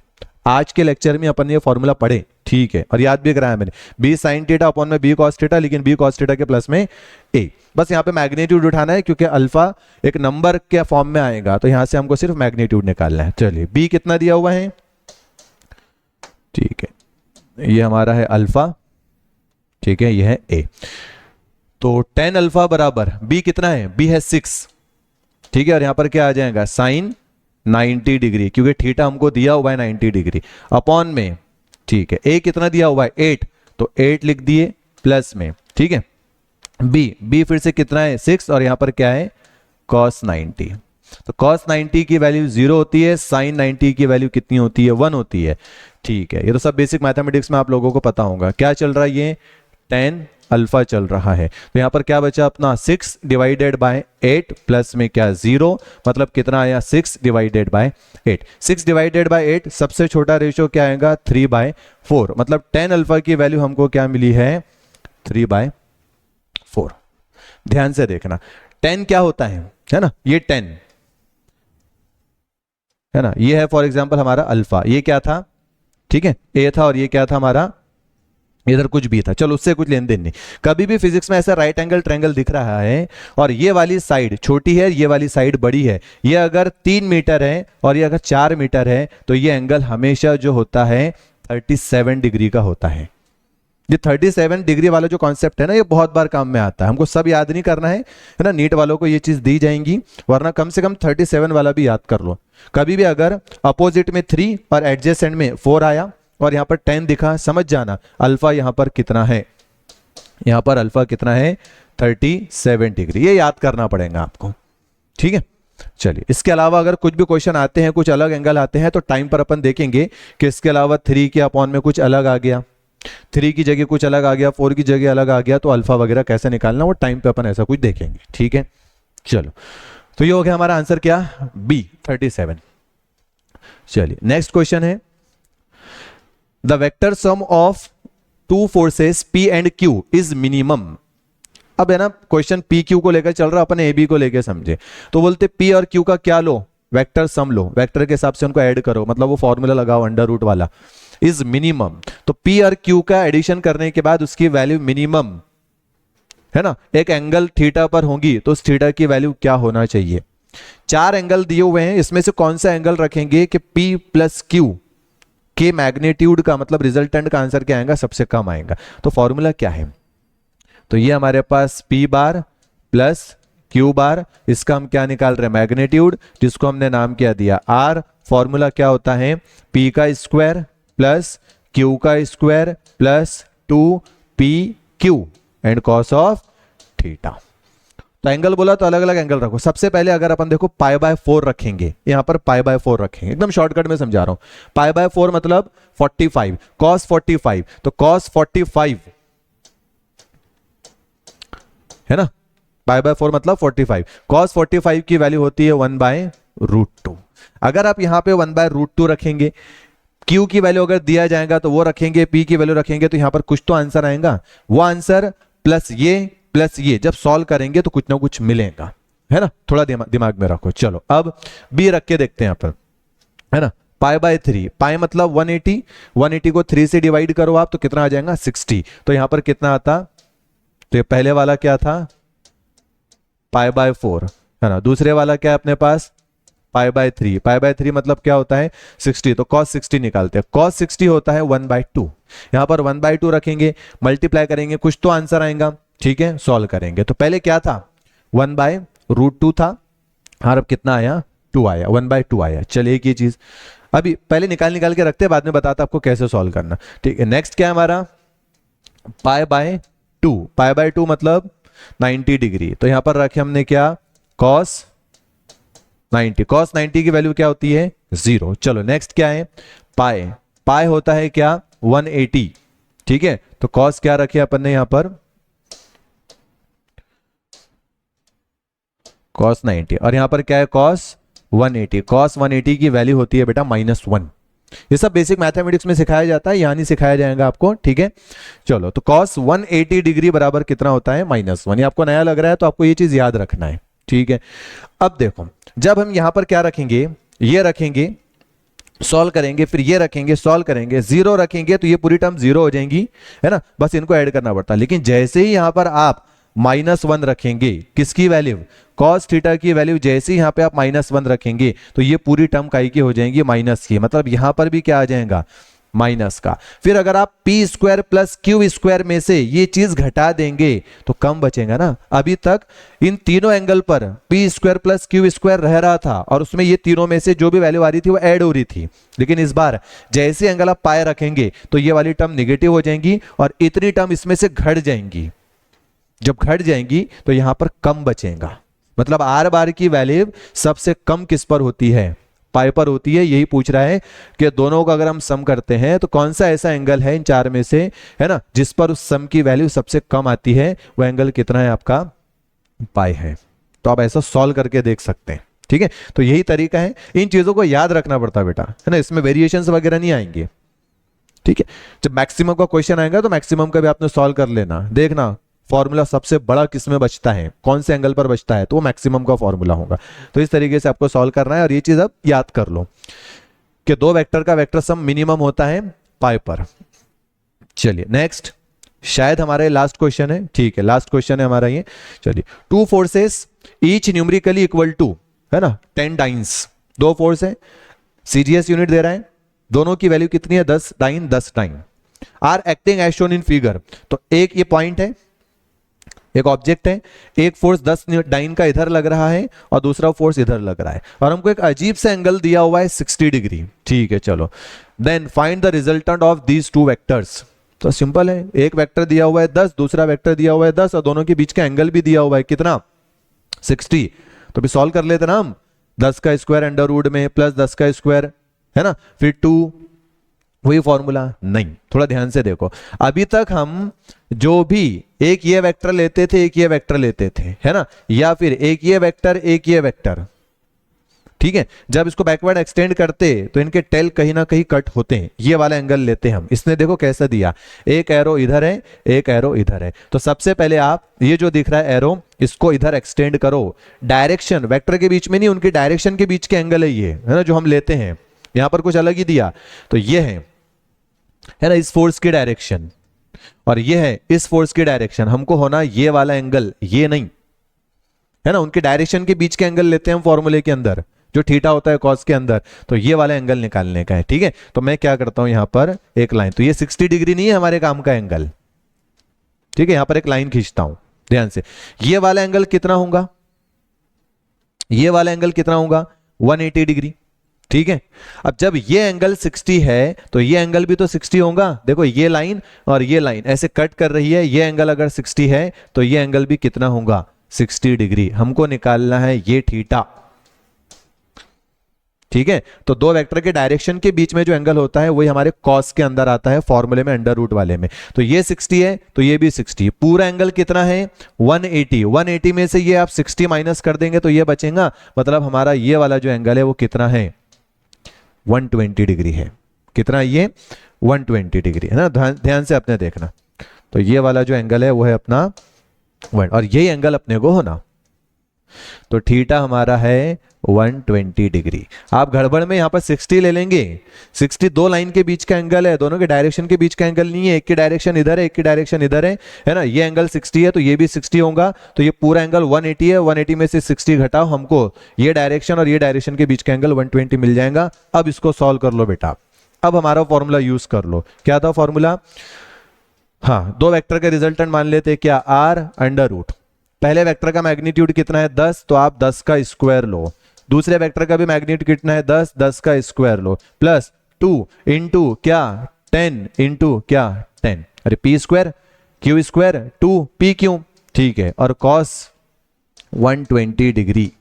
आज के लेक्चर में अपन ये फॉर्मूला पढ़े, ठीक है, और याद भी कराया मैंने, बी साइन थीटा अपॉन में बी कॉस थीटा, लेकिन बी कॉस थीटा के प्लस में ए। बस यहाँ पे मैग्नीट्यूड उठाना है क्योंकि अल्फा एक नंबर के फॉर्म में आएगा, तो यहां से हमको सिर्फ मैग्नीट्यूड निकालना है। चलिए बी कितना दिया हुआ है, ठीक है, ये हमारा है अल्फा, ठीक है, ये है ए। तो tan अल्फा बराबर बी कितना है, बी है 6, ठीक है, और यहां पर क्या आ जाएगा साइन 90 डिग्री, क्योंकि थीटा हमको दिया हुआ है 90 डिग्री, अपॉन में, ठीक है, ए कितना दिया हुआ है 8, तो 8 लिख दिए प्लस में, ठीक है, बी फिर से कितना है 6, और यहां पर क्या है cos 90, तो cos 90 की वैल्यू 0 होती है, sin 90 की वैल्यू कितनी होती है 1 होती है, ठीक है। ये तो सब बेसिक मैथमेटिक्स में आप लोगों को पता होगा। क्या चल रहा है, ये tan अल्फा चल रहा है, तो यहां पर क्या बचा अपना 6 डिवाइडेड बाय 8 प्लस में क्या 0, मतलब कितना आया 6 डिवाइडेड बाय 8। 6 डिवाइडेड बाय 8 सबसे छोटा रेशियो क्या आएगा 3/4, मतलब tan अल्फा की वैल्यू हमको क्या मिली है 3/4। ध्यान से देखना, tan क्या होता है ना, ये tan है ना, ये है फॉर एग्जांपल हमारा अल्फा, ये क्या था, ठीक है, ए था, और ये क्या था हमारा, इधर कुछ भी था, चलो उससे कुछ लेन देन नहीं। कभी भी फिजिक्स में ऐसा राइट एंगल ट्रायंगल दिख रहा है और ये वाली साइड छोटी है, ये वाली साइड बड़ी है, ये अगर 3 मीटर है और ये अगर 4 मीटर है, तो ये एंगल हमेशा जो होता है 37 डिग्री का होता है। ये 37 डिग्री वाला जो कॉन्सेप्ट है ना, ये बहुत बार काम में आता है, हमको सब याद नहीं करना है ना, नीट वालों को ये चीज दी जाएंगी, वरना कम से कम 37 वाला भी याद कर लो। कभी भी अगर अपोजिट में 3 और एडजेसेंट में 4 आया और यहां पर 10 दिखा, समझ जाना अल्फा यहां पर कितना है, यहां पर अल्फा कितना है 37 डिग्री, ये याद करना पड़ेगा आपको, ठीक है। चलिए इसके अलावा अगर कुछ भी क्वेश्चन आते हैं, कुछ अलग एंगल आते हैं, तो टाइम पर अपन देखेंगे कि इसके अलावा 3 के अपॉन में कुछ अलग आ गया, 3 की जगह कुछ अलग आ गया, 4 की जगह अलग आ गया, तो अल्फा वगैरह कैसे निकालना, वो टाइम पे अपन ऐसा कुछ देखेंगे, ठीक है। चलो तो ये हो गया हमारा आंसर, क्या बी 37। चलिए नेक्स्ट क्वेश्चन है, the vector sum of two forces P and Q is minimum. अब है ना क्वेश्चन P Q को लेकर चल रहा, अपन ए बी को लेकर समझे, तो बोलते P और Q का क्या लो, वेक्टर सम लो, वेक्टर के हिसाब से उनको ऐड करो, मतलब वो फॉर्मूला लगाओ अंडर रूट वाला, इज मिनिमम। तो P और Q का एडिशन करने के बाद उसकी वैल्यू मिनिमम है ना, एक एंगल थीटा पर होगी, तो उस थीटा की वैल्यू क्या होना चाहिए। 4 एंगल दिए हुए हैं, इसमें से कौन सा एंगल रखेंगे कि P प्लस Q के मैग्नीट्यूड का, मतलब रिजल्टेंट का आंसर क्या आएगा, सबसे कम आएगा। तो फॉर्मूला क्या है, तो ये हमारे पास P बार प्लस Q बार, इसका हम क्या निकाल रहे हैं मैग्नीट्यूड, जिसको हमने नाम क्या दिया R। फॉर्मूला क्या होता है P का स्क्वायर प्लस Q का square plus 2PQ and cos of theta. तो एंगल बोला तो अलग अलग एंगल रखो। सबसे पहले अगर अपन देखो π/4 रखेंगे, यहां पर π/4 रखेंगे, एकदम शॉर्टकट में समझा रहा हूं। π/4 मतलब 45, cos 45, तो cos 45 है ना, π/4 मतलब 45, cos 45 की वैल्यू होती है 1/√2। अगर आप यहां पे 1/√2 रखेंगे, Q की वैल्यू अगर दिया जाएगा तो वो रखेंगे, P की वैल्यू रखेंगे, तो यहां पर कुछ तो आंसर आएगा, वो आंसर प्लस ये जब सॉल्व करेंगे तो कुछ ना कुछ मिलेगा, है ना, थोड़ा दिमाग में रखो। चलो अब B रख के देखते हैं यहाँ पर, है ना, π/3, पाई मतलब 180, 180 को 3 से डिवाइड करो आप, तो कितना आ जाएगा 60। तो यहां पर कितना आता, तो ये पहले वाला क्या था π/4 है ना, दूसरे वाला क्या है अपने पास π/3, π/3 मतलब क्या होता है 60, तो cos 60 निकालते हैं, cos 60 होता है 1/2। यहां पर 1/2 रखेंगे, मल्टीप्लाई करेंगे, कुछ तो आंसर आएगा, ठीक है, सॉल्व करेंगे। तो पहले क्या था 1/√2 था, और अब कितना आया 2 आया, 1/2 आया। चलिए एक ये चीज अभी पहले निकाल के रखते हैं, बाद में बताता आपको कैसे सॉल्व करना, ठीक है। नेक्स्ट क्या है हमारा π/2 मतलब 90 डिग्री, तो यहां पर रखे हमने क्या cos 90 की वैल्यू क्या होती है 0। चलो नेक्स्ट क्या है पाई होता है क्या 180, ठीक है, तो cos क्या रखे अपन ने यहां पर cos 90, और यहां पर क्या है cos 180 की वैल्यू होती है बेटा -1। ये सब बेसिक मैथमेटिक्स में सिखाया जाता है, यहां नहीं सिखाया जाएगा आपको, ठीक है। चलो तो cos 180 डिग्री बराबर कितना होता है -1। ये आपको नया लग रहा है तो आपको ये चीज याद रखना है, ठीक है, अब देखो जब हम यहां पर क्या रखेंगे, ये रखेंगे सॉल्व करेंगे, फिर ये रखेंगे सॉल्व करेंगे, जीरो रखेंगे तो ये पूरी टर्म जीरो हो जाएंगी, है ना, बस इनको ऐड करना पड़ता है। लेकिन जैसे ही यहां पर आप -1 रखेंगे, किसकी वैल्यू, कॉस थीटा की वैल्यू, जैसे ही यहां पे आप -1 रखेंगे तो ये पूरी टर्म काई की हो जाएंगी, माइनस की, मतलब यहां पर भी क्या आ जाएगा, माइनस का। फिर अगर आप P square plus Q square में से ये चीज घटा देंगे तो कम बचेगा ना। अभी तक इन तीनों एंगल पर P square plus Q square रह रहा था और उसमें ये तीनों में से जो भी वैल्यू आ रही थी वो ऐड हो रही थी, लेकिन इस बार जैसे एंगल आप पाए रखेंगे तो ये वाली टर्म निगेटिव हो जाएंगी और इतनी टर्म इसमें से घट जाएंगी। जब घट जाएंगी तो यहां पर कम बचेगा, मतलब आर बार की वैल्यू सबसे कम किस पर होती है, पाई पर होती है। यही पूछ रहा है कि दोनों का अगर हम सम करते हैं तो कौन सा ऐसा एंगल है इन चार में से, है ना, जिस पर उस सम की वैल्यू सबसे कम आती है, वो एंगल कितना है आपका, पाई है। तो आप ऐसा सॉल्व करके देख सकते हैं, ठीक है। तो यही तरीका है, इन चीजों को याद रखना पड़ता है बेटा, है ना, इसमें वेरिएशंस वगैरह नहीं आएंगे, ठीक है। जब मैक्सिमम का क्वेश्चन आएगा तो मैक्सिमम का भी आपने सॉल्व कर लेना, देखना फॉर्मूला सबसे बड़ा किस में बचता है, कौन से एंगल पर बचता है, तो वो मैक्सिमम का फॉर्मूला होगा। तो इस तरीके से आपको सॉल्व करना है और ये चीज अब याद कर लो कि दो वेक्टर का वेक्टर सम मिनिमम होता है पाई पर। चलिए नेक्स्ट, शायद हमारा लास्ट क्वेश्चन है, ठीक है, लास्ट क्वेश्चन है हमारा ये। चलिए, two forces each numerically equal to, है ना, 10 डाइन्स, दो फोर्स है, सीजीएस यूनिट दे रहा है, दोनों की वैल्यू कितनी है, 10 dyne 10 dyne, are acting as shown in figure. तो एक ये पॉइंट है, एक ऑब्जेक्ट है, एक फोर्स 10 डाइन का इधर लग रहा है और दूसरा फोर्स इधर लग रहा है, और हमको एक अजीब सा एंगल दिया हुआ है 60 डिग्री, ठीक है। चलो, then find the resultant of these two vectors. तो सिंपल है, एक वेक्टर दिया हुआ है 10, दूसरा वेक्टर दिया हुआ है 10 और दोनों के बीच का एंगल भी दिया हुआ है कितना, 60। तो भी सॉल्व कर लेते ना हम, 10 का स्क्वायर अंडर रूट में प्लस 10 का स्क्वायर, है ना, फिर 2, वही फॉर्मूला। नहीं, थोड़ा ध्यान से देखो, अभी तक हम जो भी एक ये वेक्टर लेते थे, एक ये वेक्टर लेते थे, है ना, या फिर एक ये वेक्टर एक ये वेक्टर, ठीक है, जब इसको बैकवर्ड एक्सटेंड करते तो इनके टेल कहीं ना कहीं कट होते हैं, ये वाला एंगल लेते हैं हम। इसने देखो कैसा दिया, एक एरो इधर है, एक एरो इधर है, तो सबसे पहले आप ये जो दिख रहा है एरो, इसको इधर एक्सटेंड करो, डायरेक्शन वेक्टर के बीच में नहीं, उनकी डायरेक्शन के बीच के एंगल है ये, है ना, जो हम लेते हैं। यहां पर कुछ अलग ही दिया, तो ये है ना इस फोर्स की डायरेक्शन, और ये है इस फोर्स की डायरेक्शन, हमको होना ये वाला एंगल, ये नहीं, है ना, उनके डायरेक्शन के बीच के एंगल लेते हैं हम फॉर्मूले के अंदर, जो थीटा होता है कॉस के अंदर, तो ये वाला एंगल निकालने का है, ठीक है। तो मैं क्या करता हूं यहां पर एक लाइन, तो ये 60 डिग्री नहीं है हमारे काम का एंगल, ठीक है, यहां पर एक लाइन खींचता हूं ध्यान से, ये वाला एंगल कितना होगा, ये वाला एंगल कितना होगा, 180 डिग्री, ठीक है। अब जब ये एंगल 60 है तो ये एंगल भी तो 60 होगा, देखो ये लाइन और ये लाइन ऐसे कट कर रही है, ये एंगल अगर 60 है तो ये एंगल भी कितना होगा, 60 डिग्री। हमको निकालना है ये थीटा, ठीक है। तो दो वेक्टर के डायरेक्शन के बीच में जो एंगल होता है वही हमारे कॉस के अंदर आता है फॉर्मूले में, अंडर रूट वाले में। तो ये 60 है तो ये भी 60, पूरा एंगल कितना है 180, 180 में से ये आप 60 माइनस कर देंगे तो ये बचेगा, मतलब हमारा ये वाला जो एंगल है वो कितना है 120 डिग्री है, कितना ये 120 डिग्री, है ना, ध्यान से अपने देखना। तो ये वाला जो एंगल है वो है अपना 1, और यही एंगल अपने को होना, तो थीटा हमारा है 120 डिग्री। आप गड़बड़ में यहां पर 60 ले लेंगे, 60 दो लाइन के बीच का एंगल है, दोनों के डायरेक्शन के बीच का एंगल नहीं है, एक की डायरेक्शन इधर है, एक की डायरेक्शन इधर है ना, ये एंगल 60 है तो ये भी 60 होगा, तो ये पूरा एंगल 180 है, 180 में से 60 घटाओ, हमको ये डायरेक्शन और ये डायरेक्शन के बीच का एंगल 120 मिल जाएगा। अब इसको सॉल्व कर लो बेटा, अब हमारा फॉर्मूला यूज कर लो, क्या था फॉर्मूला, हाँ, दो वेक्टर के रिजल्टेंट मान लेते क्या, आर अंडर रूट, पहले वेक्टर का मैग्नीट्यूड कितना है 10, तो आप 10 का स्क्वायर लो, दूसरे वेक्टर का भी मैग्नीट्यूड कितना है 10, 10 का स्क्वायर लो, प्लस 2 इंटू क्या 10 इंटू क्या 10, अरे P square Q square 2 P Q, ठीक है, और कॉस 120 डिग्री।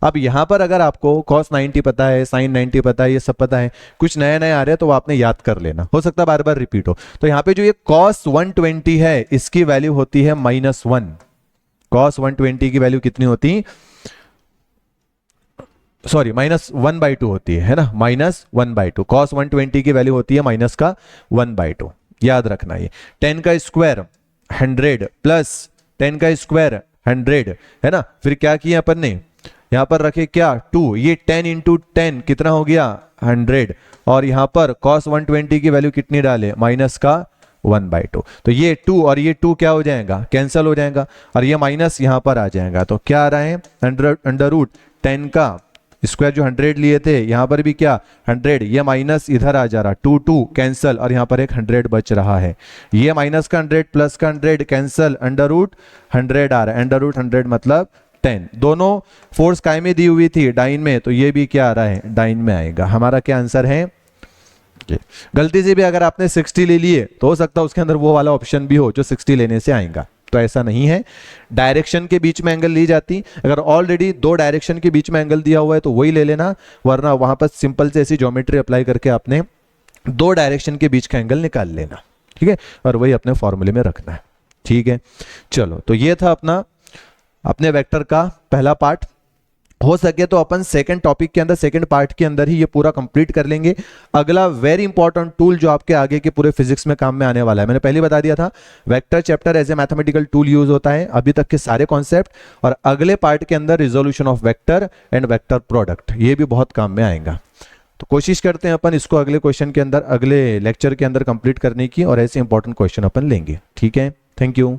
अब यहां पर अगर आपको कॉस 90 पता है, साइन 90 पता है, ये सब पता है, कुछ नया नया आ रहा है तो आपने याद कर लेना, हो सकता है बार बार रिपीट हो। तो यहाँ पे जो ये कॉस 120 है इसकी वैल्यू होती है -1, कॉस 120 की वैल्यू कितनी होती, सॉरी -1/2 होती है ना, -1/2, कॉस 120 की वैल्यू होती है -1/2, याद रखना। ये 10 का स्क्वायर 100 प्लस 10 का स्क्वायर 100 है ना। फिर क्या किया अपन ने, यहाँ पर रखे क्या 2, ये 10 इंटू 10 कितना हो गया 100, और यहाँ पर cos 120 की वैल्यू कितनी डाले माइनस का 1/2। तो ये 2 और ये 2 क्या हो जाएगा, कैंसल हो जाएगा, और ये माइनस यहाँ पर आ जाएगा। तो क्या आ रहा है अंडर रूट 10 का स्क्वायर जो 100 लिए थे, यहाँ पर भी क्या 100, ये माइनस इधर आ जा रहा, 2 कैंसल, और यहाँ पर एक 100 बच रहा है। ये माइनस का 100 प्लस का 100 कैंसल, अंडर रूट 100 आ रहा है, अंडर रूट 100 मतलब 10। दोनों फोर्स काय में दी हुई थी, डाइन में, तो ये भी क्या आ रहा है डाइन में आएगा। हमारा क्या आंसर है, गलती से भी अगर आपने 60 ले लिए तो हो सकता है उसके अंदर वो वाला ऑप्शन भी हो जो 60 लेने से आएगा, तो ऐसा नहीं है। डायरेक्शन के बीच में एंगल ली जाती, अगर ऑलरेडी 2 डायरेक्शन के बीच में एंगल दिया हुआ है तो वही ले लेना, वरना वहां पर सिंपल से ऐसी ज्योमेट्री अप्लाई करके आपने 2 डायरेक्शन के बीच का एंगल निकाल लेना, ठीक है, और वही अपने फॉर्मूले में रखना है, ठीक है। चलो, तो ये था अपने वेक्टर का पहला पार्ट। हो सके तो अपन सेकंड टॉपिक के अंदर, सेकंड पार्ट के अंदर ही ये पूरा कंप्लीट कर लेंगे। अगला वेरी इंपॉर्टेंट टूल जो आपके आगे के पूरे फिजिक्स में काम में आने वाला है, मैंने पहले बता दिया था, vector chapter as a mathematical tool use होता है, अभी तक के सारे कॉन्सेप्ट, और अगले पार्ट के अंदर resolution of vector and vector product, ये भी बहुत काम में आएगा। तो कोशिश करते हैं अपन इसको अगले क्वेश्चन के अंदर, अगले लेक्चर के अंदर कंप्लीट करने की, और ऐसे इंपॉर्टेंट क्वेश्चन अपन लेंगे, ठीक है। Thank you.